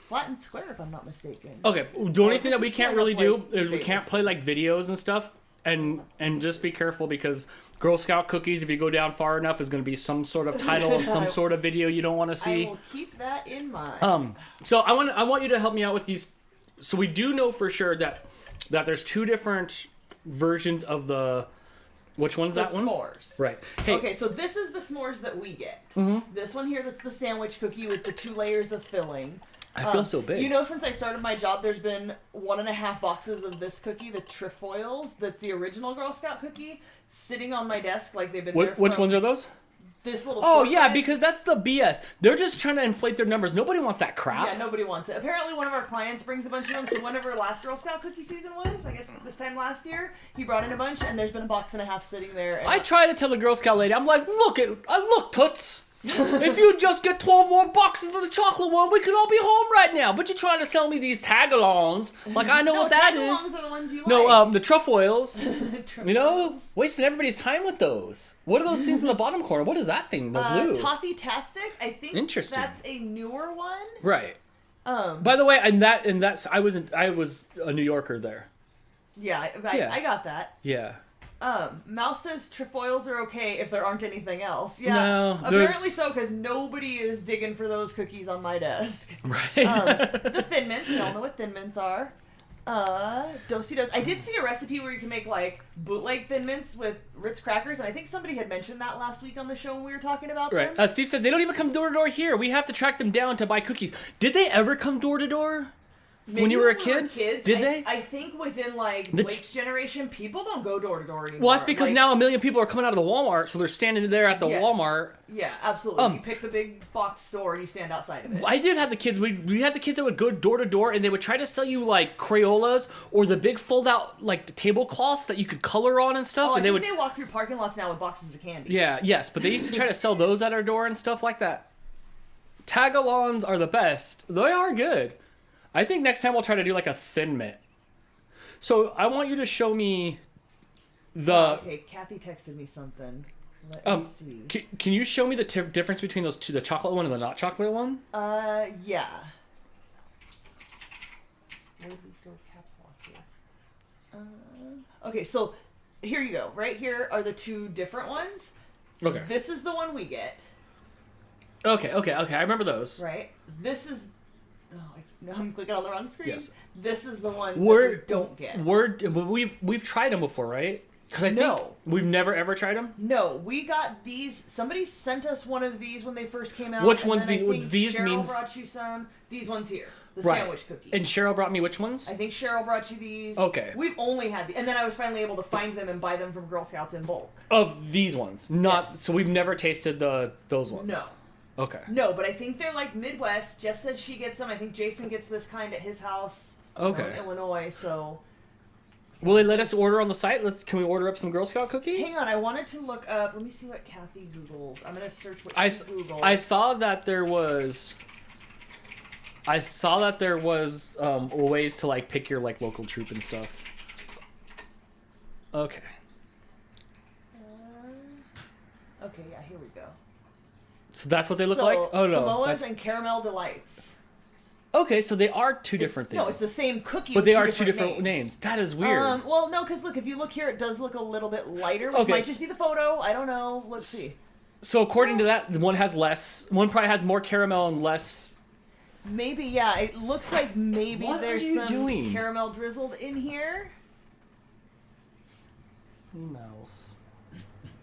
Speaker 2: Flat and square, if I'm not mistaken.
Speaker 1: Okay, the only thing that we can't really do is we
Speaker 2: Vegas.
Speaker 1: can't play like videos and stuff, and just be careful because Girl Scout cookies, if you go down far enough, is going to be some sort of title of some sort of video you don't want to see.
Speaker 2: I will keep that in mind.
Speaker 1: So I want you to help me out with these. So we do know for sure that there's two different versions of the. Which one's that one?
Speaker 2: S'mores.
Speaker 1: Right. Hey.
Speaker 2: Okay, so this is the s'mores that we get. This one here, that's the sandwich cookie with the 2 layers of filling.
Speaker 1: I feel so big.
Speaker 2: You know, since I started my job, there's been 1.5 boxes of this cookie, the trefoils. That's the original Girl Scout cookie, sitting on my desk like they've been there.
Speaker 1: Which ones are those?
Speaker 2: This little.
Speaker 1: Oh
Speaker 2: short
Speaker 1: yeah,
Speaker 2: guy.
Speaker 1: because that's the BS. They're just trying to inflate their numbers. Nobody wants that crap.
Speaker 2: Yeah, nobody wants it. Apparently, one of our clients brings a bunch of them. So whenever last Girl Scout cookie season was, I guess this time last year, he brought in a bunch, and there's been 1.5 boxes sitting there. And
Speaker 1: I try to tell the Girl Scout lady, I'm like, look, toots. If you just get 12 more boxes of the chocolate one, we could all be home right now. But you're trying to sell me these tagalongs, like I know what that is.
Speaker 2: tagalongs are the ones you
Speaker 1: No,
Speaker 2: like.
Speaker 1: the trefoils. You know, wasting everybody's time with those. What are those things in the bottom corner? What is that thing? The blue.
Speaker 2: Toffee-tastic. I think
Speaker 1: Interesting.
Speaker 2: that's a newer one.
Speaker 1: Right. By the way, I was a New Yorker there.
Speaker 2: Yeah, I got that.
Speaker 1: Yeah.
Speaker 2: Mouse says trefoils are okay if there aren't anything else. Yeah,
Speaker 1: No,
Speaker 2: apparently so, because nobody is digging for those cookies on my desk.
Speaker 1: Right.
Speaker 2: The Thin Mints, we all know what Thin Mints are. Do-si-dos. I did see a recipe where you can make like bootleg Thin Mints with Ritz crackers, and I think somebody had mentioned that last week on the show when we were talking about them.
Speaker 1: Right. Steve said they don't even come door to door here. We have to track them down to buy cookies. Did they ever come door to door? When you were a kid?
Speaker 2: Kids,
Speaker 1: Did they?
Speaker 2: I think within like Blake's generation, people don't go door to door anymore.
Speaker 1: Well, that's because now 1 million people are coming out of the Walmart, so they're standing there at the Walmart.
Speaker 2: Yeah, absolutely. You pick the big box store and you stand outside of it.
Speaker 1: I did have the kids. We had the kids that would go door to door, and they would try to sell you like Crayolas or the big fold out like tablecloths that you could color on and stuff.
Speaker 2: Oh,
Speaker 1: and
Speaker 2: I think they walk through parking lots now with boxes of candy.
Speaker 1: Yeah, yes, but they used to try to sell those at our door and stuff like that. Tagalongs are the best. They are good. I think next time we'll try to do like a Thin Mint. So I want you to show me the.
Speaker 2: Okay, Kathy texted me something. Let me see.
Speaker 1: Can you show me the difference between those two, the chocolate one and the not chocolate one?
Speaker 2: Yeah. Where did we go caps lock here? Okay, so here you go. Right here are the two different ones.
Speaker 1: Okay.
Speaker 2: This is the one we get.
Speaker 1: Okay. I remember those.
Speaker 2: Right. This is. Oh, no, I'm clicking on the wrong screen.
Speaker 1: Yes.
Speaker 2: This is the one that we don't get.
Speaker 1: We've tried them before, right? Because I think we've never ever tried them.
Speaker 2: No, we got these. Somebody sent us one of these when they first came out.
Speaker 1: Which ones?
Speaker 2: I think
Speaker 1: These
Speaker 2: Cheryl
Speaker 1: means
Speaker 2: brought you some. These ones here, the
Speaker 1: right.
Speaker 2: sandwich cookie.
Speaker 1: And Cheryl brought me which ones?
Speaker 2: I think Cheryl brought you these.
Speaker 1: Okay.
Speaker 2: We've only had and then I was finally able to find them and buy them from Girl Scouts in bulk.
Speaker 1: Of these ones, not so we've never tasted those ones.
Speaker 2: No.
Speaker 1: Okay.
Speaker 2: No, but I think they're like Midwest. Jess said she gets them. I think Jason gets this kind at his house.
Speaker 1: Okay.
Speaker 2: In Illinois, so.
Speaker 1: Will they let us order on the site? Can we order up some Girl Scout cookies?
Speaker 2: Hang on, I wanted to look up. Let me see what Kathy Googled. I'm gonna search what she Googled.
Speaker 1: I saw that there was. I saw that there was ways to like pick your like local troop and stuff. Okay.
Speaker 2: Okay, yeah, here we go.
Speaker 1: So that's what they look like? Oh no.
Speaker 2: Samoas and caramel delights.
Speaker 1: Okay, so they are two different things.
Speaker 2: No, it's the same cookie.
Speaker 1: But
Speaker 2: with
Speaker 1: they are two different names. That is weird.
Speaker 2: Well, no, because look, if you look here, it does look a little bit lighter, which might just be the photo. I don't know. Let's see.
Speaker 1: So according to that, one has less. One probably has more caramel and less.
Speaker 2: Maybe, yeah. It looks like maybe
Speaker 1: What
Speaker 2: there's
Speaker 1: are you
Speaker 2: some
Speaker 1: doing?
Speaker 2: caramel drizzled in here.
Speaker 1: Mouse.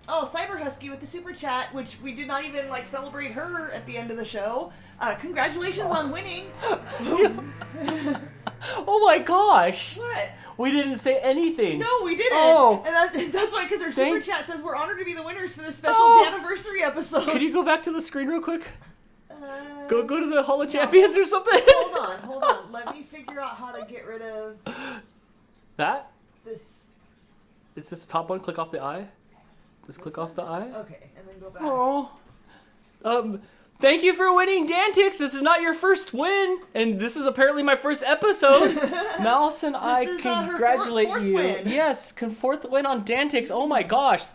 Speaker 2: Oh, Cyber Husky with the super chat, which we did not even like celebrate her at the end of the show. Congratulations on winning.
Speaker 1: Oh my gosh.
Speaker 2: What?
Speaker 1: We didn't say anything.
Speaker 2: No, we didn't.
Speaker 1: Oh.
Speaker 2: And that's why, because our super chat says we're honored to be the winners for this special anniversary episode.
Speaker 1: Can you go back to the screen real quick? Go to the Hall of Champions or something.
Speaker 2: Hold on. Let me figure out how to get rid of
Speaker 1: That?
Speaker 2: this.
Speaker 1: It's this top one. Click off the eye. Just click off the eye.
Speaker 2: Okay, and then go back.
Speaker 1: Oh. Thank you for winning, DANtics. This is not your first win, and this is apparently my first episode. Mouse and I congratulate
Speaker 2: her fourth
Speaker 1: you.
Speaker 2: win.
Speaker 1: Yes, fourth win on DANtics. Oh my gosh.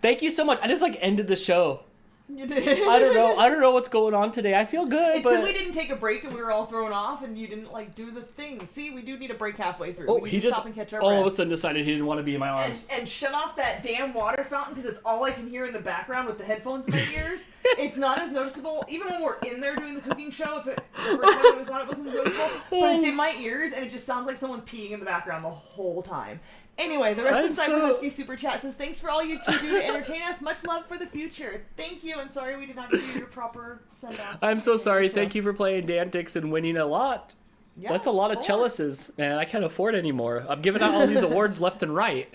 Speaker 1: Thank you so much. I just like ended the show.
Speaker 2: You did.
Speaker 1: I don't know what's going on today. I feel good,
Speaker 2: It's because
Speaker 1: but
Speaker 2: we didn't take a break and we were all thrown off, and you didn't like do the thing. See, we do need a break halfway through.
Speaker 1: oh,
Speaker 2: we
Speaker 1: he
Speaker 2: need to
Speaker 1: just
Speaker 2: stop and catch our
Speaker 1: all
Speaker 2: breath.
Speaker 1: of a sudden decided he didn't want to be in my arms.
Speaker 2: And shut off that damn water fountain because it's all I can hear in the background with the headphones in my ears. It's not as noticeable, even when we're in there doing the cooking show. If the first time it was on, it wasn't as noticeable. But it's in my ears, and it just sounds like someone peeing in the background the whole time. Anyway, the rest of Cyber Husky Super Chat says, thanks for all you two do to entertain us. Much love for the future. Thank you, and sorry we did not give you your proper send-off.
Speaker 1: I'm so sorry. Thank you for playing DANtics and winning a lot.
Speaker 2: Yeah,
Speaker 1: that's a lot of chalices, man. I can't afford anymore. I'm giving out all these awards left and right.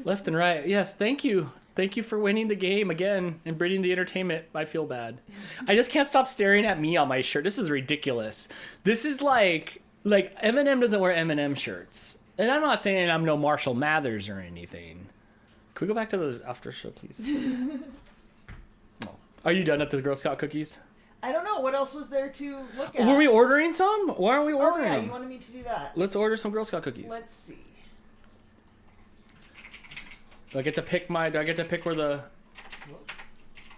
Speaker 1: Left and right. Yes, thank you. Thank you for winning the game again and bringing the entertainment. I feel bad. I just can't stop staring at me on my shirt. This is ridiculous. This is like Eminem doesn't wear Eminem shirts. And I'm not saying I'm no Marshall Mathers or anything. Can we go back to the after show, please? No. Are you done at the Girl Scout cookies?
Speaker 2: I don't know. What else was there to look at?
Speaker 1: Were we ordering some? Why aren't we ordering
Speaker 2: Oh, yeah,
Speaker 1: them?
Speaker 2: you wanted me to do that.
Speaker 1: Let's order some Girl Scout cookies.
Speaker 2: Let's see.
Speaker 1: Do I get to pick where the...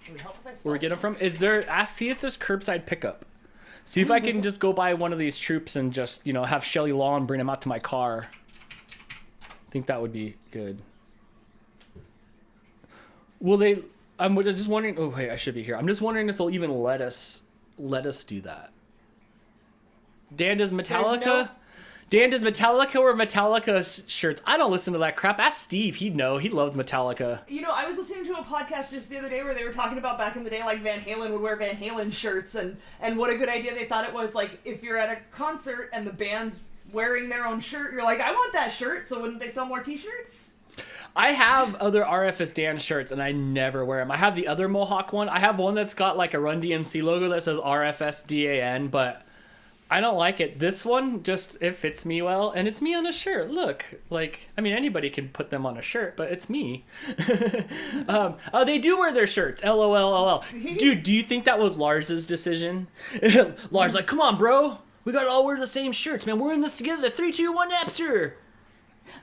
Speaker 2: It would help if I
Speaker 1: Where we get them from? See if there's curbside pickup. See if I can just go buy one of these troops and just, have Shelly Lawn bring them out to my car. I think that would be good. Will they... I'm just wondering... Oh, wait, I should be here. I'm just wondering if they'll even let us do that. Dan, does Metallica... Dan, does Metallica wear Metallica shirts? I don't listen to that crap. Ask Steve. He'd know. He loves Metallica.
Speaker 2: I was listening to a podcast just the other day where they were talking about back in the day, like Van Halen would wear Van Halen shirts and what a good idea they thought it was. Like, if you're at a concert and the band's wearing their own shirt, you're like, I want that shirt, so wouldn't they sell more t-shirts?
Speaker 1: I have other RFSDan shirts and I never wear them. I have the other Mohawk one. I have one that's got like a Run DMC logo that says RFSDan, but I don't like it. This one, it fits me well, and it's me on a shirt. Look, anybody can put them on a shirt, but it's me. They do wear their shirts. LOL. Dude, do you think that was Lars's decision? Lars like, come on, bro. We gotta all wear the same shirts, man. We're in this together. 3, 2, 1, Napster.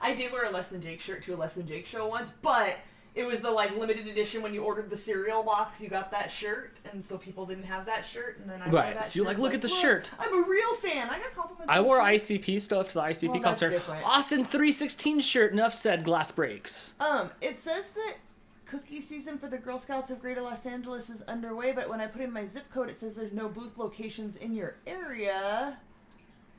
Speaker 2: I did wear a Less Than Jake shirt to a Less Than Jake show once, but it was the limited edition when you ordered the cereal box. You got that shirt, and so people didn't have that shirt, and then I wore that
Speaker 1: so you're
Speaker 2: shirt,
Speaker 1: like, look at the shirt.
Speaker 2: I'm a real fan. I got compliments.
Speaker 1: I
Speaker 2: on
Speaker 1: wore
Speaker 2: the shirt.
Speaker 1: ICP stuff to the ICP
Speaker 2: Well, that's
Speaker 1: concert.
Speaker 2: different.
Speaker 1: Austin 316 shirt. Enough said. Glass breaks.
Speaker 2: It says that cookie season for the Girl Scouts of Greater Los Angeles is underway, but when I put in my zip code, it says there's no booth locations in your area.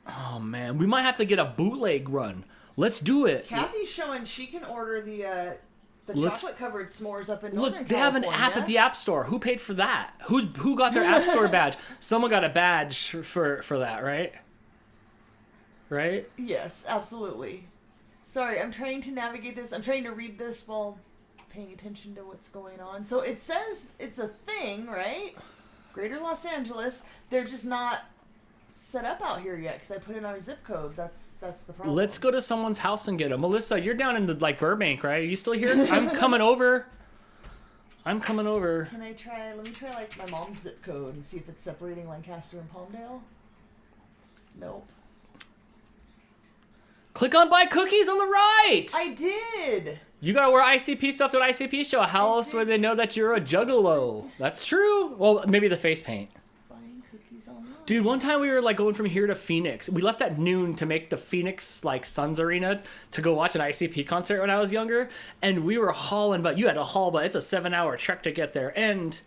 Speaker 1: Oh man, we might have to get a bootleg run. Let's do it.
Speaker 2: Kathy's showing she can order the chocolate-covered s'mores up in Northern
Speaker 1: Look, they have an app at the App Store. Who paid for that? Who got their App Store badge? Someone got a badge for that, right? Right?
Speaker 2: Yes, absolutely. Sorry, I'm trying to navigate this. I'm trying to read this while paying attention to what's going on. So it says it's a thing, right? Greater Los Angeles. They're just not set up out here yet because I put in our zip code. That's the problem.
Speaker 1: Let's go to someone's house and get them. Melissa, you're down in Burbank, right? Are you still here? I'm coming over.
Speaker 2: Can I try? Let me try my mom's zip code and see if it's separating Lancaster and Palmdale. Nope.
Speaker 1: Click on buy cookies on the right.
Speaker 2: I did.
Speaker 1: You gotta wear ICP stuff to an ICP show. How else would they know that you're a juggalo? That's true. Well, maybe the face paint.
Speaker 2: Buying cookies online.
Speaker 1: Dude, one time we were like going from here to Phoenix. We left at noon to make the Phoenix like Suns Arena to go watch an ICP concert when I was younger, and we were hauling. But you had to haul, but it's a 7-hour trek to get there, and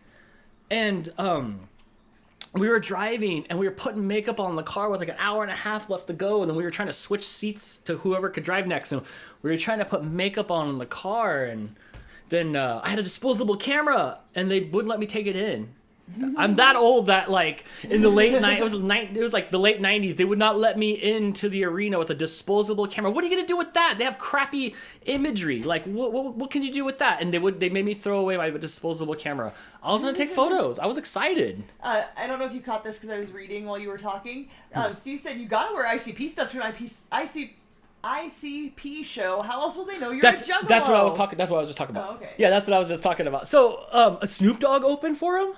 Speaker 1: we were driving and we were putting makeup on the car with like an hour and a half left to go, and then we were trying to switch seats to whoever could drive next, and we were trying to put makeup on the car, and then I had a disposable camera and they wouldn't let me take it in. I'm that old that like in the late night it was like the late 90s, they would not let me into the arena with a disposable camera. What are you gonna do with that? They have crappy imagery. Like what can you do with that? And they made me throw away my disposable camera. I was gonna take photos. I was excited.
Speaker 2: I don't know if you caught this because I was reading while you were talking. Steve said you gotta wear ICP stuff to an ICP show. How else will they know you're a juggalo?
Speaker 1: That's what I was talking. That's what I was just talking about.
Speaker 2: Oh, okay.
Speaker 1: Yeah, that's what I was just talking about. So, a Snoop Dogg opened for him.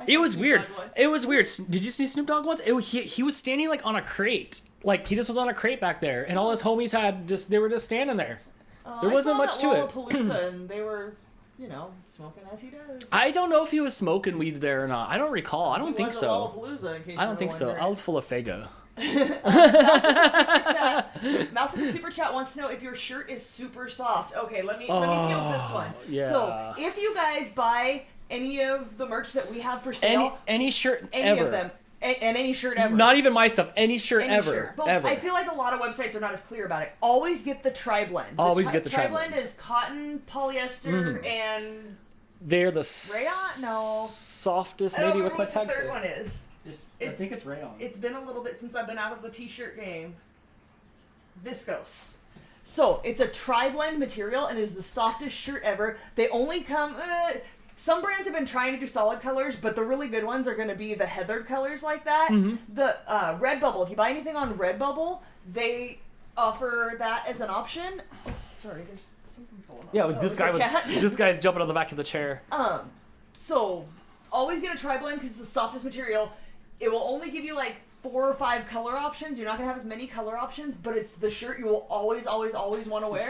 Speaker 1: It was weird. It was weird. Did you see Snoop Dogg once? He was standing like on a crate. Like he just was on a crate back there, and all his homies they were just standing there. There wasn't much to it.
Speaker 2: Lollapalooza, and they were, smoking as he does.
Speaker 1: I don't know if he was smoking weed there or not. I don't recall. I don't think so.
Speaker 2: Lollapalooza, in case
Speaker 1: I don't
Speaker 2: you
Speaker 1: think
Speaker 2: were
Speaker 1: so.
Speaker 2: wondering.
Speaker 1: I was full of Fago.
Speaker 2: Mouse with the super chat wants to know if your shirt is super soft. Okay, let me field this one.
Speaker 1: Yeah.
Speaker 2: So if you guys buy any of the merch that we have for sale,
Speaker 1: any shirt
Speaker 2: any
Speaker 1: ever.
Speaker 2: of them, and any shirt ever.
Speaker 1: Not even my stuff. Any shirt ever.
Speaker 2: Shirt. But
Speaker 1: ever.
Speaker 2: I feel like a lot of websites are not as clear about it. Always get the tri-blend.
Speaker 1: Always get the
Speaker 2: tri-blend. Tri-blend is cotton, polyester, and
Speaker 1: they're the
Speaker 2: rayon. No.
Speaker 1: softest.
Speaker 2: I don't
Speaker 1: Maybe
Speaker 2: remember
Speaker 1: what's
Speaker 2: what
Speaker 1: my
Speaker 2: the third
Speaker 1: tag
Speaker 2: one is.
Speaker 1: I think it's rayon.
Speaker 2: It's been a little bit since I've been out of the t-shirt game. Viscose. So it's a tri-blend material and is the softest shirt ever. They only come. Some brands have been trying to do solid colors, but the really good ones are going to be the heathered colors like that.
Speaker 1: Mm-hmm.
Speaker 2: The Redbubble. If you buy anything on Redbubble, they offer that as an option. Oh, sorry, there's something's going on.
Speaker 1: Yeah,
Speaker 2: Oh,
Speaker 1: this guy's jumping on the back of the chair.
Speaker 2: So always get a tri-blend because it's the softest material. It will only give you like 4 or 5 color options. You're not gonna have as many color options, but it's the shirt you will always want to wear.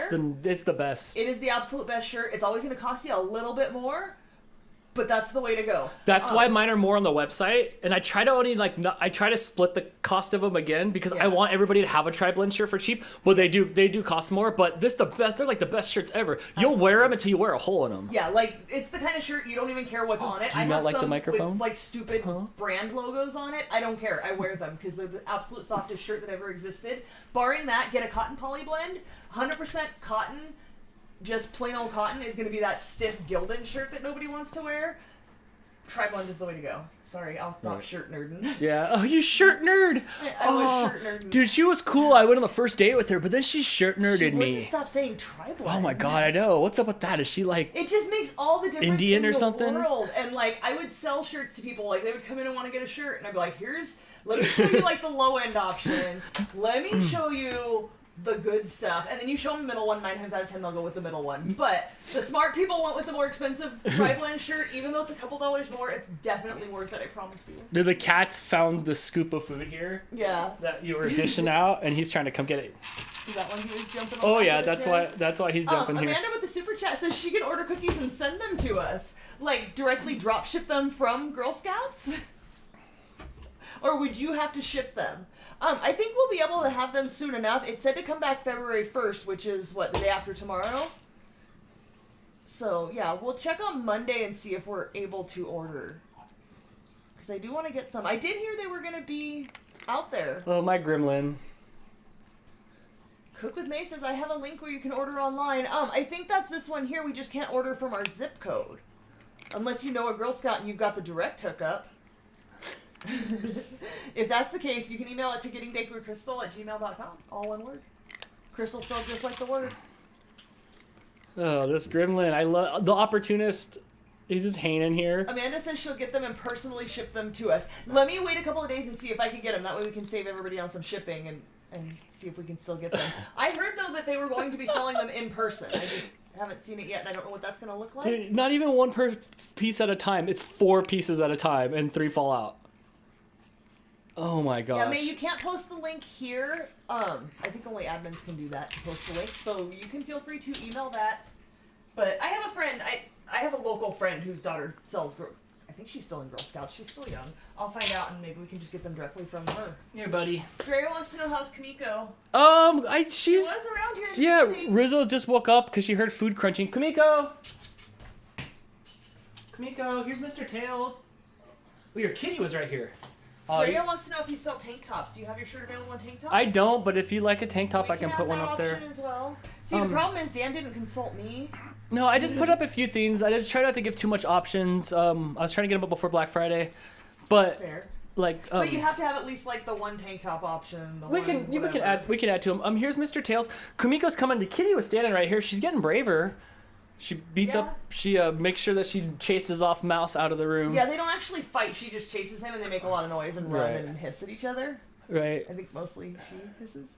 Speaker 1: It's the best.
Speaker 2: It is the absolute best shirt. It's always gonna cost you a little bit more, but that's the way to go.
Speaker 1: That's why mine are more on the website, and I try to I try to split the cost of them again because I want everybody to have a tri-blend shirt for cheap. But they do cost more. But the best. They're like the best shirts ever. You'll wear them until you wear a hole in them.
Speaker 2: Yeah, like it's the kind of shirt you don't even care what's on it.
Speaker 1: Do you not like the microphone?
Speaker 2: With, like stupid brand logos on it. I don't care. I wear them because they're the absolute softest shirt that ever existed. Barring that, get a cotton poly blend. 100% cotton. Just plain old cotton is going to be that stiff Gildan shirt that nobody wants to wear. Tri-blend is the way to go. Sorry, I'll stop shirt nerding.
Speaker 1: Yeah. Oh, you shirt nerd.
Speaker 2: I was shirt nerding.
Speaker 1: Dude, she was cool. I went on the first date with her, but then she shirt nerded
Speaker 2: She
Speaker 1: me.
Speaker 2: wouldn't stop saying tri-blend.
Speaker 1: Oh my god, I know. What's up with that? Is she like
Speaker 2: It just makes all the difference
Speaker 1: Indian
Speaker 2: in
Speaker 1: or
Speaker 2: the
Speaker 1: something?
Speaker 2: world. And like, I would sell shirts to people. Like, they would come in and want to get a shirt, and I'd be like, let me show you like the low end option. Let me show you the good stuff, and then you show them the middle one. 9 times out of 10 they'll go with the middle one. But the smart people went with the more expensive tri-blend shirt. Even though it's a couple dollars more, it's definitely worth it. I promise you.
Speaker 1: the cats found the scoop of food here?
Speaker 2: Yeah.
Speaker 1: That you were dishing out, and he's trying to come get it.
Speaker 2: Is that when he was jumping on
Speaker 1: Oh
Speaker 2: the
Speaker 1: yeah,
Speaker 2: back of the
Speaker 1: that's why he's jumping here.
Speaker 2: Amanda with the super chat says she can order cookies and send them to us, like directly drop ship them from Girl Scouts. Or would you have to ship them? I think we'll be able to have them soon enough. It said to come back February 1st, which is, what, the day after tomorrow? So, yeah, we'll check on Monday and see if we're able to order. Because I do want to get some. I did hear they were going to be out there.
Speaker 1: Oh, my gremlin.
Speaker 2: Cook with May says, I have a link where you can order online. I think that's this one here. We just can't order from our zip code. Unless you know a Girl Scout and you've got the direct hookup. If that's the case, you can email it to gettingbakedwithcrystal@gmail.com. All one word. Crystal spelled just like the word.
Speaker 1: Oh, this gremlin. I love the opportunist. He's just hanging here.
Speaker 2: Amanda says she'll get them and personally ship them to us. Let me wait a couple of days and see if I can get them. That way we can save everybody on some shipping and see if we can still get them. I heard, though, that they were going to be selling them in person. I just haven't seen it yet, and I don't know what that's going to look like.
Speaker 1: Dude, not even one per piece at a time. It's 4 pieces at a time, and 3 fall out. Oh my gosh.
Speaker 2: Yeah, May, you can't post the link here. I think only admins can do that, to post the link. So you can feel free to email that. But I have a friend, I have a local friend whose daughter sells, I think she's still in Girl Scouts. She's still young. I'll find out and maybe we can just get them directly from her.
Speaker 1: Here, buddy.
Speaker 2: Drea wants to know how's Kamiko.
Speaker 1: She's...
Speaker 2: She was around here.
Speaker 1: Yeah, Rizzo just woke up because she heard food crunching. Kamiko! Kamiko, here's Mr. Tails. Oh, your kitty was right here.
Speaker 2: Drea wants to know if you sell tank tops. Do you have your shirt available in tank tops?
Speaker 1: I don't, but if you like a tank top, I can put one
Speaker 2: that
Speaker 1: up there.
Speaker 2: option as well. See, the problem is Dan didn't consult me.
Speaker 1: No, I just put up a few things. I just try not to give too much options. I was trying to get them up before Black Friday, but
Speaker 2: That's fair.
Speaker 1: like.
Speaker 2: But you have to have at least like the one tank top option.
Speaker 1: We can add to him. Here's Mr. Tails. Kumiko's coming. The kitty was standing right here. She's getting braver. She beats up. She makes sure that she chases off Mouse out of the room.
Speaker 2: Yeah, they don't actually fight. She just chases him, and they make a lot of noise and run
Speaker 1: Right.
Speaker 2: and hiss at each other.
Speaker 1: Right.
Speaker 2: I think mostly she hisses.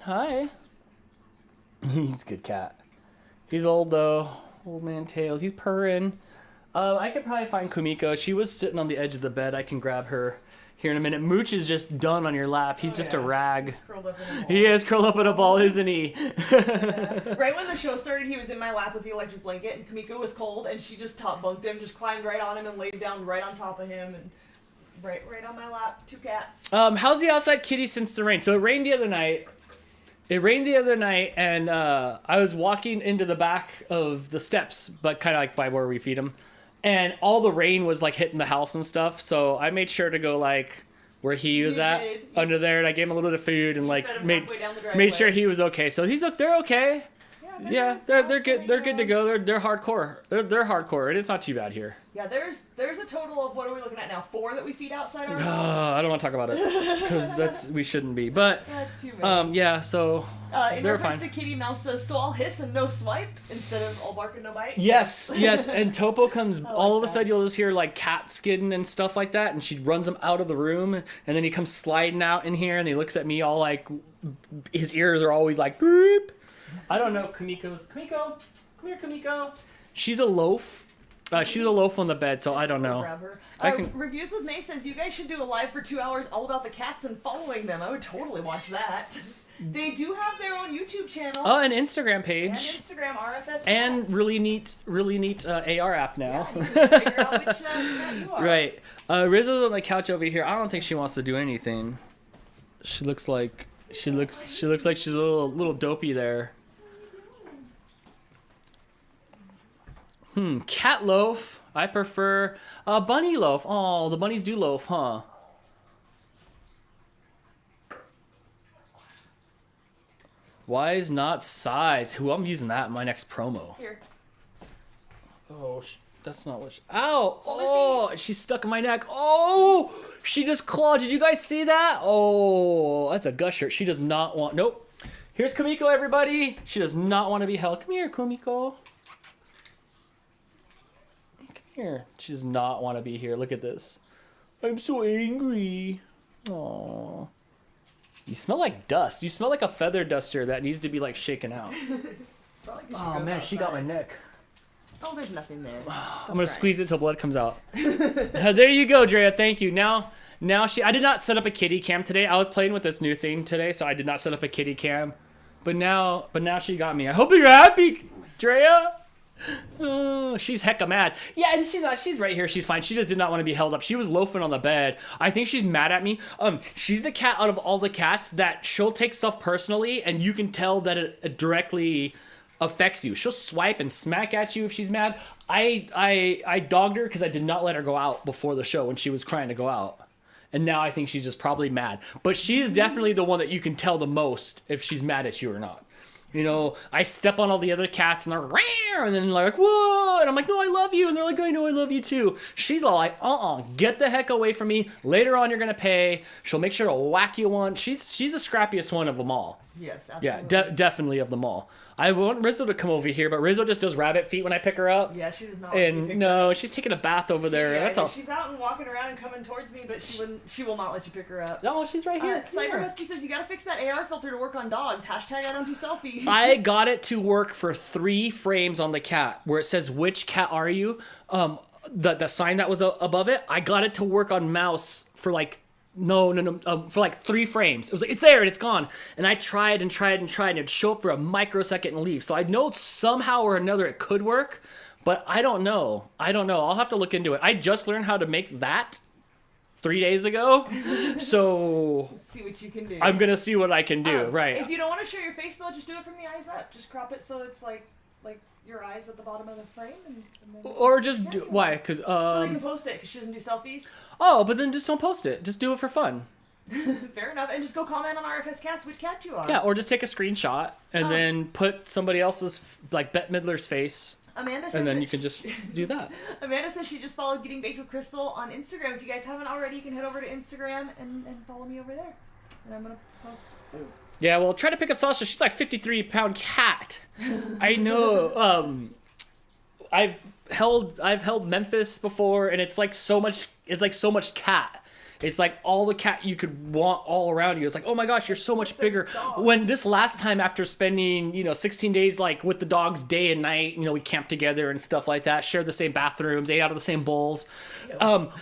Speaker 1: Hi. He's a good cat. He's old though. Old man Tails. He's purring. I could probably find Kumiko. She was sitting on the edge of the bed. I can grab her here in a minute. Mooch is just done on your lap. He's just a rag.
Speaker 2: Curled up in a ball.
Speaker 1: He is curled up in a ball, isn't he?
Speaker 2: Right when the show started, he was in my lap with the electric blanket, and Kamiko was cold, and she just top bunked him, just climbed right on him and laid down right on top of him, and right on my lap. 2 cats.
Speaker 1: How's the outside kitty since the rain? So it rained the other night. And I was walking into the back of the steps, but kind of like by where we feed them. And all the rain was like hitting the house and stuff. So I made sure to go like where he was at under there, and I gave him a little bit of food and like made sure he was okay. So they're okay. Yeah, they're good. They're good to go. They're hardcore. They're hardcore, and it's not too bad here.
Speaker 2: Yeah, there's a total of, what are we looking at now? 4 that we feed outside our house?
Speaker 1: I don't want to talk about it because we shouldn't be. But
Speaker 2: That's too bad.
Speaker 1: yeah. So
Speaker 2: In
Speaker 1: they're
Speaker 2: reference
Speaker 1: fine.
Speaker 2: to Kitty, Mouse says, so I'll hiss and no swipe instead of all bark and no bite?
Speaker 1: Yes. And Topo comes, all of a sudden you'll just hear like cat skidding and stuff like that, and she runs him out of the room, and then he comes sliding out in here, and he looks at me all like, his ears are always like, boop. I don't know, Kamiko, come here, Kamiko. She's a loaf. She's a loaf on the bed, so I don't know.
Speaker 2: Grab her.
Speaker 1: I can...
Speaker 2: Reviews with May says, you guys should do a live for 2 hours all about the cats and following them. I would totally watch that. They do have their own YouTube channel.
Speaker 1: Oh, an Instagram page.
Speaker 2: And Instagram, RFSDan.
Speaker 1: And really neat AR app now.
Speaker 2: Yeah, you can figure out which cat you are.
Speaker 1: Right. Rizzo's on the couch over here. I don't think she wants to do anything. She looks like she's a little dopey there. Cat loaf. I prefer bunny loaf. Oh, the bunnies do loaf, huh? Wise, not size. Who, I'm using that in my next promo.
Speaker 2: Here.
Speaker 1: Oh, that's not what ow! Oh, she's stuck in my neck. Oh, she just clawed. Did you guys see that? Oh, that's a gusher. She does not want, nope. Here's Kumiko, everybody. She does not want to be held. Come here, Kumiko. Here. She does not want to be here. Look at this. I'm so angry. Aww. You smell like dust. You smell like a feather duster that needs to be like shaken out. Oh man, she got my neck.
Speaker 2: Oh, there's nothing there.
Speaker 1: I'm gonna squeeze it till blood comes out. There you go, Drea. Thank you. Now I did not set up a kitty cam today. I was playing with this new thing today, so I did not set up a kitty cam. But now she got me. I hope you're happy, Drea. Oh, she's hecka mad. Yeah, and she's right here. She's fine. She just did not want to be held up. She was loafing on the bed. I think she's mad at me. She's the cat out of all the cats that she'll take stuff personally, and you can tell that it directly affects you. She'll swipe and smack at you if she's mad. I dogged her because I did not let her go out before the show when she was trying to go out. And now I think she's just probably mad. But she is definitely the one that you can tell the most if she's mad at you or not. You know, I step on all the other cats and they're rare, and then they're like, whoa, and I'm like, no, I love you, and they're like, I know I love you too. She's all like, get the heck away from me. Later on, you're gonna pay. She'll make sure to whack you one. She's the scrappiest one of them all.
Speaker 2: Yes, absolutely.
Speaker 1: Yeah, definitely of them all. I want Rizzo to come over here, but Rizzo just does rabbit feet when I pick her up.
Speaker 2: Yeah, she does not.
Speaker 1: And no, she's taking a bath over there.
Speaker 2: Yeah,
Speaker 1: That's all.
Speaker 2: She's out and walking around and coming towards me, but she will not let you pick her up.
Speaker 1: No, she's right here.
Speaker 2: Cyber Husky says you gotta fix that AR filter to work on dogs. Hashtag I don't do selfies.
Speaker 1: I got it to work for 3 frames on the cat where it says which cat are you. The sign that was above it, I got it to work on Mouse for like for like 3 frames. It was like, it's there and it's gone. And I tried and it'd show up for a microsecond and leave. So I know somehow or another it could work, but I don't know. I'll have to look into it. I just learned how to make that 3 days ago. So
Speaker 2: Let's see what you can do.
Speaker 1: I'm going to see what I can do. Right.
Speaker 2: If you don't want to show your face though, just do it from the eyes up. Just crop it so it's like your eyes at the bottom of the frame. And then
Speaker 1: Or just do, why? Because
Speaker 2: so they can post it because she doesn't do selfies.
Speaker 1: Oh, but then just don't post it. Just do it for fun.
Speaker 2: Fair enough. And just go comment on RFS Cats which cat you are.
Speaker 1: Yeah, or just take a screenshot and then put somebody else's, like Bette Midler's face.
Speaker 2: Amanda says
Speaker 1: and then
Speaker 2: that
Speaker 1: you can just do that.
Speaker 2: Amanda says she just followed Getting Baked with Crystal on Instagram. If you guys haven't already, you can head over to Instagram and follow me over there. And I'm going to post food.
Speaker 1: Yeah, well, try to pick up Sasha. She's like 53-pound cat. I know. I've held Memphis before, and it's like so much cat. It's like all the cat you could want all around you. It's like, oh my gosh, you're so much bigger. When this last time, after spending 16 days like with the dogs day and night, we camped together and stuff like that, shared the same bathrooms, ate out of the same bowls.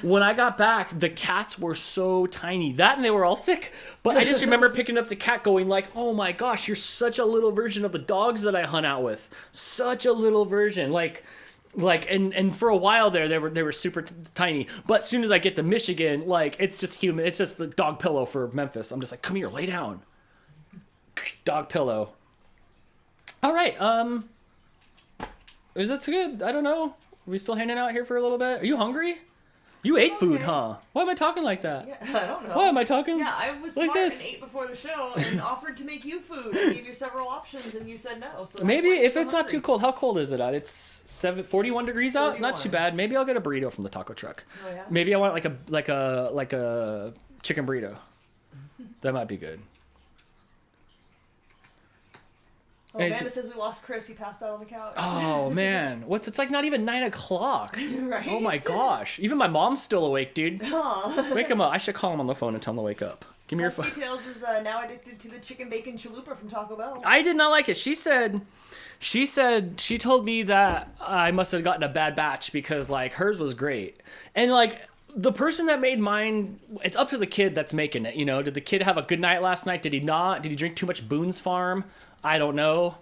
Speaker 1: When I got back, the cats were so tiny. That and they were all sick. But I just remember picking up the cat, going like, oh my gosh, you're such a little version of the dogs that I hunt out with. Such a little version, and for a while there they were super tiny, but as soon as I get to Michigan, it's just human. It's just the dog pillow for Memphis. I'm just like, come here, lay down. Dog pillow. All right. Is that good? I don't know. Are we still hanging out here for a little bit? Are you hungry? You ate food, huh? Why am I talking like that?
Speaker 2: Yeah, I don't know.
Speaker 1: Why am I talking
Speaker 2: Yeah, I was
Speaker 1: like
Speaker 2: smart
Speaker 1: this?
Speaker 2: and ate before the show and offered to make you food and gave you several options and you said no. So
Speaker 1: Maybe if it's not too cold. How cold is it out? It's 41 degrees out.
Speaker 2: 41.
Speaker 1: Not too bad. Maybe I'll get a burrito from the taco truck.
Speaker 2: Oh, yeah?
Speaker 1: Maybe I want like a chicken burrito. That might be good.
Speaker 2: Oh, Amanda says we lost Chris. He passed out on the couch.
Speaker 1: Oh man, it's like not even 9 o'clock.
Speaker 2: Right?
Speaker 1: Oh my gosh, even my mom's still awake, dude.
Speaker 2: Aw.
Speaker 1: Wake him up. I should call him on the phone and tell him to wake up. Give me your phone.
Speaker 2: Details is now addicted to the chicken bacon chalupa from Taco Bell.
Speaker 1: I did not like it. She told me that I must have gotten a bad batch because hers was great. And the person that made mine, it's up to the kid that's making it, Did the kid have a good night last night? Did he not? Did he drink too much Boone's Farm? I don't know.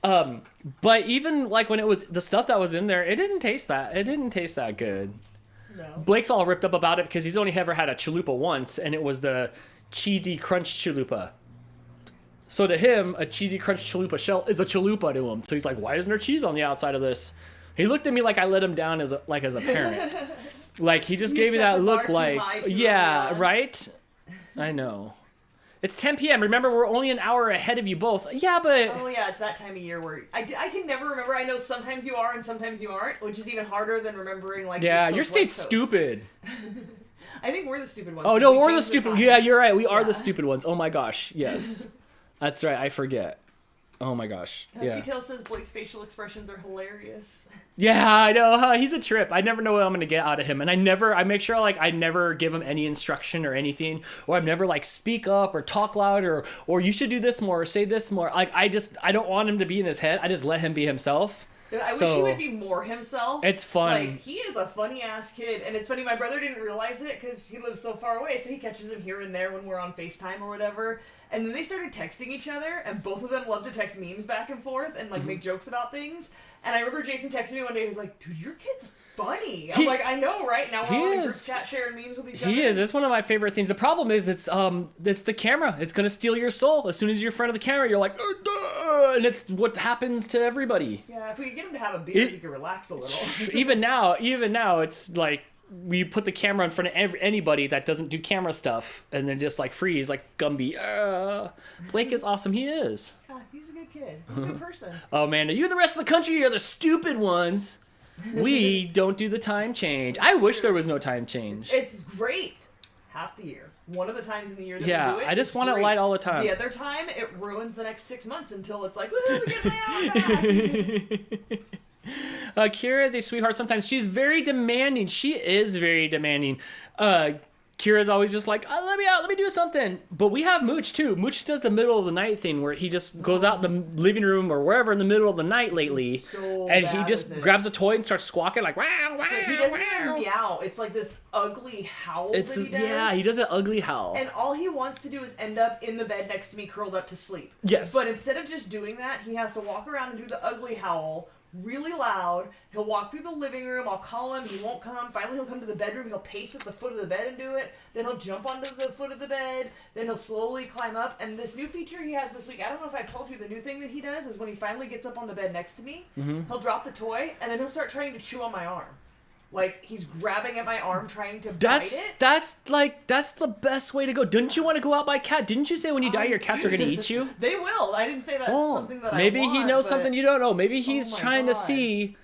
Speaker 1: But even when it was the stuff that was in there, it didn't taste that good. No. Blake's all ripped up about it because he's only ever had a chalupa once, and it was the cheesy crunch chalupa. So to him, a cheesy crunch chalupa shell is a chalupa to him. So he's like, why isn't there cheese on the outside of this? He looked at me like I let him down as a parent. He just gave me that look yeah, right? I know. It's 10 p.m. Remember, we're only an hour ahead of you both. Yeah, but...
Speaker 2: Oh, yeah, it's that time of year where... I can never remember. I know sometimes you are and sometimes you aren't, which is even harder than remembering,
Speaker 1: Yeah, your state's stupid.
Speaker 2: I think we're the stupid ones.
Speaker 1: Oh, no, we're the stupid... Yeah, you're right. We are the stupid ones. Oh, my gosh. Yes. That's right. I forget. Oh, my gosh. Yeah.
Speaker 2: Detail says Blake's facial expressions are hilarious.
Speaker 1: Yeah, I know. Huh? He's a trip. I never know what I'm going to get out of him. And I make sure, I never give him any instruction or anything. Or I'm never, speak up or talk loud or you should do this more or say this more. I don't want him to be in his head. I just let him be himself.
Speaker 2: I wish he would be more himself.
Speaker 1: It's fun.
Speaker 2: He is a funny-ass kid. And it's funny, my brother didn't realize it because he lives so far away. So he catches him here and there when we're on FaceTime or whatever. And then they started texting each other, and both of them love to text memes back and forth and make jokes about things. And I remember Jason texted me one day. He was like, "Dude, your kid's funny." I'm like, "I know, right?" Now we're all in group chat sharing memes with each other.
Speaker 1: He is. It's one of my favorite things. The problem is it's the camera. It's gonna steal your soul as soon as you're in front of the camera. You're like, and it's what happens to everybody.
Speaker 2: Yeah, if we could get him to have a beer, he could relax a little.
Speaker 1: even now, it's like. We put the camera in front of anybody that doesn't do camera stuff, and then just freeze, like Gumby. Blake is awesome. He is.
Speaker 2: Yeah, he's a good kid. He's a good person.
Speaker 1: Oh man, you and the rest of the country are the stupid ones. We don't do the time change. I wish there was no time change.
Speaker 2: It's great half the year. One of the times in the year that we do it,
Speaker 1: I just want it light all the time.
Speaker 2: The other time, it ruins the next 6 months until it's like, woohoo, we get my hour back. Kira
Speaker 1: is a sweetheart sometimes. She's very demanding. She is very demanding. Kira's always just like, let me out, let me do something. But we have Mooch too. Mooch does the middle of the night thing where he just goes out in the living room or wherever in the middle of the night lately, and he just grabs a toy and starts squawking like, wow, wow.
Speaker 2: He doesn't even meow. It's like this ugly howl that he does.
Speaker 1: Yeah, he does an ugly howl.
Speaker 2: And all he wants to do is end up in the bed next to me, curled up to sleep.
Speaker 1: Yes.
Speaker 2: But instead of just doing that, he has to walk around and do the ugly howl really loud. He'll walk through the living room. I'll call him. He won't come. Finally, he'll come to the bedroom. He'll pace at the foot of the bed and do it. Then he'll jump onto the foot of the bed. Then he'll slowly climb up. And this new feature he has this week, I don't know if I've told you, the new thing that he does is when he finally gets up on the bed next to me, he'll drop the toy, and then he'll start trying to chew on my arm. Like, he's grabbing at my arm, trying to bite it.
Speaker 1: That's the best way to go. Didn't you want to go out by cat? Didn't you say when you die your cats are going to eat you?
Speaker 2: They will. I didn't say that's something that
Speaker 1: maybe
Speaker 2: I want.
Speaker 1: Maybe he knows something you don't know. Maybe he's trying to
Speaker 2: God.
Speaker 1: see...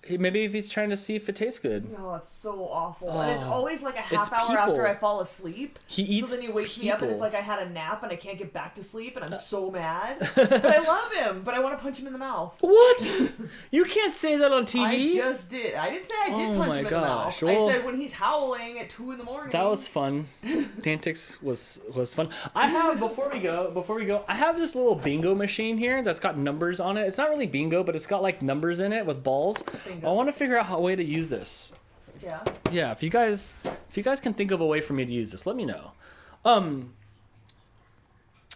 Speaker 1: maybe if he's trying to see if it tastes good.
Speaker 2: No, it's so awful. And it's always like a half
Speaker 1: It's
Speaker 2: hour
Speaker 1: people.
Speaker 2: after I fall asleep.
Speaker 1: He eats
Speaker 2: So then he wakes me up and it's
Speaker 1: people.
Speaker 2: like I had a nap and I can't get back to sleep and I'm so mad. But I love him, but I want to punch him in the mouth.
Speaker 1: What? You can't say that on TV.
Speaker 2: I just did. I didn't say I did punch him in the mouth.
Speaker 1: Well,
Speaker 2: I said when he's howling at 2 a.m.
Speaker 1: that was fun. DANtics was fun. I have before we go, I have this little bingo machine here that's got numbers on it. It's not really bingo, but it's got like numbers in it with balls. I want to figure out a way to use this.
Speaker 2: Yeah.
Speaker 1: Yeah, if you guys can think of a way for me to use this, let me know.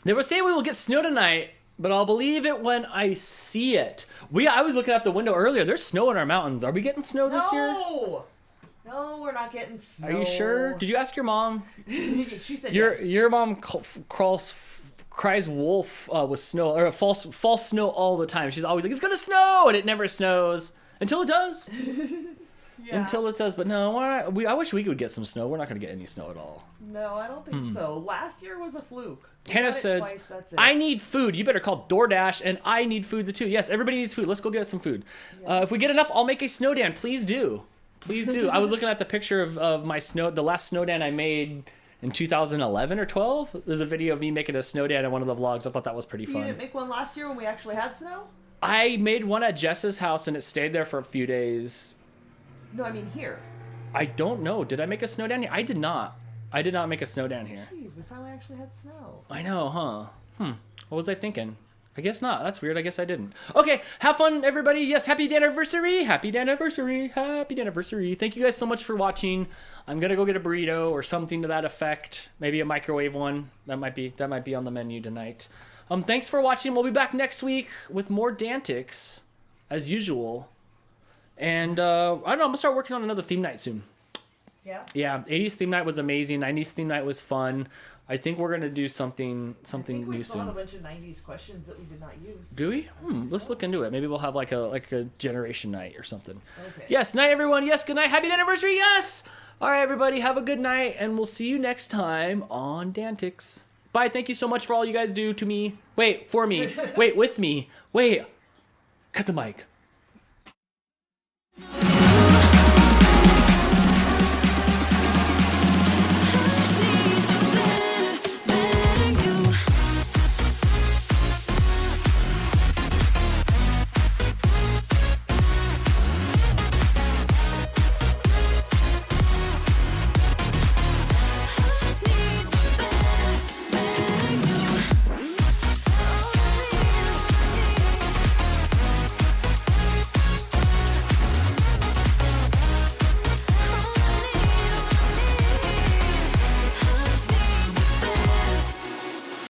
Speaker 1: They were saying we will get snow tonight, but I'll believe it when I see it. I was looking out the window earlier. There's snow in our mountains. Are we getting snow this year?
Speaker 2: No, we're not getting snow.
Speaker 1: Are you sure? Did you ask your mom?
Speaker 2: She said
Speaker 1: Your
Speaker 2: yes.
Speaker 1: your mom cries wolf with snow or false snow all the time. She's always like, it's gonna snow, and it never snows until it does.
Speaker 2: Yeah.
Speaker 1: Until it does, but no, I wish we could get some snow. We're not gonna get any snow at all.
Speaker 2: No, I don't think so. Last year was a fluke. We
Speaker 1: Hannah
Speaker 2: got it
Speaker 1: says,
Speaker 2: twice, that's it.
Speaker 1: I need food. You better call DoorDash, and I need food too. Yes, everybody needs food. Let's go get some food. If we get enough, I'll make a snow dan. Please do. Please do. I was looking at the picture of my the last snow dan I made in 2011 or 12. There's a video of me making a snow dan in one of the vlogs. I thought that was pretty
Speaker 2: You
Speaker 1: fun.
Speaker 2: didn't make one last year when we actually had snow?
Speaker 1: I made one at Jess's house, and it stayed there for a few days.
Speaker 2: No, I mean here.
Speaker 1: I don't know. Did I make a snow dan here? I did not. I did not make a snow dan here.
Speaker 2: Jeez, we finally actually had snow.
Speaker 1: I know, huh? What was I thinking? I guess not. That's weird. I guess I didn't. Okay, have fun, everybody. Yes, happy DANiversary. Happy DANiversary. Happy DANiversary. Thank you guys so much for watching. I'm gonna go get a burrito or something to that effect. Maybe a microwave one. That might be on the menu tonight. Thanks for watching. We'll be back next week with more DANtics, as usual. And I don't know. I'm gonna start working on another theme night soon.
Speaker 2: Yeah.
Speaker 1: Yeah. 80s theme night was amazing. 90s theme night was fun. I think we're gonna do something
Speaker 2: I think we
Speaker 1: new
Speaker 2: still have
Speaker 1: soon.
Speaker 2: a bunch of 90s questions that we did not use.
Speaker 1: Do we? Let's look into it. Maybe we'll have like a generation night or something.
Speaker 2: Okay.
Speaker 1: Yes, night everyone. Yes, good night. Happy DANiversary. Yes. All right, everybody. Have a good night, and we'll see you next time on DANtics. Bye. Thank you so much for all you guys do to me. Wait, for me. Wait, with me. Wait. Cut the mic.